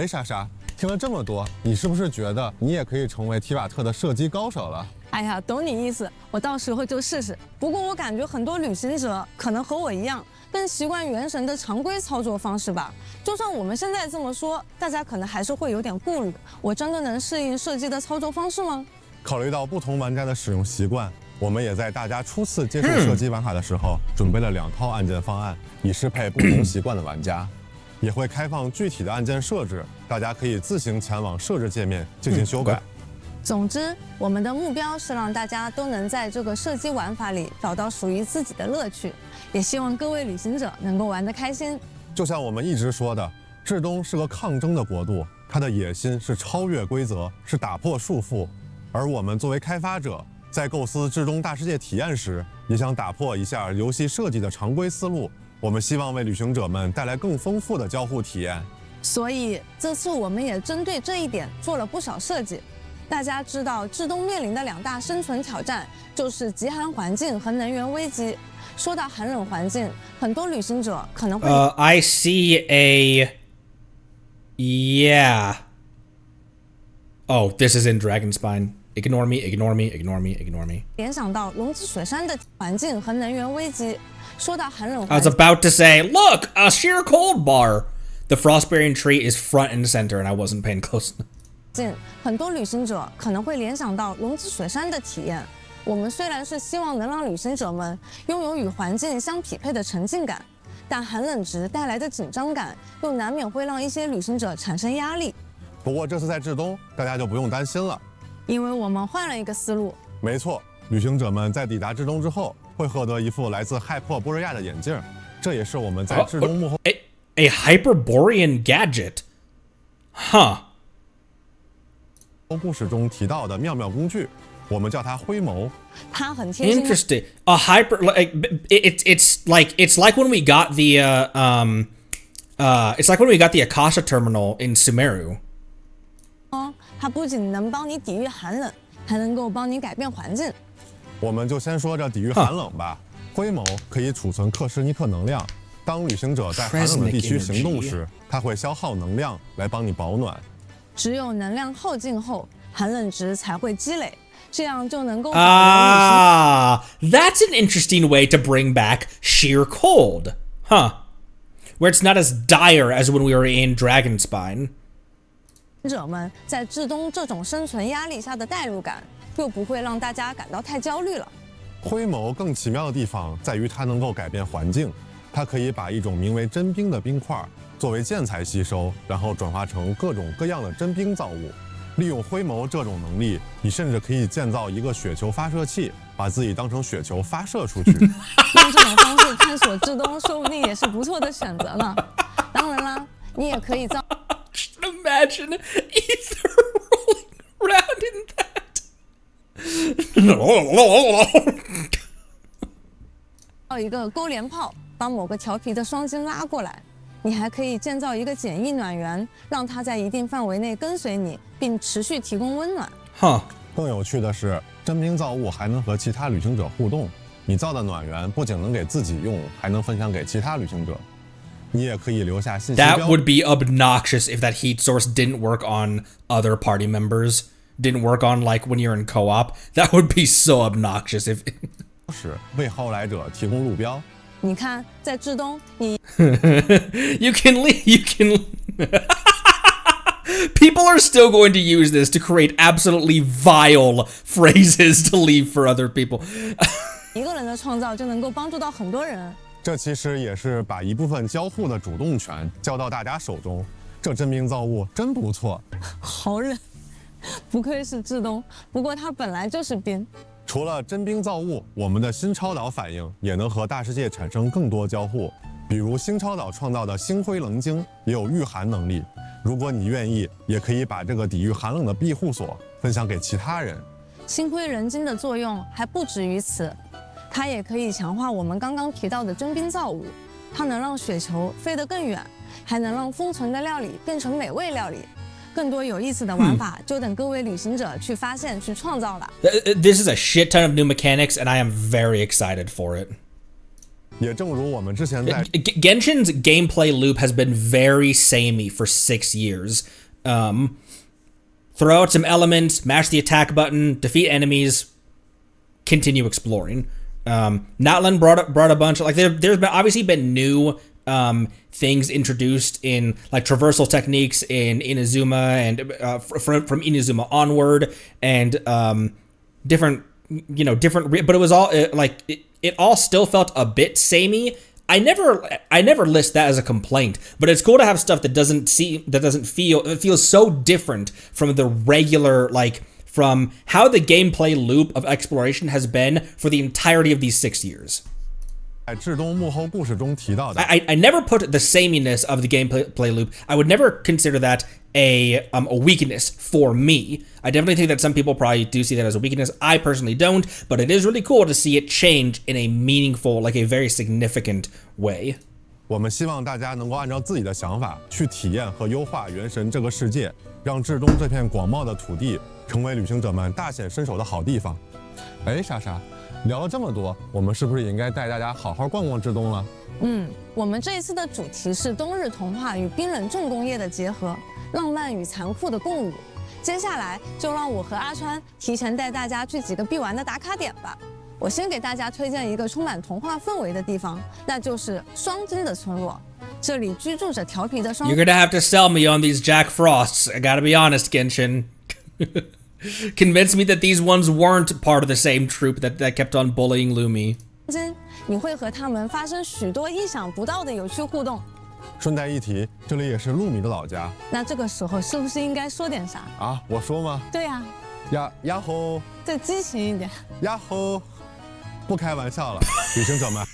莎莎，听了这么多，你是不是觉得你也可以成为提瓦特的射击高手了？哎呀，懂你意思，我到时候就试试。不过我感觉很多旅行者可能和我一样，更习惯原神的常规操作方式吧。就算我们现在这么说，大家可能还是会有点顾虑。我真的能适应射击的操作方式吗？考虑到不同玩家的使用习惯，我们也在大家初次接触射击玩法的时候，准备了2套按键方案，以适配不同习惯的玩家。也会开放具体的按键设置，大家可以自行前往设置界面进行修改。总之，我们的目标是让大家都能在这个射击玩法里找到属于自己的乐趣，也希望各位旅行者能够玩得开心。就像我们一直说的，至东是个抗争的国度，它的野心是超越规则，是打破束缚。而我们作为开发者，在构思至东大世界体验时，也想打破一下游戏设计的常规思路。我们希望为旅行者们带来更丰富的交互体验，所以这次我们也针对这一点做了不少设计。大家知道，至东面临的2大生存挑战就是极寒环境和能源危机。说到寒冷环境，很多旅行者可能会I see a yeah. Oh, this is in Dragonspine. Ignore me, ignore me, ignore me, ignore me. 联想到龙之水山的环境和能源危机。说到寒冷 I 环 was about to say, look, a sheer cold bar. The Frostbearing tree is front and center, and I wasn't paying close enough. 境，很多旅行者可能会联想到龙之水山的体验。我们虽然是希望能让旅行者们拥有与环境相匹配的沉浸感，但寒冷值带来的紧张感又难免会让一些旅行者产生压力。不过这次在至东，大家就不用担心了，因为我们换了一个思路。没错，旅行者们在抵达至东之后，会获得一副来自害破波瑞亚的眼镜，这也是我们在至东幕后。A Hyperborean gadget. Huh. 故事中提到的妙妙工具，我们叫它灰眸。它很贴心。Interesting. A hyper like it's like when we got the it's like when we got the Akasha terminal in Sumeru. 它不仅能帮你抵御寒冷，还能够帮你改变环境。我们就先说这抵御寒冷吧。灰眸可以储存克什尼克能量，当旅行者在寒冷的地区行动时，它会消耗能量来帮你保暖。只有能量耗尽后，寒冷值才会积累，这样就能够。That's an interesting way to bring back sheer cold, huh? Where it's not as dire as when we were in Dragonspine. 者们在至东这种生存压力下的代入感，又不会让大家感到太焦虑了。灰眸更奇妙的地方在于它能够改变环境，它可以把一种名为真冰的冰块作为建材吸收，然后转化成各种各样的真冰造物。利用灰眸这种能力，你甚至可以建造一个雪球发射器，把自己当成雪球发射出去。用这种方式探索至东，说不定也是不错的选择呢。当然啦，你也可以造。Imagine ether rolling around in that. 造一个勾连炮，把某个调皮的双晶拉过来。你还可以建造一个简易暖源，让它在一定范围内跟随你，并持续提供温暖。更有趣的是，真冰造物还能和其他旅行者互动。你造的暖源不仅能给自己用，还能分享给其他旅行者。你也可以留下信息标。 That would be obnoxious if that heat source didn't work on other party members. Didn't work on like when you're in co-op. That would be so obnoxious if. 是为后来者提供路标。你看，在至东，你 You can leave. You can. People are still going to use this to create absolutely vile phrases to leave for other people. 一个人的创造就能够帮助到很多人。这其实也是把一部分交互的主动权交到大家手中。这真冰造物真不错。好冷，不愧是至东。不过它本来就是冰。除了真冰造物，我们的新超岛反应也能和大世界产生更多交互。比如新超岛创造的星辉棱晶也有御寒能力。如果你愿意，也可以把这个抵御寒冷的庇护所分享给其他人。星辉棱晶的作用还不止于此。它也可以强化我们刚刚提到的真冰造物，它能让雪球飞得更远，还能让封存的料理变成美味料理。更多有意思的玩法，就等各位旅行者去发现、去创造了。This is a shit ton of new mechanics, and I am very excited for it. 也正如我们之前在 Genshin's gameplay loop has been very samey for 6 years. Throw out some elements, mash the attack button, defeat enemies, continue exploring. Natlan brought a bunch of, like, there's obviously been new things introduced in, like, traversal techniques in Inazuma and from Inazuma onward, and different, but it was all it all still felt a bit samey. I never list that as a complaint, but it's cool to have stuff it feels so different from the regular, like, from how the gameplay loop of exploration has been for the entirety of these 6 years. 在至东幕后故事中提到的 I never put the sameness of the gameplay loop. I would never consider that a weakness for me. I definitely think that some people probably do see that as a weakness. I personally don't, but it is really cool to see it change in a meaningful, like a very significant way. 我们希望大家能够按照自己的想法去体验和优化原神这个世界，让至东这片广袤的土地成为旅行者们大显身手的好地方。哎，莎莎，聊了这么多，我们是不是也应该带大家好好逛逛至东了？我们这一次的主题是冬日童话与冰冷重工业的结合，浪漫与残酷的共舞。接下来就让我和阿川提前带大家去几个必玩的打卡点吧。我先给大家推荐一个充满童话氛围的地方，那就是双针的村落。这里居住着调皮的双。You're gonna have to sell me on these Jack Frosts. I gotta be honest, Genshin. Convince me that these ones weren't part of the same troop that kept on bullying Lumi. 你会和他们发生许多意想不到的有趣互动。顺带一提，这里也是陆米的老家。那这个时候是不是应该说点啥啊？我说吗？对呀。呀吼！再激情一点。呀吼！不开玩笑了，旅行者们。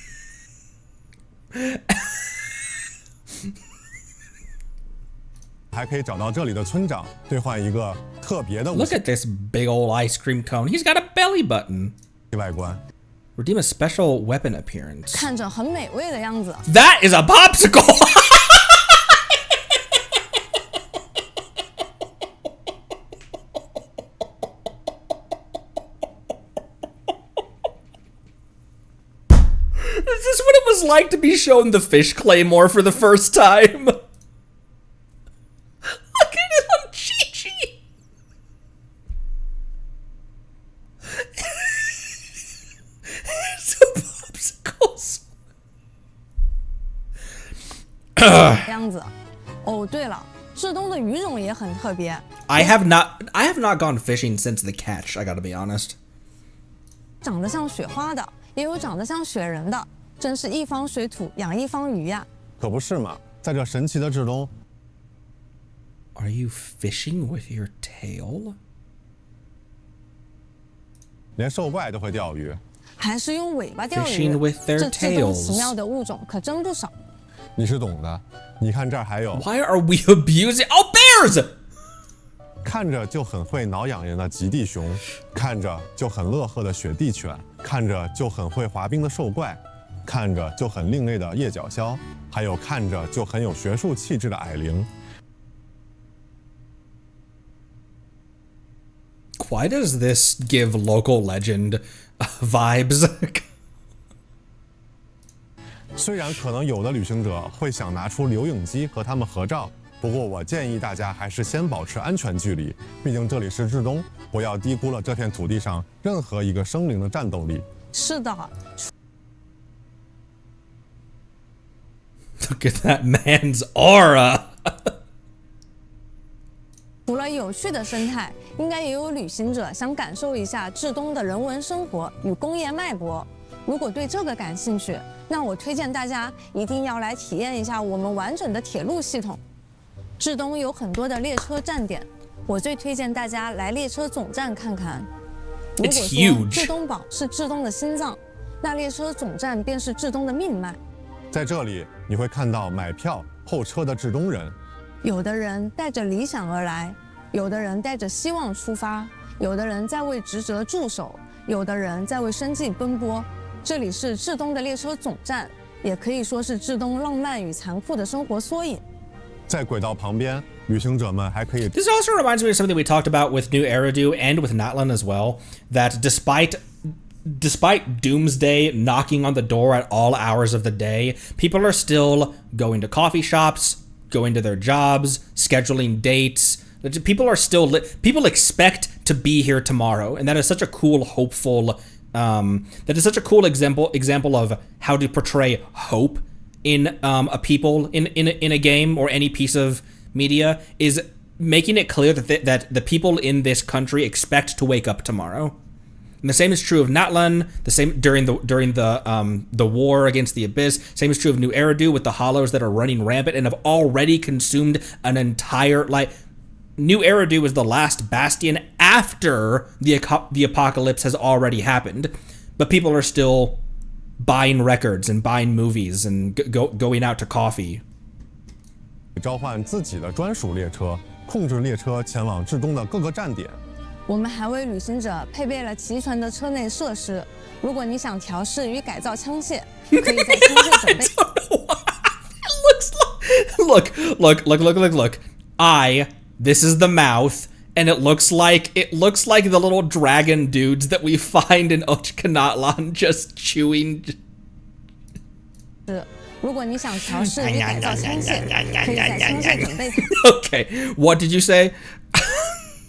还可以找到这里的村长，兑换一个特别的武器。Look at this big old ice cream cone. He's got a belly button. 外观。Redeem a special weapon appearance. 看着很美味的样子。That is a popsicle. Is this what it was like to be shown the fish claymore for the first time? Look at it on Chi-Chi. It's a popsicles. 样子。哦，对了，至东的鱼种也很特别。I have not gone fishing since the catch. I gotta be honest. 长得像雪花的，也有长得像雪人的，真是一方水土养一方鱼呀。可不是嘛，在这神奇的至东。Are you fishing with your tail? 连兽怪都会钓鱼。还是用尾巴钓鱼。Fishing with their 这至东 tails. 奇妙的物种可真不少。你是懂的。你看这儿还有。Why are we abusing? Oh, bears! 看着就很会挠痒痒的极地熊，看着就很乐呵的雪地犬，看着就很会滑冰的兽怪，看着就很另类的夜角鸮，还有看着就很有学术气质的矮灵。Why does this give local legend vibes? 虽然可能有的旅行者会想拿出留影机和他们合照，不过我建议大家还是先保持安全距离，毕竟这里是至东，不要低估了这片土地上任何一个生灵的战斗力。是的。Look at that man's aura. 除了有趣的生态，应该也有旅行者想感受一下至东的人文生活与工业脉搏。如果对这个感兴趣，那我推荐大家一定要来体验一下我们完整的铁路系统。至东有很多的列车站点，我最推荐大家来列车总站看看。如果说至东堡是至东的心脏，那列车总站便是至东的命脉。在这里，你会看到买票候车的至东人。有的人带着理想而来，有的人带着希望出发，有的人在为职责驻守，有的人在为生计奔波。这里是至东的列车总站，也可以说是至东浪漫与残酷的生活缩影。在轨道旁边，旅行者们还可以。This also reminds me of something we talked about with New Eridu and with Natlan as well. That despite Doomsday knocking on the door at all hours of the day, people are still going to coffee shops, going to their jobs, scheduling dates. People are still people expect to be here tomorrow, and that is such a cool, hopeful. That is such a cool example of how to portray hope in a people in a game or any piece of media, is making it clear that the people in this country expect to wake up tomorrow. And the same is true of Natlan. The same during the war against the Abyss. Same is true of New Eridu with the Hollows that are running rampant and have already consumed an entire New Eridu is the last bastion after the apocalypse has already happened, but people are still buying records and buying movies and going out to coffee. 召唤自己的专属列车，控制列车前往至东的各个站点。我们还为旅行者配备了齐全的车内设施。如果你想调试与改造枪械，可以在枪械准备。Look. This is the mouth, and it looks like the little dragon dudes that we find in Ochkanatlan just chewing. 如果你想调试与改造枪械，可以在枪械准备。Okay, what did you say?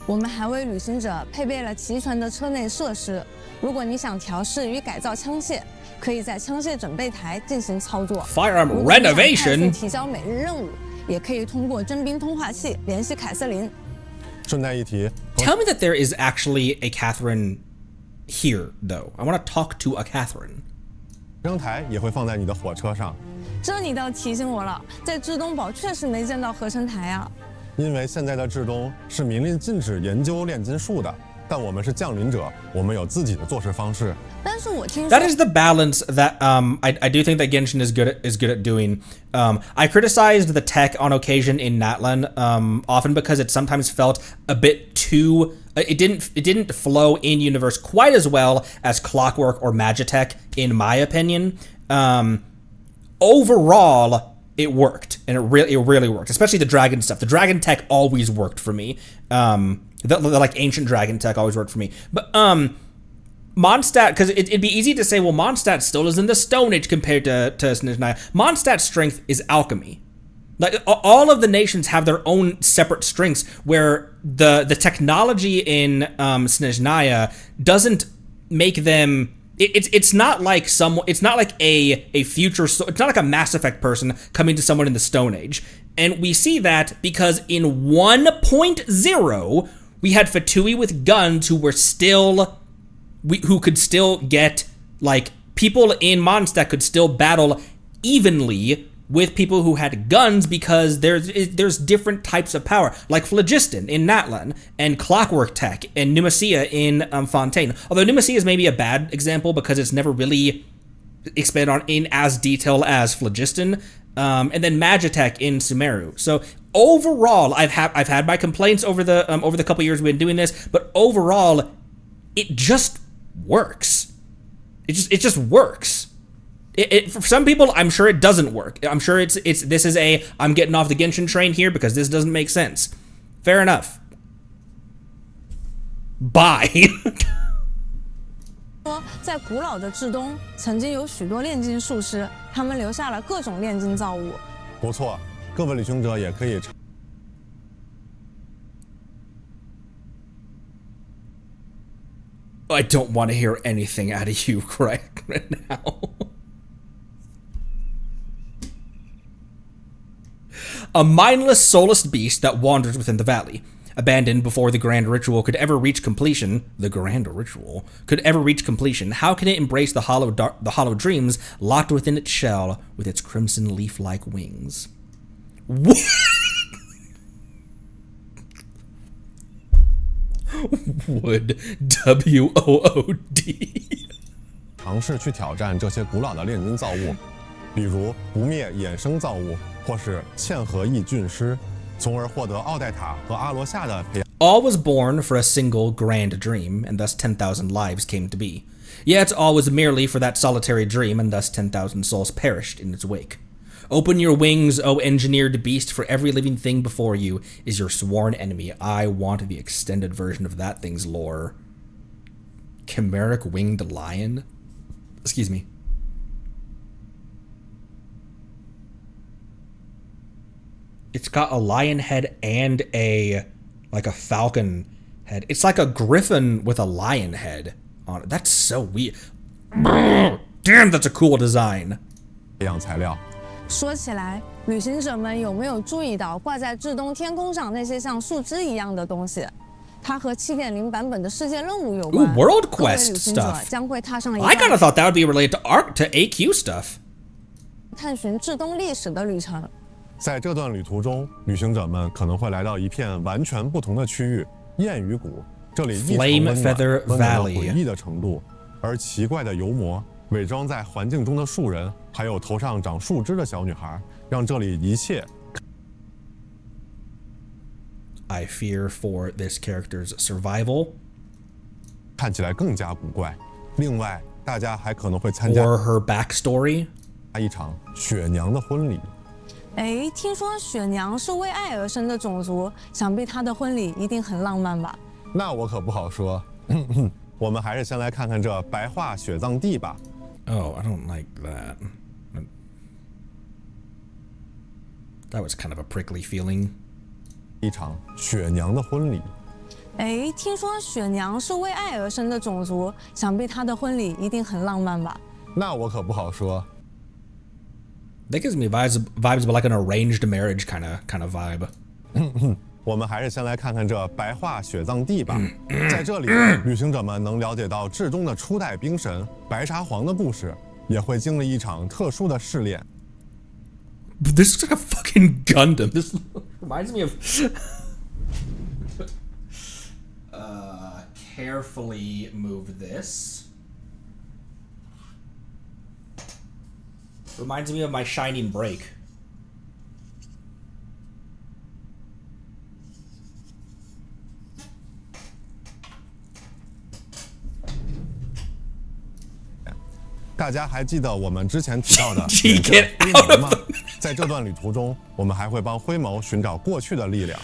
我们还为旅行者配备了齐全的车内设施。如果你想调试与改造枪械，可以在枪械准备台进行操作。Firearm 如果你想快 renovation 速提交每日任务，也可以通过征兵通话器联系凯瑟琳。顺带一提 Tell me that there is actually a Catherine here, though. I want to talk to a Catherine. 扔台也会放在你的火车上，这你倒提醒我了，在至东堡确实没见到合成台啊。因为现在的至东是明令禁止研究炼金术的，但我们是降临者，我们有自己的做事方式。但是我听说 That is the balance that I do think that Genshin is good at doing. I criticized the tech on occasion in Natlan, often because it sometimes felt a bit too. It didn't flow in universe quite as well as Clockwork or Magitech, in my opinion. Overall, it worked, and it really worked. Especially the dragon stuff. The dragon tech always worked for me. The like ancient dragon tech always worked for me. But Mondstadt, because it'd be easy to say, well, Mondstadt still is in the Stone Age compared to Snezhnaya. Mondstadt's strength is alchemy. Like all of the nations have their own separate strengths, where the technology in Snezhnaya doesn't make them. It's not like it's not like a future. It's not like a Mass Effect person coming to someone in the Stone Age, and we see that because in 1.0 we had Fatui with guns who were still. Who could still get, like, people in Mondstadt could still battle evenly with people who had guns because there's different types of power, like Phlogiston in Natlan, and Clockwork Tech, and Pneumacia in Fontaine. Although Pneumacia is maybe a bad example because it's never really expanded on in as detail as Phlogiston, and then Magitech in Sumeru. So overall, I've had my complaints over the couple years we've been doing this, but overall, it just works. It just works. For some people, I'm sure it doesn't work. I'm sure I'm getting off the Genshin train here because this doesn't make sense. Fair enough. Bye. 说，在古老的至东，曾经有许多炼金术师，他们留下了各种炼金造物。不错，各位旅行者也可以。I don't want to hear anything out of you right now. A mindless, soulless beast that wanders within the valley. Abandoned before the grand ritual could ever reach completion, how can it embrace the hollow dreams locked within its shell with its crimson leaf-like wings? What? Wood WOOD 尝试去挑战这些古老的炼金造物，比如不灭衍生造物，或是嵌合异菌师，从而获得奥黛塔和阿罗夏的培养。All was born for a single grand dream, and thus 10,000 lives came to be. Yet all was merely for that solitary dream, and thus 10,000 souls perished in its wake. Open your wings, O engineered beast, for every living thing before you is your sworn enemy. I want the extended version of that thing's lore. Chimeric winged lion? Excuse me. It's got a lion head and a falcon head. It's like a griffin with a lion head on it. That's so weird. Damn, that's a cool design. 培养材料。说起来，旅行者们有没有注意到挂在至东天空上那些像树枝一样的东西？它和 7.0 版本的世界任务有关。Ooh, World 各位 Quest 旅行者 stuff. 将会踏上一 I kind of 段 thought that would be related to AQ stuff. 探寻至东历史的旅程。在这段旅途中，旅行者们可能会来到一片完全不同的区域——燕羽谷。这里异常温暖， Feather 温暖到 Valley 诡异的程度。而奇怪的油魔、伪装在环境中的树人，还有头上长树枝的小女孩，让这里一切。I fear for this character's survival. 看起来更加古怪。另外，大家还可能会参加 Or her backstory. 一场雪娘的婚礼。哎，听说雪娘是为爱而生的种族，想必她的婚礼一定很浪漫吧？那我可不好说。我们还是先来看看这白桦雪葬地吧。Oh, I don't like that. That was kind of a prickly feeling. 一场雪娘的婚礼。哎，听说雪娘是为爱而生的种族，想必她的婚礼一定很浪漫吧？那我可不好说。That gives me vibes of like an arranged marriage kind of vibe. 我们还是先来看看这白化雪藏地吧。在这里，旅行者们能了解到至东的初代冰神白沙皇的故事，也会经历一场特殊的试炼。This is like a fucking Gundam. This reminds me of. Carefully move this. Reminds me of my Shining Break. Yeah. 大家还记得我们之前提到的灰谋吗？在这段旅途中，我们还会帮灰谋寻找过去的力量。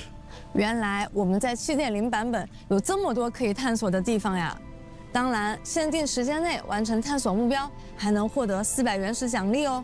原来我们在 7.0 版本有这么多可以探索的地方呀！当然，限定时间内完成探索目标，还能获得400原石奖励哦。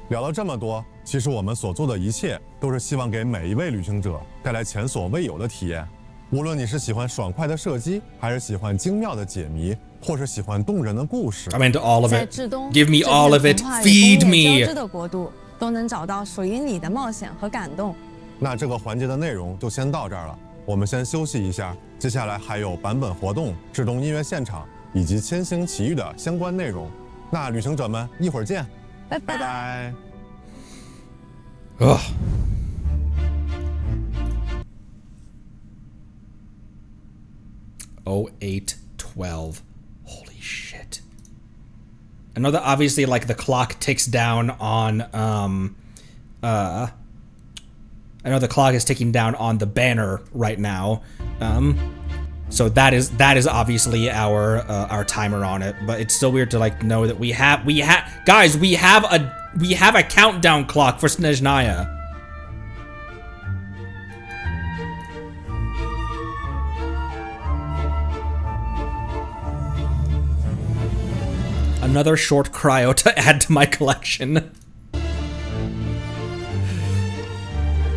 聊了这么多，其实我们所做的一切都是希望给每一位旅行者带来前所未有的体验。无论你是喜欢爽快的射击，还是喜欢精妙的解谜，或是喜欢动人的故事 I'm into all of 在 it. 至东 Give me all of it. Feed 交 me. 织的国度，都能找到属于你的冒险和感动。那这个环节的内容就先到这儿了，我们先休息一下，接下来还有版本活动、至东音乐现场以及千星奇遇的相关内容。那旅行者们一会儿见，拜拜。Ugh. Oh, 8:12. Holy shit. I know that obviously like the clock ticks down on I know the clock is ticking down on the banner right now. So that is obviously our timer on it, but it's still weird to like know that we have guys, we have a countdown clock for Snezhnaya. Another short cryo to add to my collection.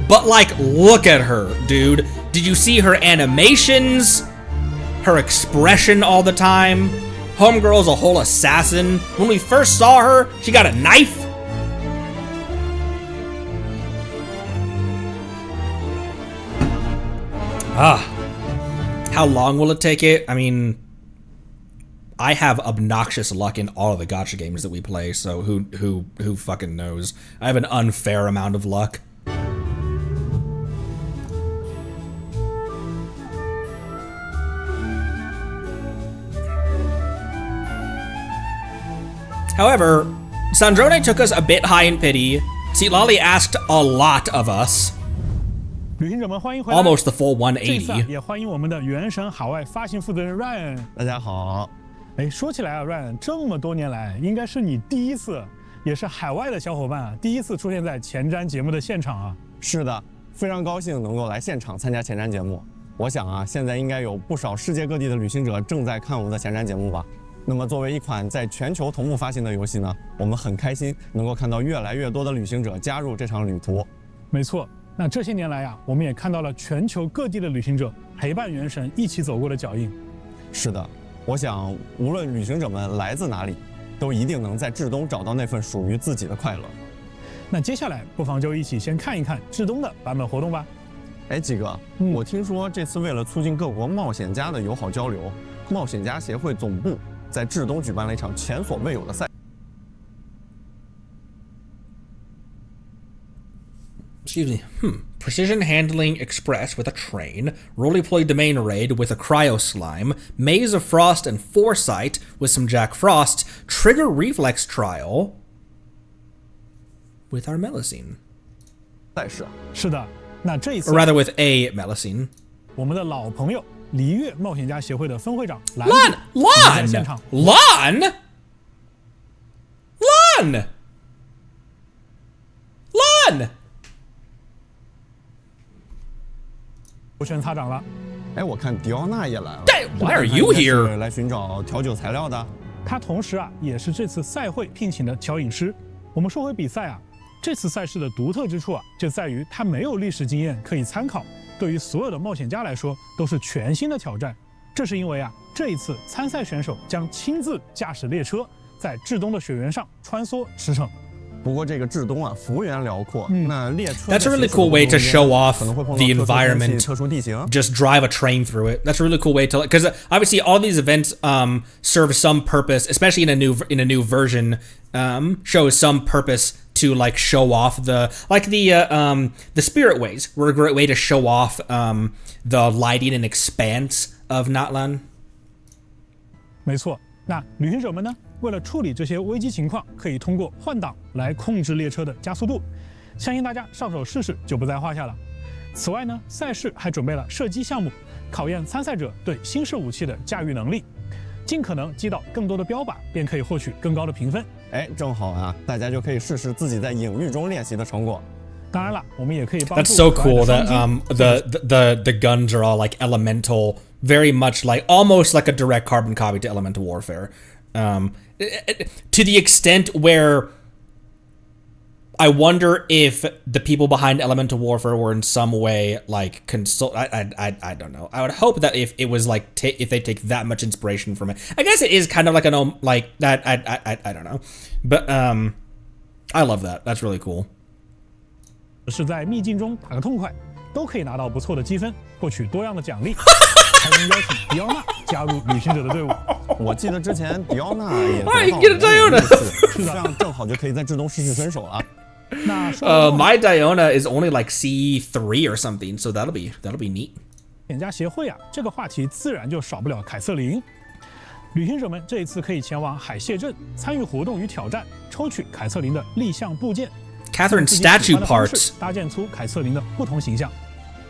But like, look at her, dude. Did you see her animations? Her expression all the time? Homegirl's a whole assassin. When we first saw her, she got a knife. How long will it take it? I mean, I have obnoxious luck in all of the gacha games that we play, so who fucking knows? I have an unfair amount of luck. However, Sandrone took us a bit high in pity. Citlali asked a lot of us. 旅行者们欢迎回来 Almost the full 这次180. 也欢迎我们的原神海外发行负责人 Ryan。大家好。哎，说起来啊 ，Ryan， 这么多年来，应该是你第一次，也是海外的小伙伴啊，第一次出现在前瞻节目的现场啊。是的，非常高兴能够来现场参加前瞻节目。我想啊，现在应该有不少世界各地的旅行者正在看我们的前瞻节目吧。那么，作为一款在全球同步发行的游戏呢，我们很开心能够看到越来越多的旅行者加入这场旅途。没错，那这些年来呀，我们也看到了全球各地的旅行者陪伴原神一起走过的脚印。是的，我想无论旅行者们来自哪里，都一定能在至东找到那份属于自己的快乐。那接下来不妨就一起先看一看至东的版本活动吧。哎，几哥，我听说这次为了促进各国冒险家的友好交流，冒险家协会总部在至东举办了一场前所未有的赛。Excuse me. Precision Handling Express with a train, Roly-Poly Domain Raid with a Cryo Slime, Maze of Frost and Foresight with some Jack Frost, Trigger Reflex Trial with our Melusine. 赛事是的，那这一次 Or rather with a Melusine. 我们的老朋友璃月冒险家协会的分会长兰在现场。Lon? 摩拳擦掌了。哎，我看迪奥娜也来了。Why are you here? 来寻找调酒材料的。他同时啊，也是这次赛会聘请的调饮师。我们说回比赛啊，这次赛事的独特之处啊，就在于它没有历史经验可以参考，对于所有的冒险家来说都是全新的挑战。这是因为啊，这一次参赛选手将亲自驾驶列车，在至东的雪原上穿梭驰骋。不过这个至东啊，幅员辽阔，那列车 That's a really cool way to show off 可能会碰到 the environment. 特殊地形 Just drive a train through it. That's a really cool way to, because obviously all these events serve some purpose, especially in a new version, shows some purpose to like show off the spirit ways were a great way to show off the lighting and expanse of Natlan. 没错，那旅行者们呢？为了处理这些危机情况，可以通过换挡来控制列车的加速度，相信大家上手试试就不在话下了。此外呢，赛事还准备了射击项目，考验参赛者对新式武器的驾驭能力，尽可能击倒更多的标靶，便可以获取更高的评分。哎，正好啊，大家就可以试试自己在领域中练习的成果。当然了，我们也可以帮助。 That's so cool that the guns are all like elemental, very much like almost like a direct carbon copy to elemental warfare. To the extent where I wonder if the people behind Elemental Warfare were in some way like consult. I don't know. I would hope that if it was like if they take that much inspiration from it, I guess it is kind of like an like that. I don't know, but I love that. That's really cool. 是在秘境中打个痛快，都可以拿到不错的积分，获取多样的奖励。还能邀请迪奥娜加入旅行者的队伍。我记得之前迪奥娜也得到了这样正好就可以在至东试试身手了。那my Diona is only like C3 or something, so that'll be neat. 演家协会啊，这个话题自然就少不了凯瑟琳。旅行者们这一次可以前往海蟹镇参与活动与挑战，抽取凯瑟琳的立像部件。Catherine statue parts 搭建出凯瑟琳的不同形象。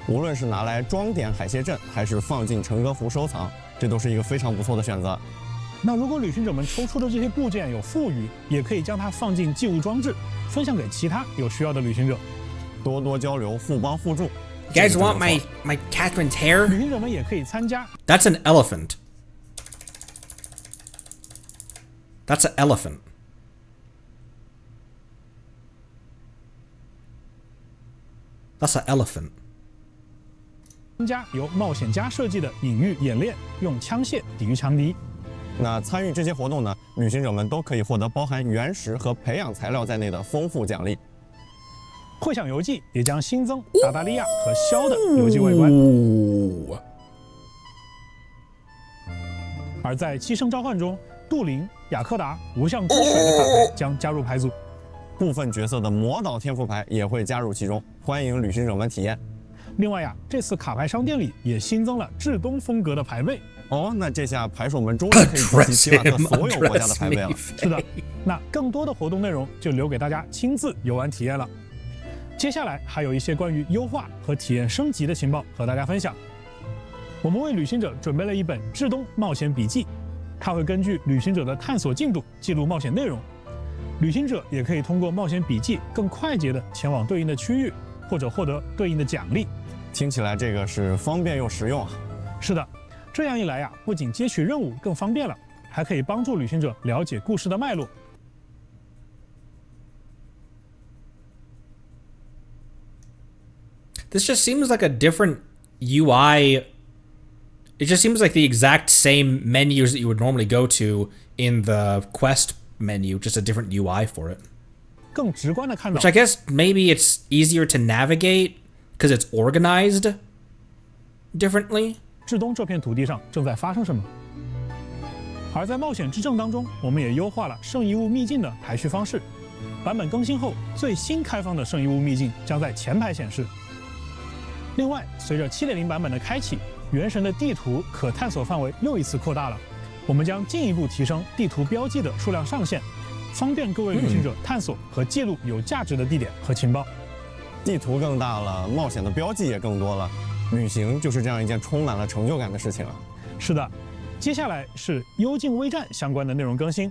无论是拿来装点海蟹镇，还是放进成歌服收藏，这都是一个非常不错的选择。那如果旅行者们抽出的这些部件有富余，也可以将它放进寄物装置，分享给其他有需要的旅行者。多多交流，互帮互助。You guys want my Catherine's hair? 旅行者们也可以参加。 That's an elephant. That's an elephant. That's an elephant. 参加由冒险家设计的隐喻演练，用枪械抵御强敌。那参与这些活动呢，旅行者们都可以获得包含原石和培养材料在内的丰富奖励。会想游记也将新增达达利亚和肖的游记外观。而在七圣召唤中，杜林、雅克达、无相之水的卡牌将加入牌组。部分角色的魔导天赋牌也会加入其中，欢迎旅行者们体验。另外呀，这次卡牌商店里也新增了至东风格的牌位。哦，那这下牌手们终于可以集齐希腊特所有国家的牌位了。是的，那更多的活动内容就留给大家亲自游玩体验了。接下来还有一些关于优化和体验升级的情报和大家分享。我们为旅行者准备了一本至东冒险笔记，它会根据旅行者的探索进度记录冒险内容。旅行者也可以通过冒险笔记更快捷地前往对应的区域，或者获得对应的奖励。听起来这个是方便又实用啊！是的，这样一来呀，不仅接取任务更方便了，还可以帮助旅行者了解故事的脉络。This just seems like a different UI. It just seems like the exact same menus that you would normally go to in the quest menu, just a different UI for it. 更直观的看到 Which I guess maybe it's easier to navigate because it's organized differently. 至东这片土地上正在发生什么？而在冒险之证当中，我们也优化了圣遗物秘境的排序方式。版本更新后，最新开放的圣遗物秘境将在前排显示。另外，随着 7.0 版本的开启，原神的地图可探索范围又一次扩大了。我们将进一步提升地图标记的数量上限，方便各位旅行者探索和记录有价值的地点和情报。地图更大了，冒险的标记也更多了，旅行就是这样一件充满了成就感的事情啊！是的，接下来是幽静微战相关的内容更新。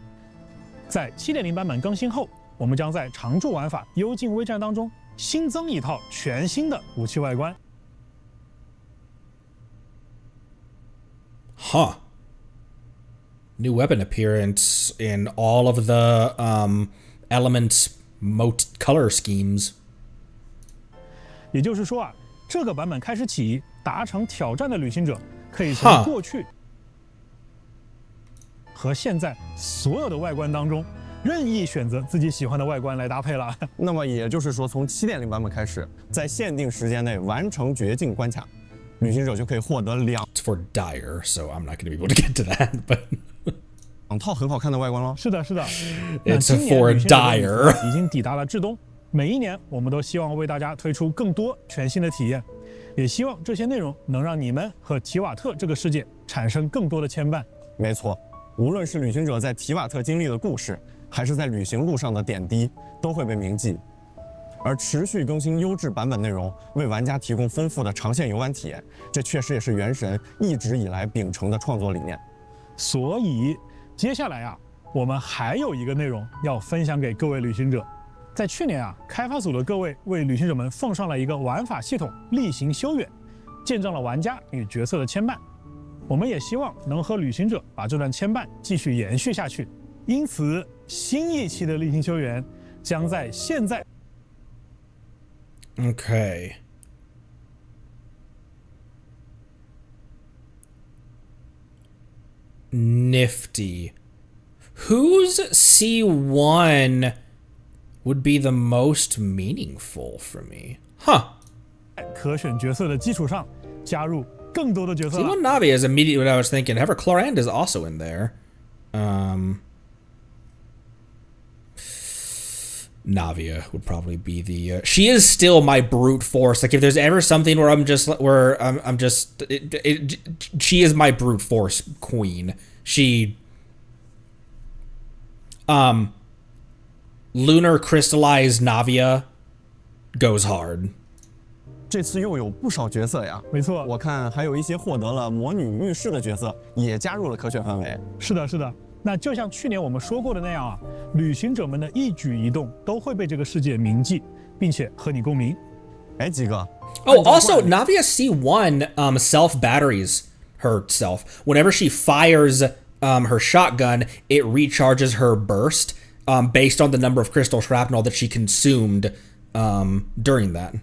在 7.0 版本更新后，我们将在常驻玩法幽静微战当中新增一套全新的武器外观。Huh. New weapon appearance in all of the elements color schemes. 也就是说啊，这个版本开始起，达成挑战的旅行者可以从过去和现在所有的外观当中任意选择自己喜欢的外观来搭配了。那么也就是说，从7.0版本开始，在限定时间内完成绝境关卡，旅行者就可以获得2 for dire, so I'm not going to be able to get to that. But 2套很好看的外观咯。是的，是的。It's for dire. 已经抵达了至东。每一年，我们都希望为大家推出更多全新的体验，也希望这些内容能让你们和提瓦特这个世界产生更多的牵绊。没错，无论是旅行者在提瓦特经历的故事，还是在旅行路上的点滴，都会被铭记。而持续更新优质版本内容，为玩家提供丰富的长线游玩体验，这确实也是原神一直以来秉承的创作理念。所以，接下来啊，我们还有一个内容要分享给各位旅行者。在去年啊，开发组的各位为旅行者们奉上了一个玩法系统例行修远，见证了玩家与角色的牵绊。我们也希望能和旅行者把这段牵绊继续延续下去。因此，新一期的例行修远将在现在。Okay. Nifty. Whose C1 would be the most meaningful for me? Huh. 可选角色的基础上，加入更多的角色。C1 Navi is immediately what I was thinking. However, Clorand is also in there. Navia would probably be the. She is still my brute force. Like if there's ever something where she is my brute force queen. She. Lunar crystallized Navia goes hard. 这次又有不少角色呀，没错，我看还有一些获得了魔女浴室的角色也加入了可选范围。是的，是的。那就像去年我们说过的那样啊，旅行者们的一举一动都会被这个世界铭记，并且和你共鸣。哎，几个 Oh, also, Navia C1 self-batteries herself. Whenever she fires her shotgun, it recharges her burst based on the number of crystal shrapnel that she consumed during that.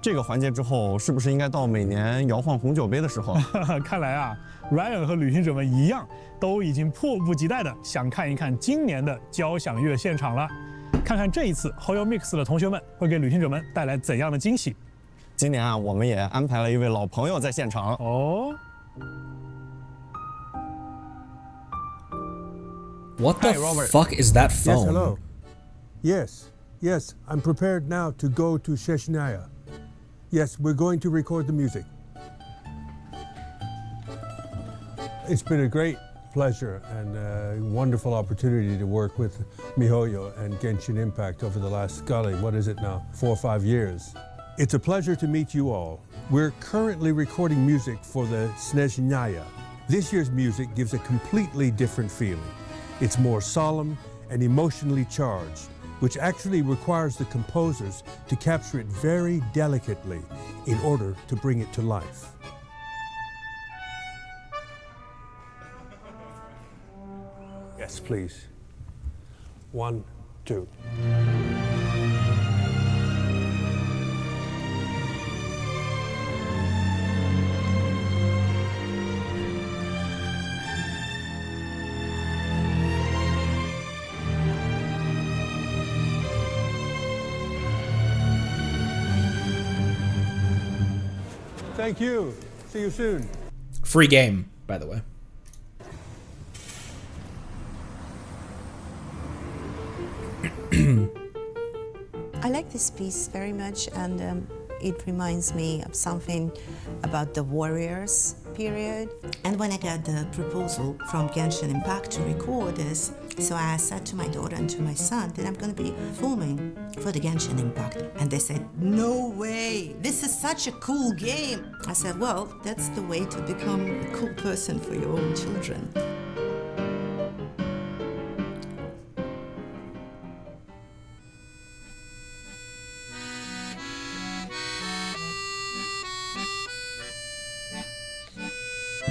这个环节之后，是不是应该到每年摇晃红酒杯的时候？看来啊 ，Ryan 和旅行者们一样，都已经迫不及待的想看一看今年的交响乐现场了。看看这一次 Hoyo Mix 的同学们会给旅行者们带来怎样的惊喜。今年啊，我们也安排了一位老朋友在现场哦。What the fuck is that phone? Yes, hello. Yes, I'm prepared now to go to Chechnya. Yes, we're going to record the music. It's been a great pleasure and a wonderful opportunity to work with MiHoYo and Genshin Impact over the last, golly, what is it now, 4 or 5 years. It's a pleasure to meet you all. We're currently recording music for the Snezhnaya. This year's music gives a completely different feeling. It's more solemn and emotionally charged, which actually requires the composers to capture it very delicately in order to bring it to life. Yes, please. 1, 2. Thank you. See you soon. Free game, by the way. I like this piece very much, and it reminds me of something about the warriors period. And when I got the proposal from Genshin Impact to record this, so I said to my daughter and to my son that I'm going to be filming for the Genshin Impact. And they said, no way, this is such a cool game. I said, well, that's the way to become a cool person for your own children.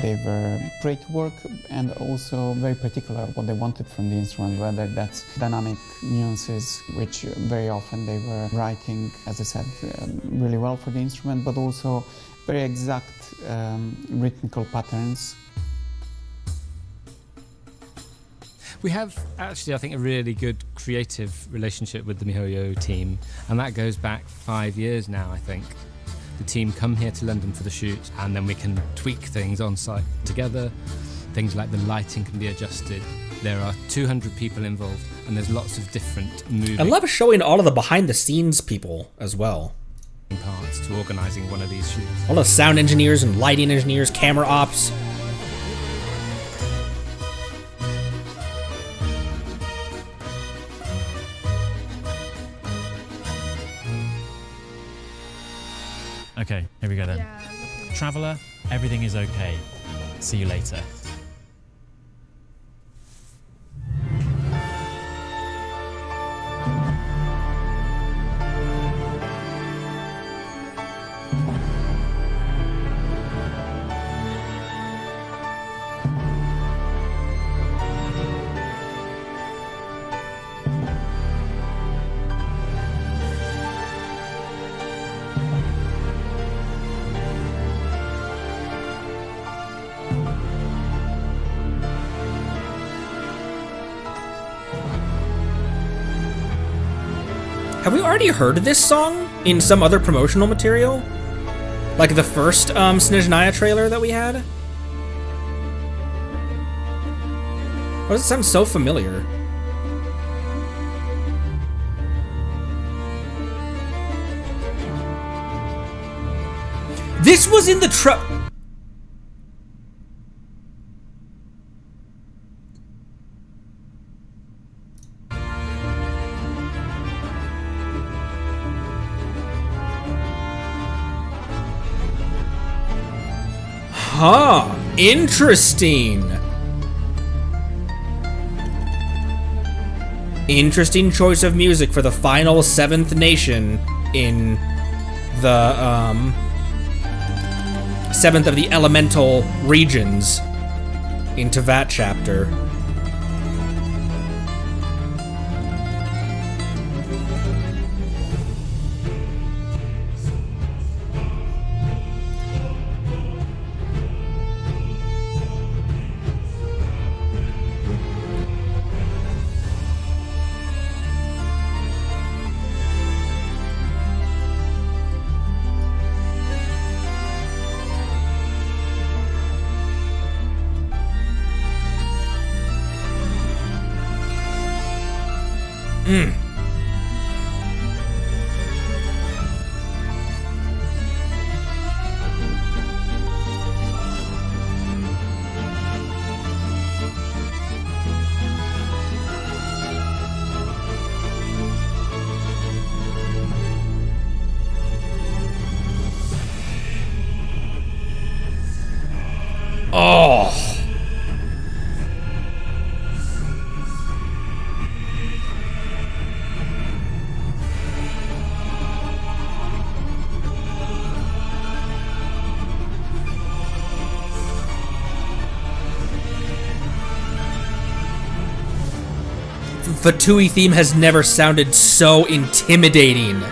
They were great work and also very particular what they wanted from the instrument, whether that's dynamic nuances, which very often they were writing, as I said, really well for the instrument, but also very exact rhythmical patterns. We have actually, I think, a really good creative relationship with the MiHoYo team, and that goes back 5 years now, I think. The team come here to London for the shoot, and then we can tweak things on site together. Things like the lighting can be adjusted. There are 200 people involved, and there's lots of different moving I love showing all of the behind-the-scenes people as well. Parts to organising one of these shoots. All the sound engineers and lighting engineers, camera ops. Okay, here we go then. Traveller, everything is okay. See you later. Have we already heard this song in some other promotional material? Like the first Snezhnaya trailer that we had? Why does it sound so familiar? This was in the Huh, interesting. Interesting choice of music for the final 7th nation in the 7th of the elemental regions in Tevat chapter. Oh. The Tui theme has never sounded so intimidating.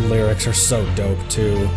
the lyrics are so dope too.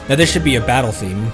Now this should be a battle theme.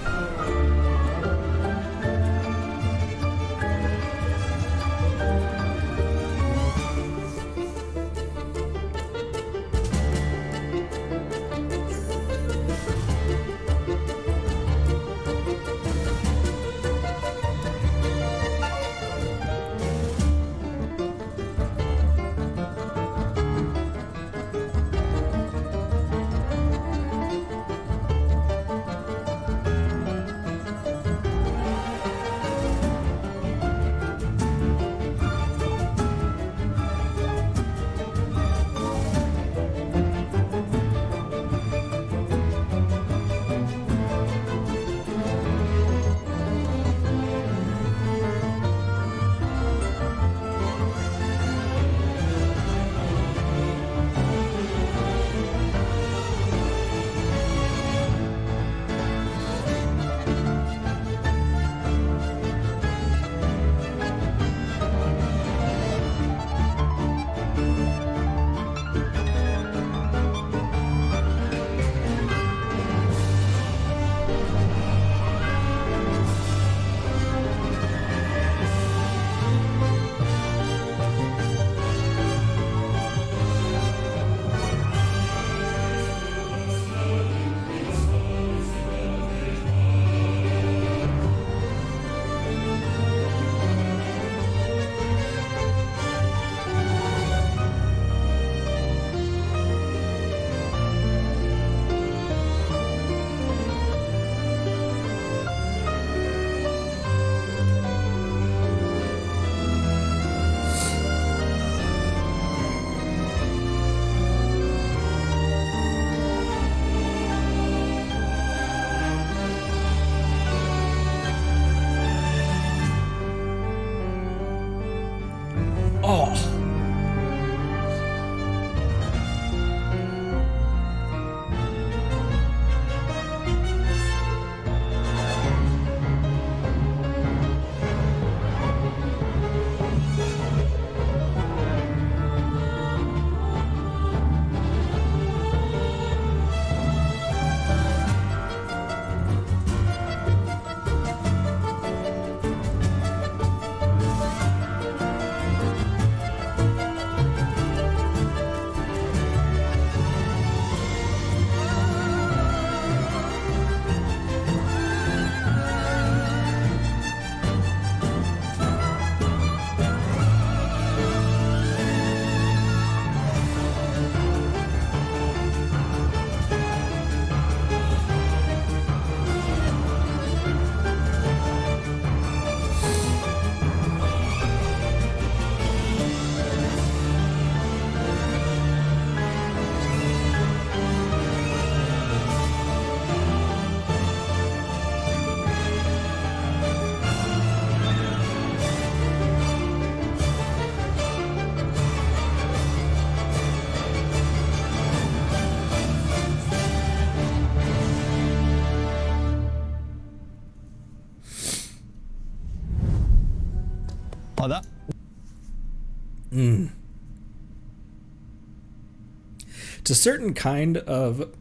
It's a certain kind of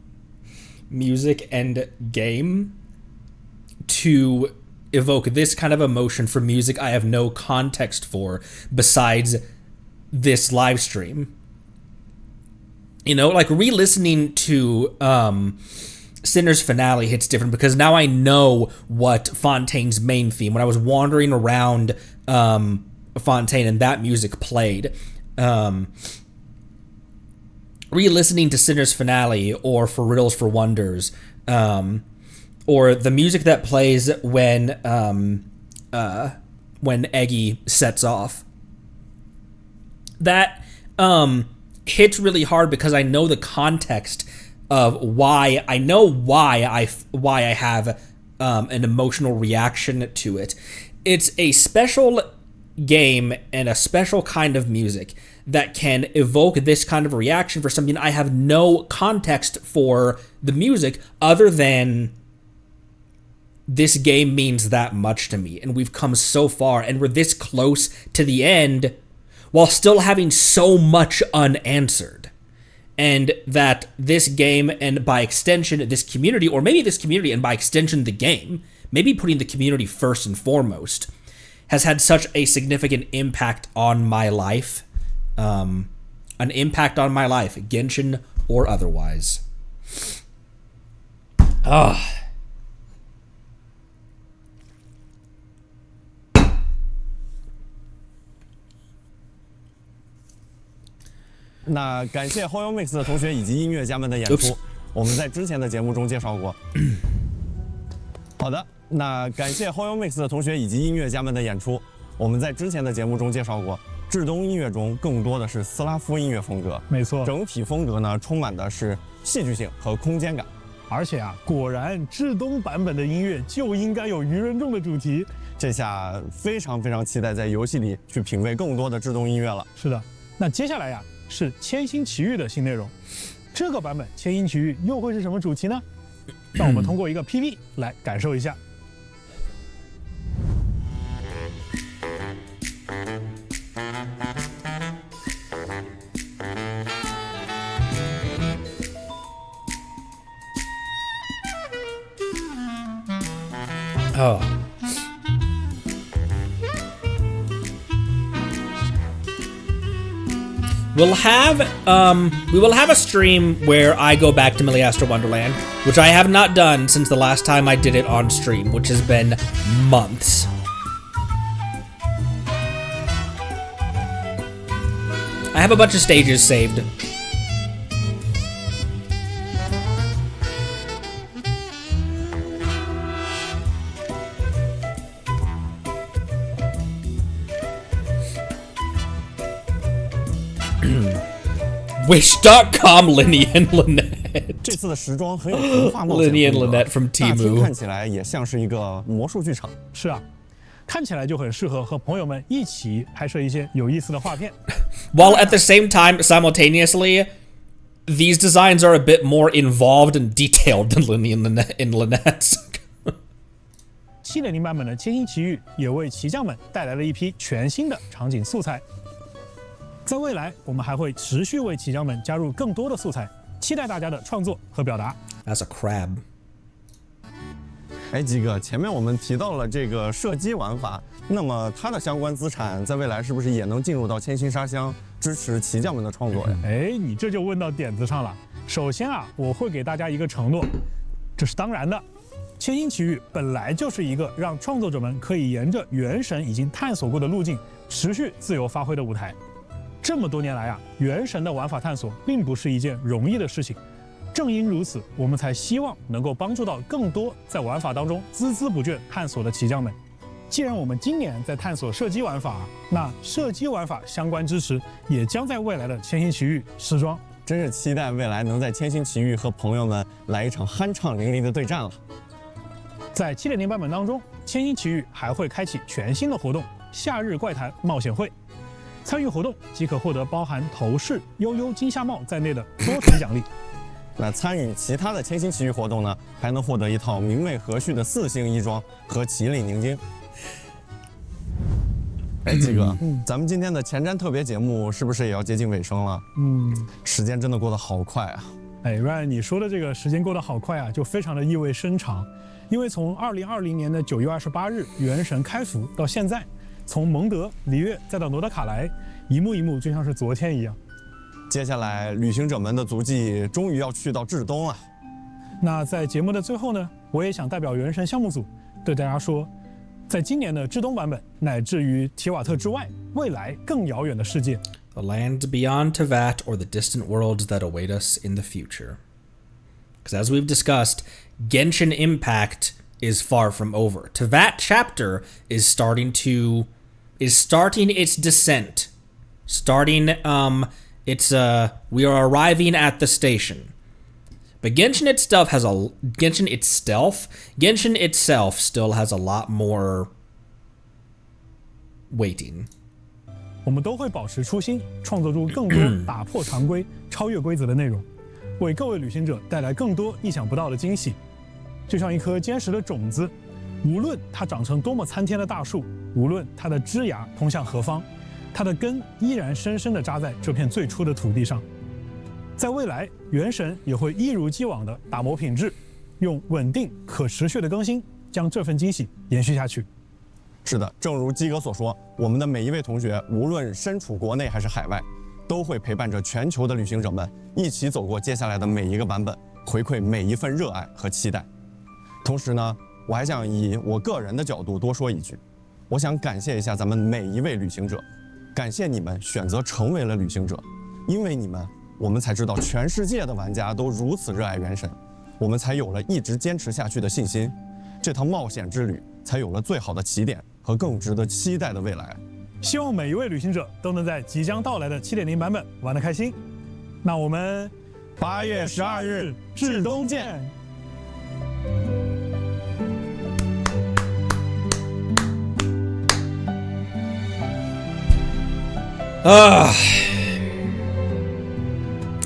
music and game to evoke this kind of emotion from music I have no context for besides this live stream. You know, like re-listening to Sinner's Finale hits different because now I know what Fontaine's main theme, when I was wandering around Fontaine and that music played, re-listening to Sinner's Finale or For Riddles for Wonders, or the music that plays when Eggy sets off, that hits really hard because I know the context of why I have an emotional reaction to it. It's a special game and a special kind of music that can evoke this kind of reaction for something I have no context for the music other than this game means that much to me, and we've come so far, and we're this close to the end while still having so much unanswered. And that this game, and by extension this community, or maybe this community and by extension the game, maybe putting the community first and foremost, has had such a significant impact on my life. An impact on my life, Genshin or otherwise.那感谢 Hoyo Mix 的同学以及音乐家们的演出，我们在之前的节目中介绍过。好的，那感谢 Hoyo Mix 的同学以及音乐家们的演出，我们在之前的节目中介绍过。至东音乐中更多的是斯拉夫音乐风格，没错，整体风格呢充满的是戏剧性和空间感。而且啊，果然至东版本的音乐就应该有愚人众的主题。这下非常非常期待在游戏里去品味更多的至东音乐了。是的，那接下来呀是千星奇遇的新内容，这个版本千星奇遇又会是什么主题呢？让我们通过一个 PV 来感受一下。Oh. We will have a stream where I go back to Milliaster Wonderland, which I have not done since the last time I did it on stream, which has been months. I have a bunch of stages saved. Wish.com Linny and Lynette. 这次的时装很有童话冒险 Linny and Lynette from 大厅 Temu 看起来也像是一个魔术剧场。是啊，看起来就很适合和朋友们一起拍摄一些有意思的画片。While at the same time, simultaneously, these designs are a bit more involved and detailed than Linny and Lynette's. 7.0版本的千星奇遇也为骑将们带来了一批全新的场景素材。在未来，我们还会持续为骑将们加入更多的素材，期待大家的创作和表达。That's a crab. 哎，鸡哥，前面我们提到了这个射击玩法，那么它的相关资产在未来是不是也能进入到千星沙箱，支持骑将们的创作呀？哎，你这就问到点子上了。首先啊，我会给大家一个承诺，这是当然的。千星奇遇本来就是一个让创作者们可以沿着原神已经探索过的路径，持续自由发挥的舞台。这么多年来啊，原神的玩法探索并不是一件容易的事情。正因如此，我们才希望能够帮助到更多在玩法当中孜孜不倦探索的骑将们。既然我们今年在探索射击玩法，那射击玩法相关支持也将在未来的千星奇遇时装。真是期待未来能在千星奇遇和朋友们来一场酣畅淋漓的对战了。在7.0版本当中，千星奇遇还会开启全新的活动——夏日怪谈冒险会。参与活动即可获得包含头饰、悠悠金夏帽在内的多重奖励。那参与其他的千星奇遇活动呢，还能获得一套明媚和煦的4星衣装和麒麟凝晶。哎，鸡哥，咱们今天的前瞻特别节目是不是也要接近尾声了？时间真的过得好快啊！哎，Ryan，你说的这个时间过得好快啊，就非常的意味深长。因为从2020年的9月28日《原神》开服到现在，从蒙德、里约再到罗德卡莱，一幕一幕就像是昨天一样。接下来，旅行者们的足迹终于要去到至东了。那在节目的最后呢，我也想代表《原神》项目组对大家说，在今年的至东版本，乃至于提瓦特之外，未来更遥远的世界 The land beyond Tevat or the distant worlds that await us in the future. Because as we've discussed, Genshin Impact is far from over. Tevat chapter is starting its descent. We are arriving at the station. But Genshin itself still has a lot more waiting. 我们都会保持初心，创作出更多打破常规、超越规则的内容，为各位旅行者带来更多意想不到的惊喜。就像一颗坚实的种子，无论它长成多么参天的大树，无论它的枝芽通向何方，它的根依然深深地扎在这片最初的土地上。在未来，原神也会一如既往地打磨品质，用稳定可持续的更新将这份惊喜延续下去。是的，正如基哥所说，我们的每一位同学，无论身处国内还是海外，都会陪伴着全球的旅行者们一起走过接下来的每一个版本，回馈每一份热爱和期待。同时呢，我还想以我个人的角度多说一句，我想感谢一下咱们每一位旅行者，感谢你们选择成为了旅行者，因为你们，我们才知道全世界的玩家都如此热爱原神，我们才有了一直坚持下去的信心，这趟冒险之旅才有了最好的起点和更值得期待的未来。希望每一位旅行者都能在即将到来的7.0版本玩得开心。那我们8月12日至东见。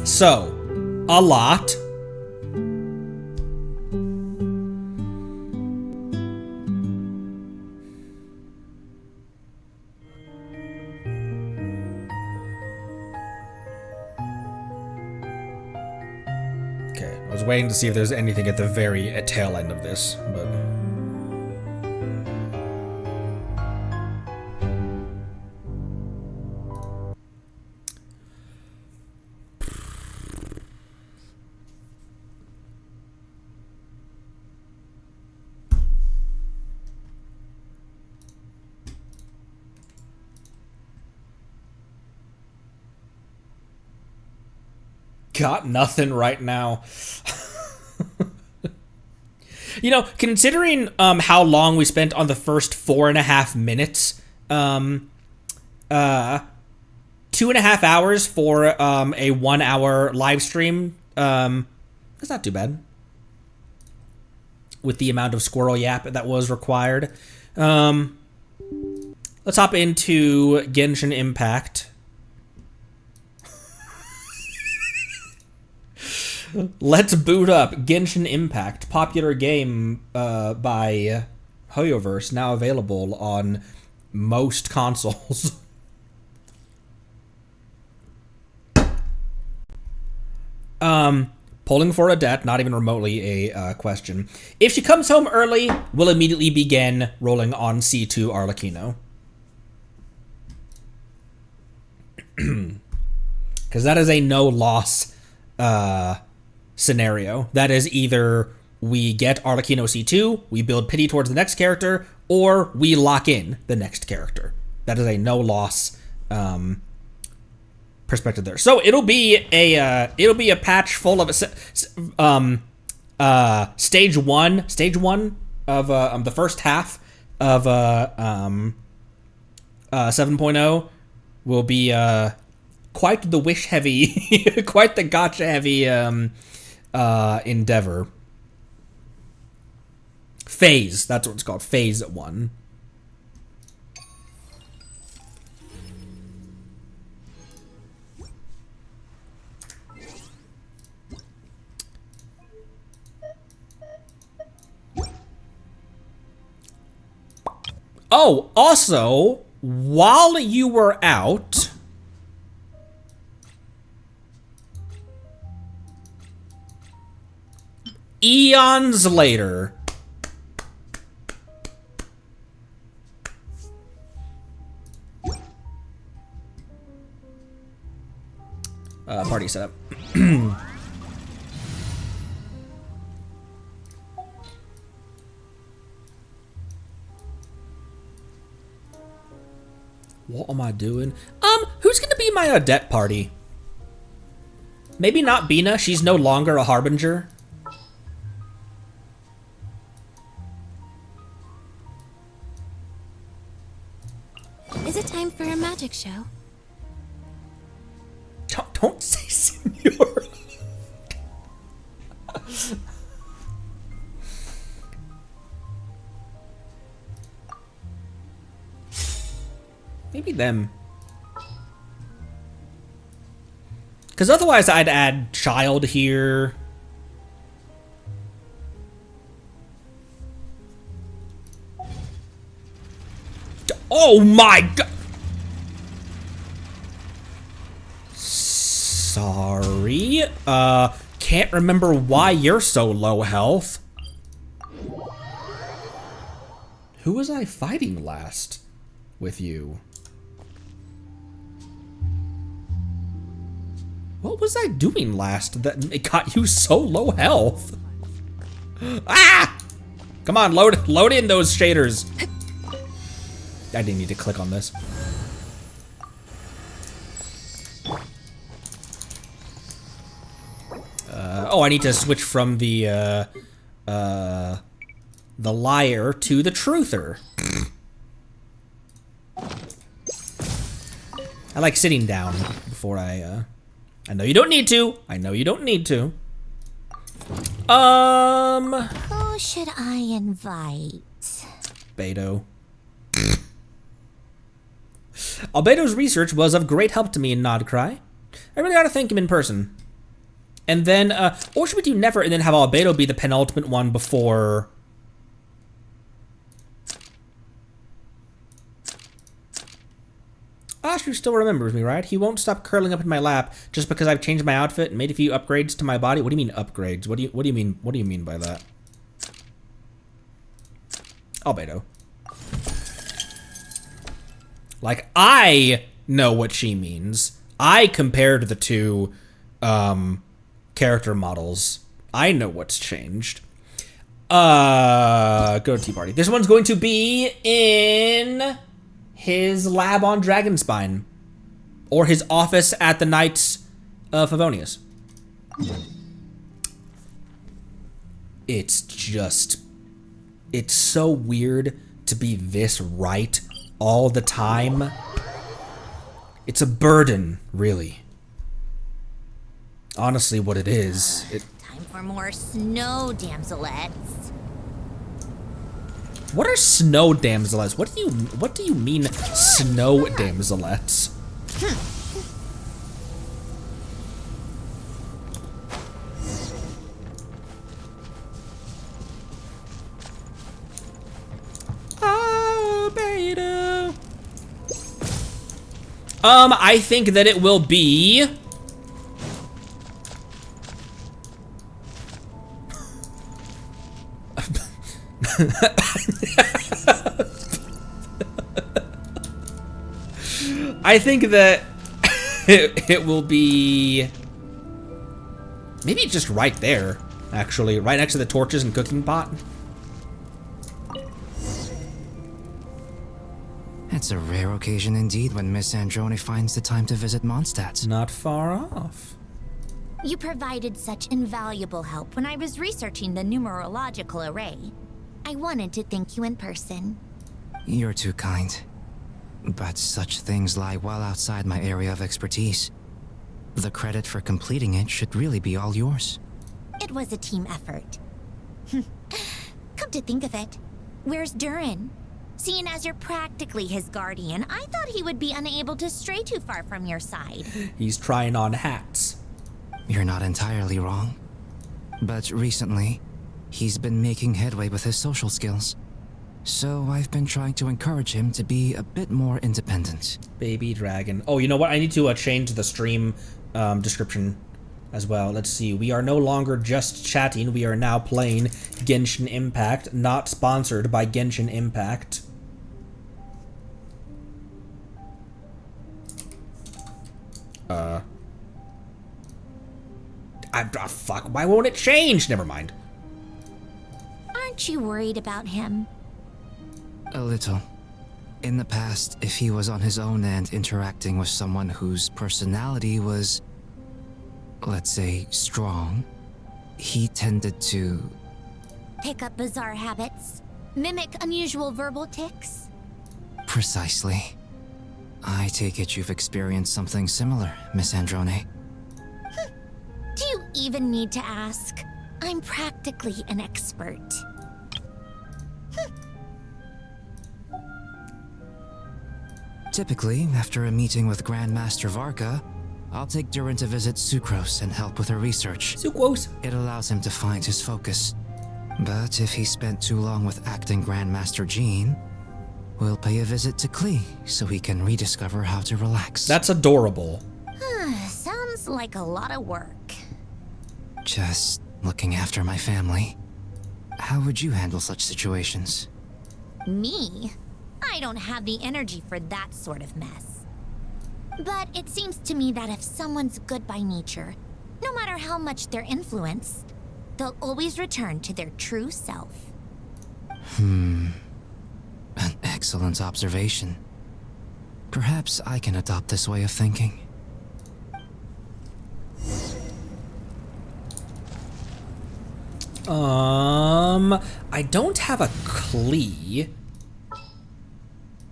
So, a lot. Okay, I was waiting to see if there's anything at the very tail end of this, but... Got nothing right now. You know, considering how long we spent on the first 4.5 minutes, 2.5 hours for a 1 hour live stream, that's not too bad. With the amount of squirrel yap that was required. Let's hop into Genshin Impact. Let's boot up Genshin Impact, popular game by Hoyoverse, now available on most consoles. Polling for Odette, not even remotely a question. If she comes home early, we'll immediately begin rolling on C2 Arlecchino. Because that is a no-loss scenario. That is either we get Arlecchino C2, we build pity towards the next character, or we lock in the next character. That is a no-loss perspective there. So it'll be a patch full of stage one of the first half of 7.0 will be quite the wish heavy, quite the gotcha heavy endeavor. Phase, that's what it's called. Phase 1. Oh, also, while you were out, eons later, party setup. What am I doing? Who's gonna be my Odette party? Maybe not Bina, she's no longer a Harbinger. Is it time for a magic show? Don't say senor. Maybe them. Because otherwise I'd add child here. Oh my god! Sorry. Can't remember why you're so low health. Who was I fighting last with you? What was I doing last that it got you so low health? Ah! Come on, load in those shaders. I didn't need to click on this. Oh, I need to switch from the liar to the truther. I like sitting down before I know you don't need to. I know you don't need to. Who should I invite? Beto. Albedo's research was of great help to me in Nodcry. I really gotta thank him in person. And then, or should we do never and then have Albedo be the penultimate one before... Asher still remembers me, right? He won't stop curling up in my lap just because I've changed my outfit and made a few upgrades to my body. What do you mean upgrades? What do you mean by that? Albedo. Like, I know what she means. I compared the two character models. I know what's changed. Go to Tea Party. This one's going to be in his lab on Dragonspine. Or his office at the Knights of Favonius. It's just... It's so weird to be this right all the time. It's a burden, really. Honestly, what it is. Time for more snow damselettes. What are snow damselettes? What do you mean snow damselettes? Albedo. I think that it will be... I think that it will be... Maybe just right there, actually. Right next to the torches and cooking pot. It's a rare occasion indeed when Miss Androni finds the time to visit Mondstadt. Not far off. You provided such invaluable help when I was researching the numerological array. I wanted to thank you in person. You're too kind. But such things lie well outside my area of expertise. The credit for completing it should really be all yours. It was a team effort. Come to think of it, where's Durin? Seeing as you're practically his guardian, I thought he would be unable to stray too far from your side. He's trying on hats. You're not entirely wrong. But recently, he's been making headway with his social skills. So I've been trying to encourage him to be a bit more independent. Baby dragon. Oh, you know what? I need to change the stream description as well. Let's see. We are no longer just chatting. We are now playing Genshin Impact, not sponsored by Genshin Impact. Fuck, why won't it change? Never mind. Aren't you worried about him? A little. In the past, if he was on his own and interacting with someone whose personality was, let's say, strong, he tended to... Pick up bizarre habits? Mimic unusual verbal tics? Precisely. I take it you've experienced something similar, Miss Androne. Do you even need to ask? I'm practically an expert. Typically, after a meeting with Grandmaster Varka, I'll take Durin to visit Sucrose and help with her research. Sucrose? It allows him to find his focus. But if he spent too long with acting Grandmaster Jean, we'll pay a visit to Klee so he can rediscover how to relax. That's adorable. Sounds like a lot of work. Just looking after my family. How would you handle such situations? Me? I don't have the energy for that sort of mess. But it seems to me that if someone's good by nature, no matter how much they're influenced, they'll always return to their true self. An excellent observation. Perhaps I can adopt this way of thinking. I don't have a Klee,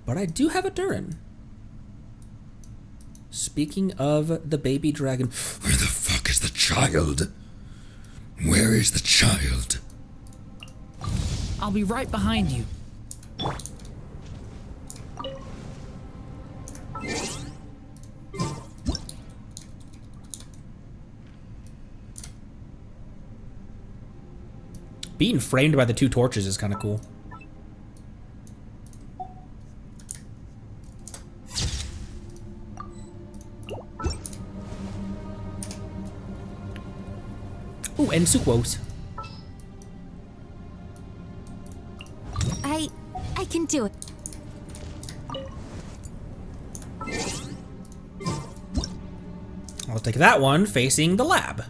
but I do have a Durin. Speaking of the baby dragon, where the fuck is the child? Where is the child? I'll be right behind you. Being framed by the two torches is kind of cool. Ooh, and Sucrose. I can do it. I'll take that one facing the lab.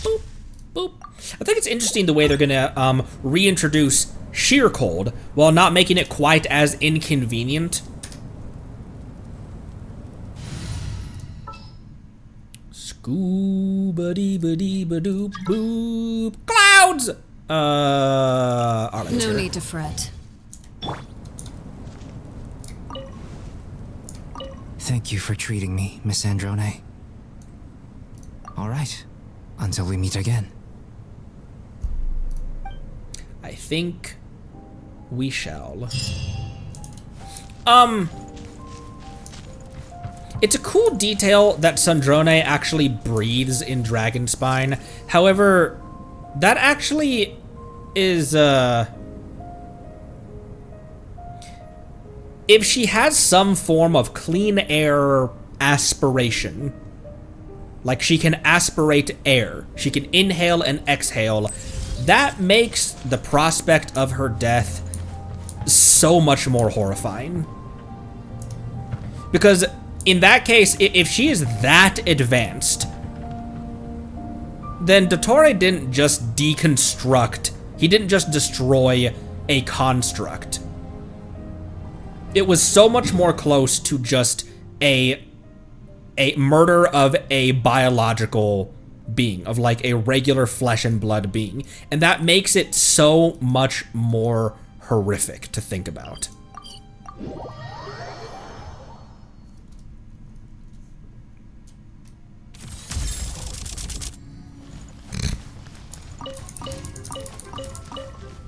Boop, boop. I think it's interesting the way they're gonna reintroduce sheer cold while not making it quite as inconvenient. Scooba-dee-ba-dee-ba-doop boop. Clouds! No need to fret. Thank you for treating me, Miss Androne. All right, until we meet again. I think we shall. It's a cool detail that Sandrone actually breathes in Dragonspine. However, that actually is, if she has some form of clean air aspiration, like she can aspirate air, she can inhale and exhale, that makes the prospect of her death so much more horrifying. Because in that case, if she is that advanced, then Dottore didn't just deconstruct, he didn't just destroy a construct. It was so much more close to just a murder of a biological being, of like a regular flesh and blood being. And that makes it so much more horrific to think about.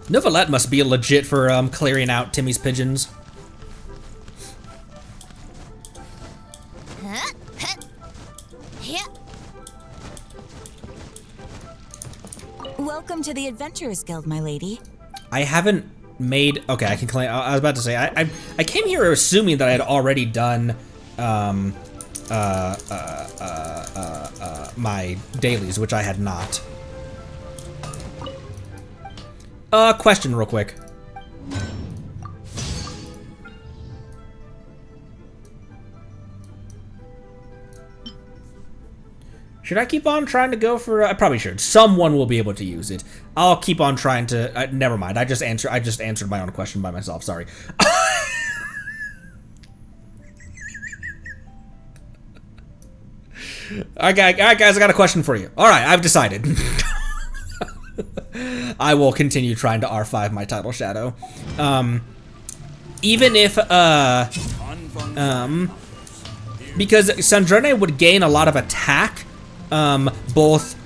Novelette must be legit for clearing out Timmy's pigeons. Welcome to the Adventurers Guild, my lady. I haven't made... Okay, I can claim... I was about to say, I came here assuming that I had already done my dailies, which I had not. Question real quick. Should I keep on trying to go for? I probably should. Someone will be able to use it. I'll keep on trying to. Never mind. I just answered my own question by myself. Sorry. All right, guys. I got a question for you. All right, I've decided. I will continue trying to R5 my title shadow. Even if because Sandrone would gain a lot of attack, both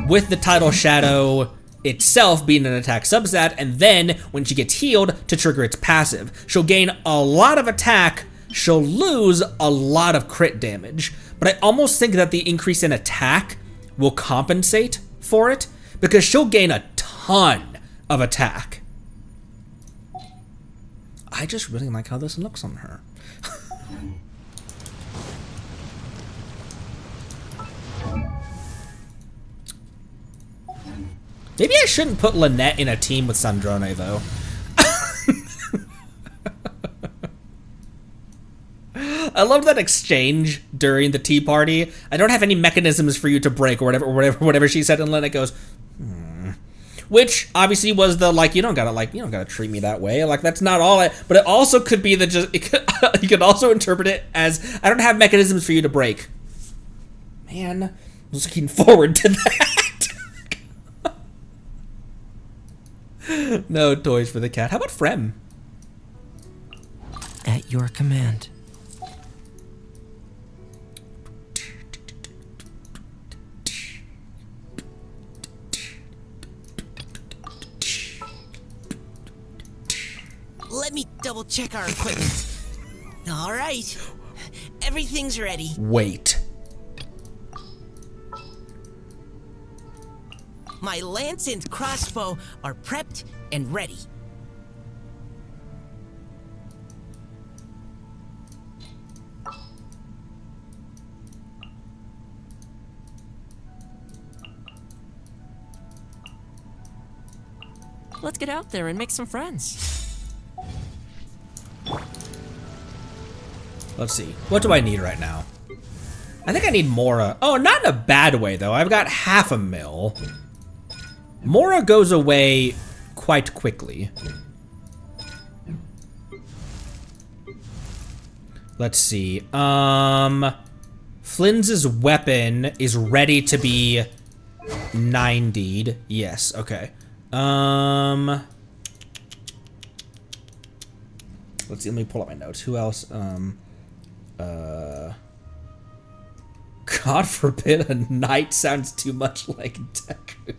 with the title shadow itself being an attack substat, and then when she gets healed to trigger its passive. She'll gain a lot of attack, she'll lose a lot of crit damage. But I almost think that the increase in attack will compensate for it, because she'll gain a ton of attack. I just really like how this looks on her. Maybe I shouldn't put Lynette in a team with Sandrone, though. I loved that exchange during the tea party. I don't have any mechanisms for you to break, or whatever she said, and Lynette goes, which obviously was the, like, you don't gotta treat me that way. Like, that's not all but it also could be you could also interpret it as, I don't have mechanisms for you to break. Man, I was looking forward to that. No toys for the cat. How about Frem? At your command. Let me double check our equipment. All right. Everything's ready. Wait. My lance and crossbow are prepped and ready. Let's get out there and make some friends. Let's see. What do I need right now? I think I need Mora. Oh, not in a bad way, though. I've got 500 mil. Mora goes away quite quickly. Let's see. Flynn's weapon is ready to be 90'd. Yes, okay. Let's see, let me pull up my notes. Who else? God forbid a knight sounds too much like Deku.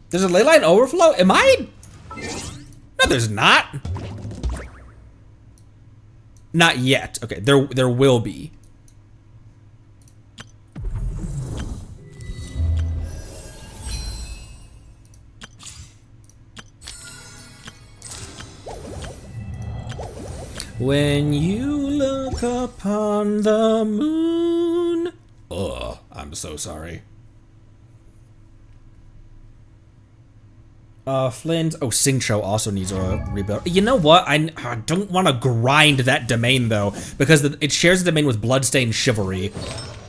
There's a leyline overflow? Am I? No, there's not. Not yet. Okay, there will be. When you look upon the moon. Ugh, I'm so sorry. Flynn's. Oh, Singcho also needs a rebuild. You know what? I don't want to grind that domain though, because it shares the domain with Bloodstained Chivalry.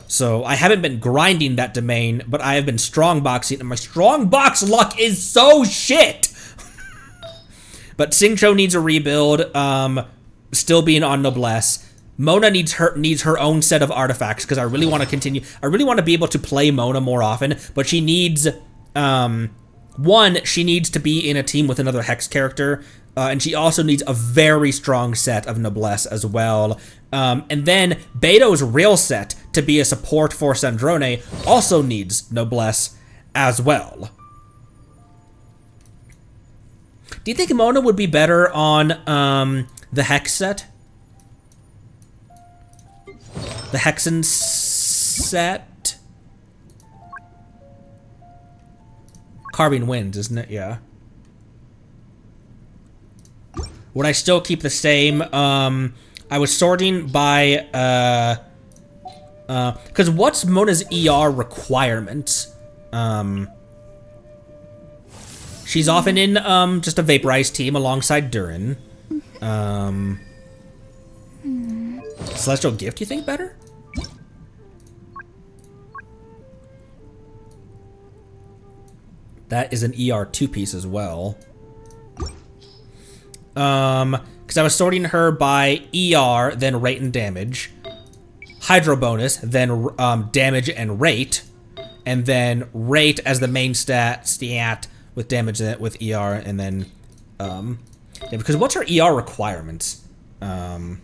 So I haven't been grinding that domain, but I have been strongboxing, and my strongbox luck is so shit. But Singcho needs a rebuild. Still being on Noblesse. Mona needs her own set of artifacts, because I really want to continue. I really want to be able to play Mona more often, but she needs one, she needs to be in a team with another Hex character, and she also needs a very strong set of Noblesse as well. And then Beto's real set to be a support for Sandrone also needs Noblesse as well. Do you think Mona would be better on the Hex set? The Hexen set? Carbine wins, isn't it? Yeah. Would I still keep the same? I was sorting by, because what's Mona's ER requirements? She's often in just a vaporized team alongside Durin. Celestial Gift, you think better? That is an ER 2-piece as well. Because I was sorting her by ER, then rate and damage. Hydro bonus, then damage and rate. And then rate as the main stat with damage with ER, and then yeah, because what's her ER requirements? Buff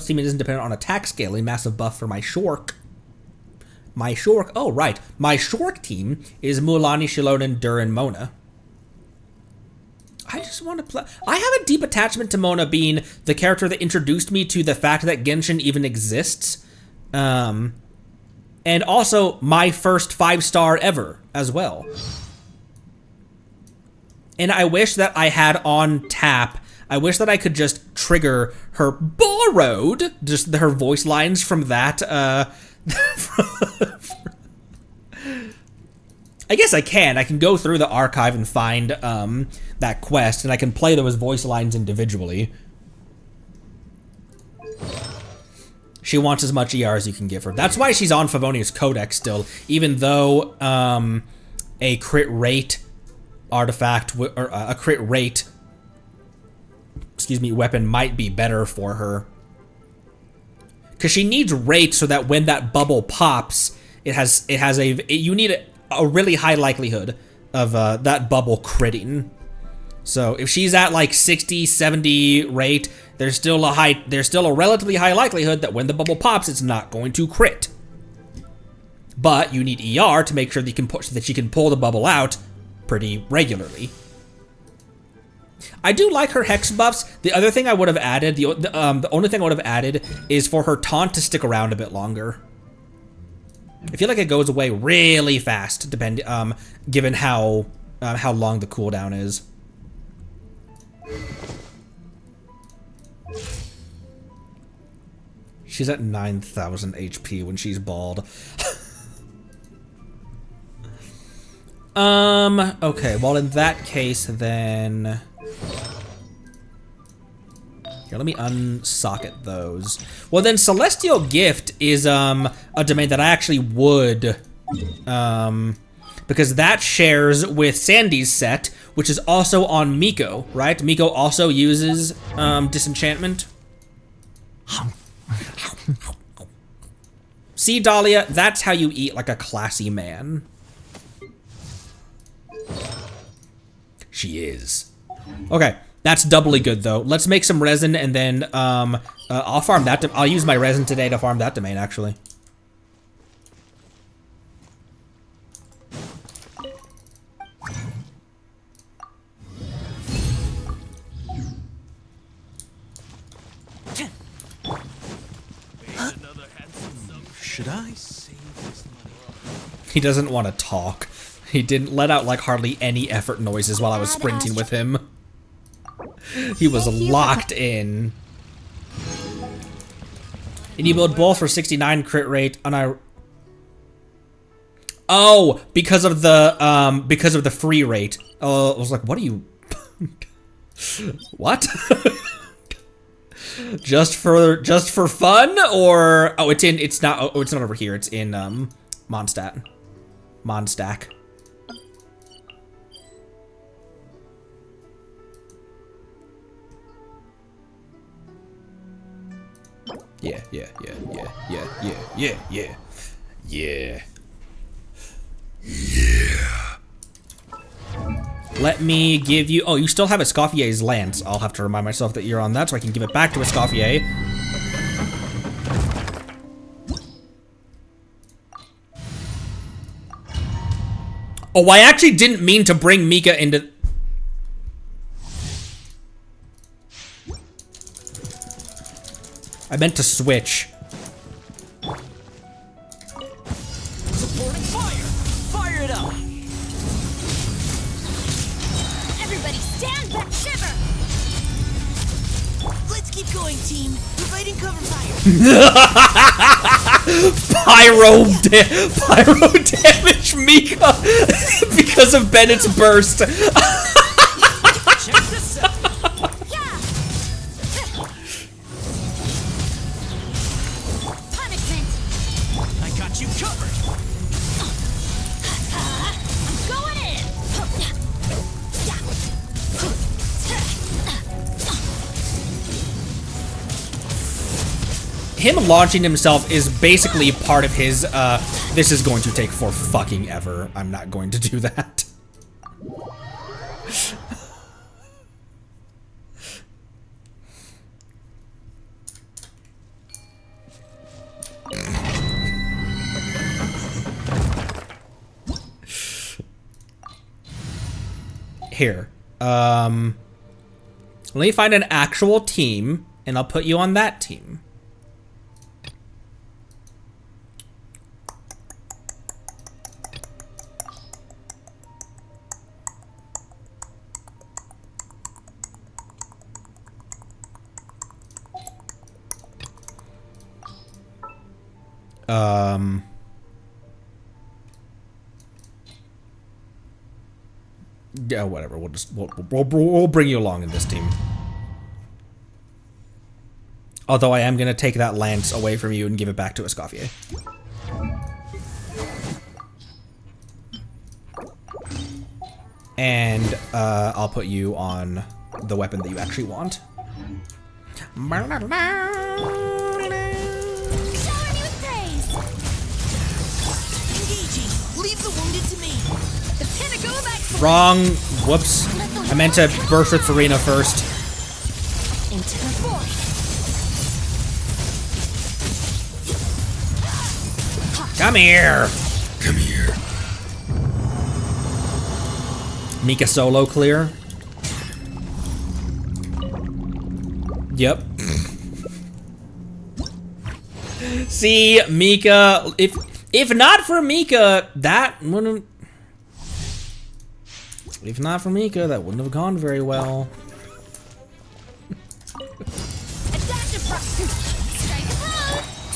team isn't dependent on attack scaling. Massive buff for my Shork. My Shork. Oh right, my Shork team is Mualani, Shiloden, Durin, Mona. I just want to play. I have a deep attachment to Mona being the character that introduced me to the fact that Genshin even exists. And also my first 5-star ever as well. And I wish that I had on tap, I wish that I could just trigger her borrowed, just her voice lines from that, I guess I can go through the archive and find that quest, and I can play those voice lines individually. She wants as much ER as you can give her. That's why she's on Favonius Codex still, even though a crit rate artifact, or a crit rate, excuse me, weapon might be better for her. Because she needs rate so that when that bubble pops, you need a really high likelihood of that bubble critting. So if she's at like 60, 70 rate, there's still a relatively high likelihood that when the bubble pops, it's not going to crit. But you need ER to make sure that she can pull the bubble out pretty regularly. I do like her hex buffs. The other thing I would have added, the only thing I would have added is for her taunt to stick around a bit longer. I feel like it goes away really fast, given how long the cooldown is. She's at 9,000 HP when she's bald. Okay, well in that case then... Here, let me unsocket those. Well then, Celestial Gift is a domain that I actually would... because that shares with Sandy's set, which is also on Miko, right? Miko also uses Disenchantment. See, Dahlia, that's how you eat like a classy man. She is. Okay, that's doubly good though. Let's make some resin and then I'll farm that. I'll use my resin today to farm that domain actually. Should I save this money? He doesn't want to talk. He didn't let out like hardly any effort noises while I was sprinting with him. He was locked in. And you build both for 69 crit rate on a... Oh, because of the free rate. I was like, what are you... What? just for fun, or it's not over here. It's in Mondstack. Yeah. Let me give you... Oh, you still have Escoffier's Lance. I'll have to remind myself that you're on that so I can give it back to Escoffier. Oh, I actually didn't mean to bring Mika into... I meant to switch. Supporting fire! Fire it up! Everybody stand back, shiver! Let's keep going, team. Providing cover fire. Pyro damage. Mika because of Bennett's burst. Punishment. I got you covered. I'm going in. Him launching himself is basically part of his, this is going to take for fucking ever. I'm not going to do that. Here. Let me find an actual team, and I'll put you on that team. Yeah, whatever. We'll bring you along in this team. Although I am gonna take that lance away from you and give it back to Escoffier. And I'll put you on the weapon that you actually want. Leave the wounded to me. The pinnacle of excellence. Wrong. Whoops. I meant to burst with Farina first. Into the void. Come here. Come here. Mika solo clear. Yep. See, Mika, if not for Mika, that wouldn't... If not for Mika, that wouldn't have gone very well.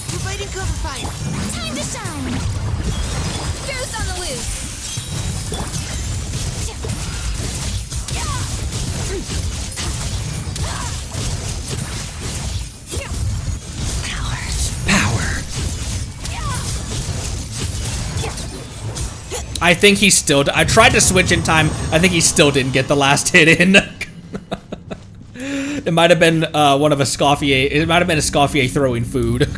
Providing cover fire. Time to shine. Goose on the loose. I think he still... I tried to switch in time. I think he still didn't get the last hit in. It might have been one of Escoffier. It might have been Escoffier throwing food.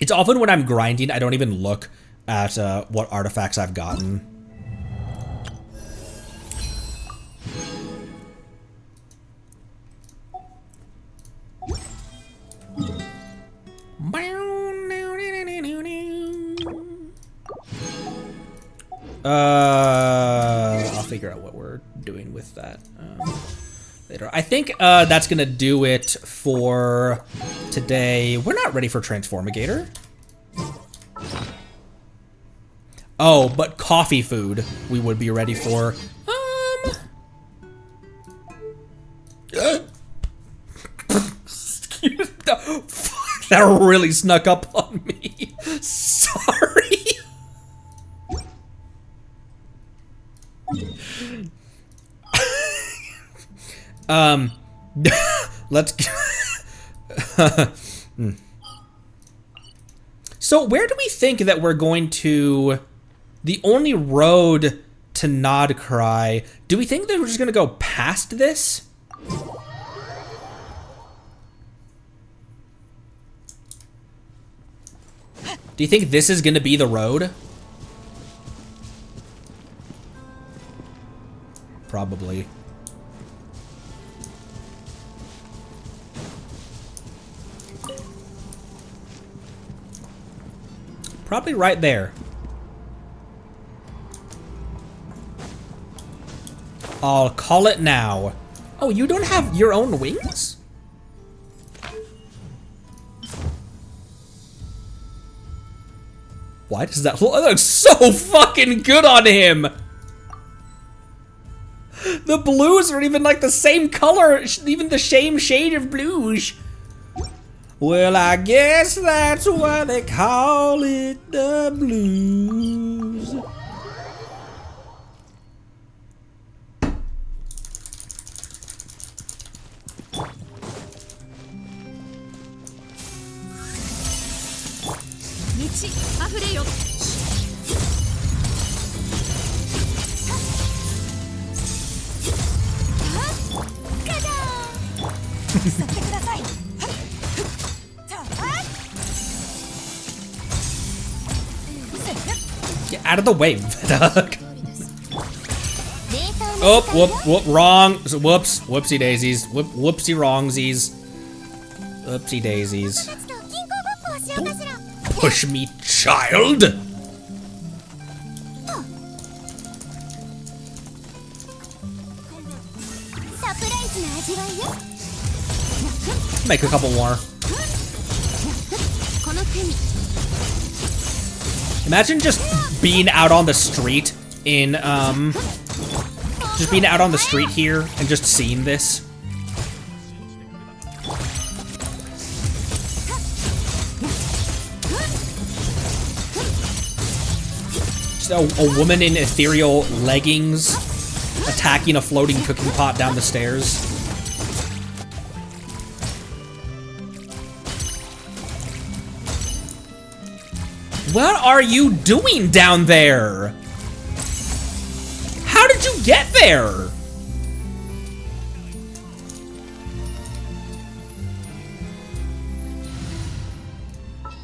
It's often when I'm grinding, I don't even look at what artifacts I've gotten. I'll figure out what we're doing with that later. I think that's gonna do it for today. We're not ready for Transformigator. Oh, but coffee food we would be ready for. Excuse me. Fuck, that really snuck up on me. Sorry. Let's So where do we think that we're going to... The only road to Nodcry, do we think that we're just gonna go past this? Do you think this is gonna be the road? Probably. Probably right there. I'll call it now. Oh, you don't have your own wings? Why does that look so fucking good on him? The blues are even like the same color, even the same shade of blues. Well, I guess that's why they call it the blues. Get out of the way, Doug. Oh, wrong. Whoops, whoopsie daisies. Whoopsie wrongsies. Whoopsie daisies. Don't push me, child. Make a couple more. Imagine just being out on the street in, just being out on the street here and just seeing this. Just a woman in ethereal leggings attacking a floating cooking pot down the stairs. What are you doing down there? How did you get there?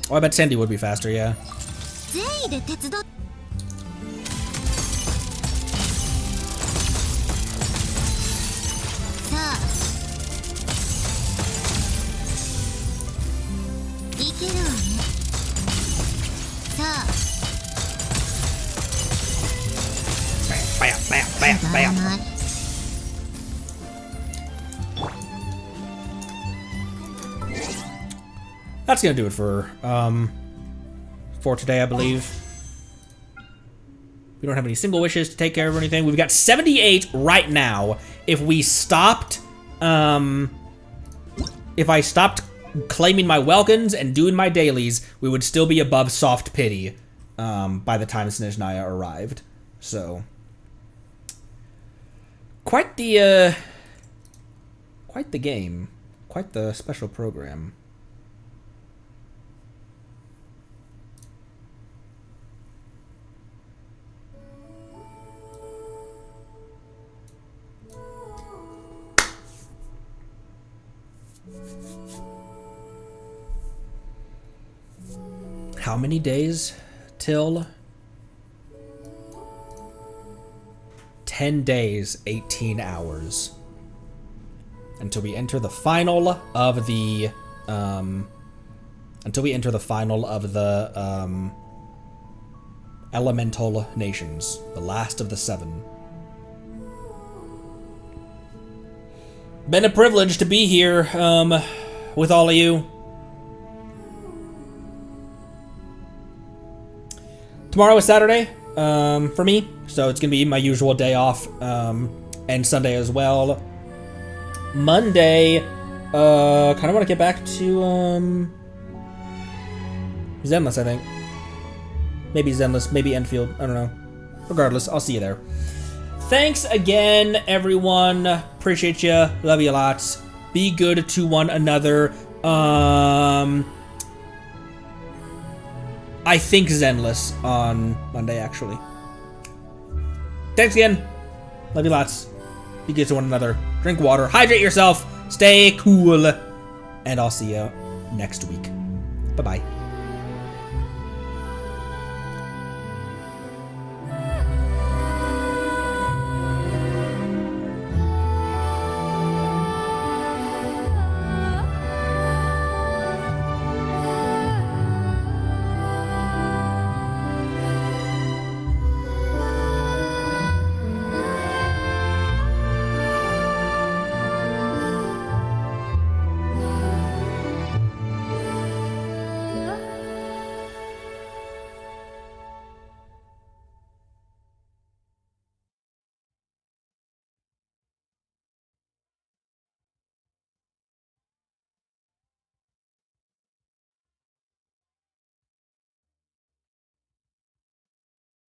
Oh, I bet Sandy would be faster, yeah. Bam, bam, bam, bam. That's gonna do it for today, I believe. We don't have any single wishes to take care of or anything. We've got 78 right now. If we stopped, if I stopped claiming my welcomes and doing my dailies, we would still be above soft pity by the time Snezhnaya arrived. So, quite the game, quite the special program. How many days till? 10 days, 18 hours. Until we enter the final of the, elemental nations. The last of the 7. Been a privilege to be here, with all of you. Tomorrow is Saturday, for me, so it's gonna be my usual day off, and Sunday as well. Monday, kind of want to get back to, Zenless, I think. Maybe Zenless, maybe Enfield, I don't know. Regardless, I'll see you there. Thanks again, everyone. Appreciate you. Love you lots. Be good to one another. I think Zenless on Monday, actually. Thanks again. Love you lots. Be good to one another. Drink water. Hydrate yourself. Stay cool. And I'll see you next week. Bye-bye.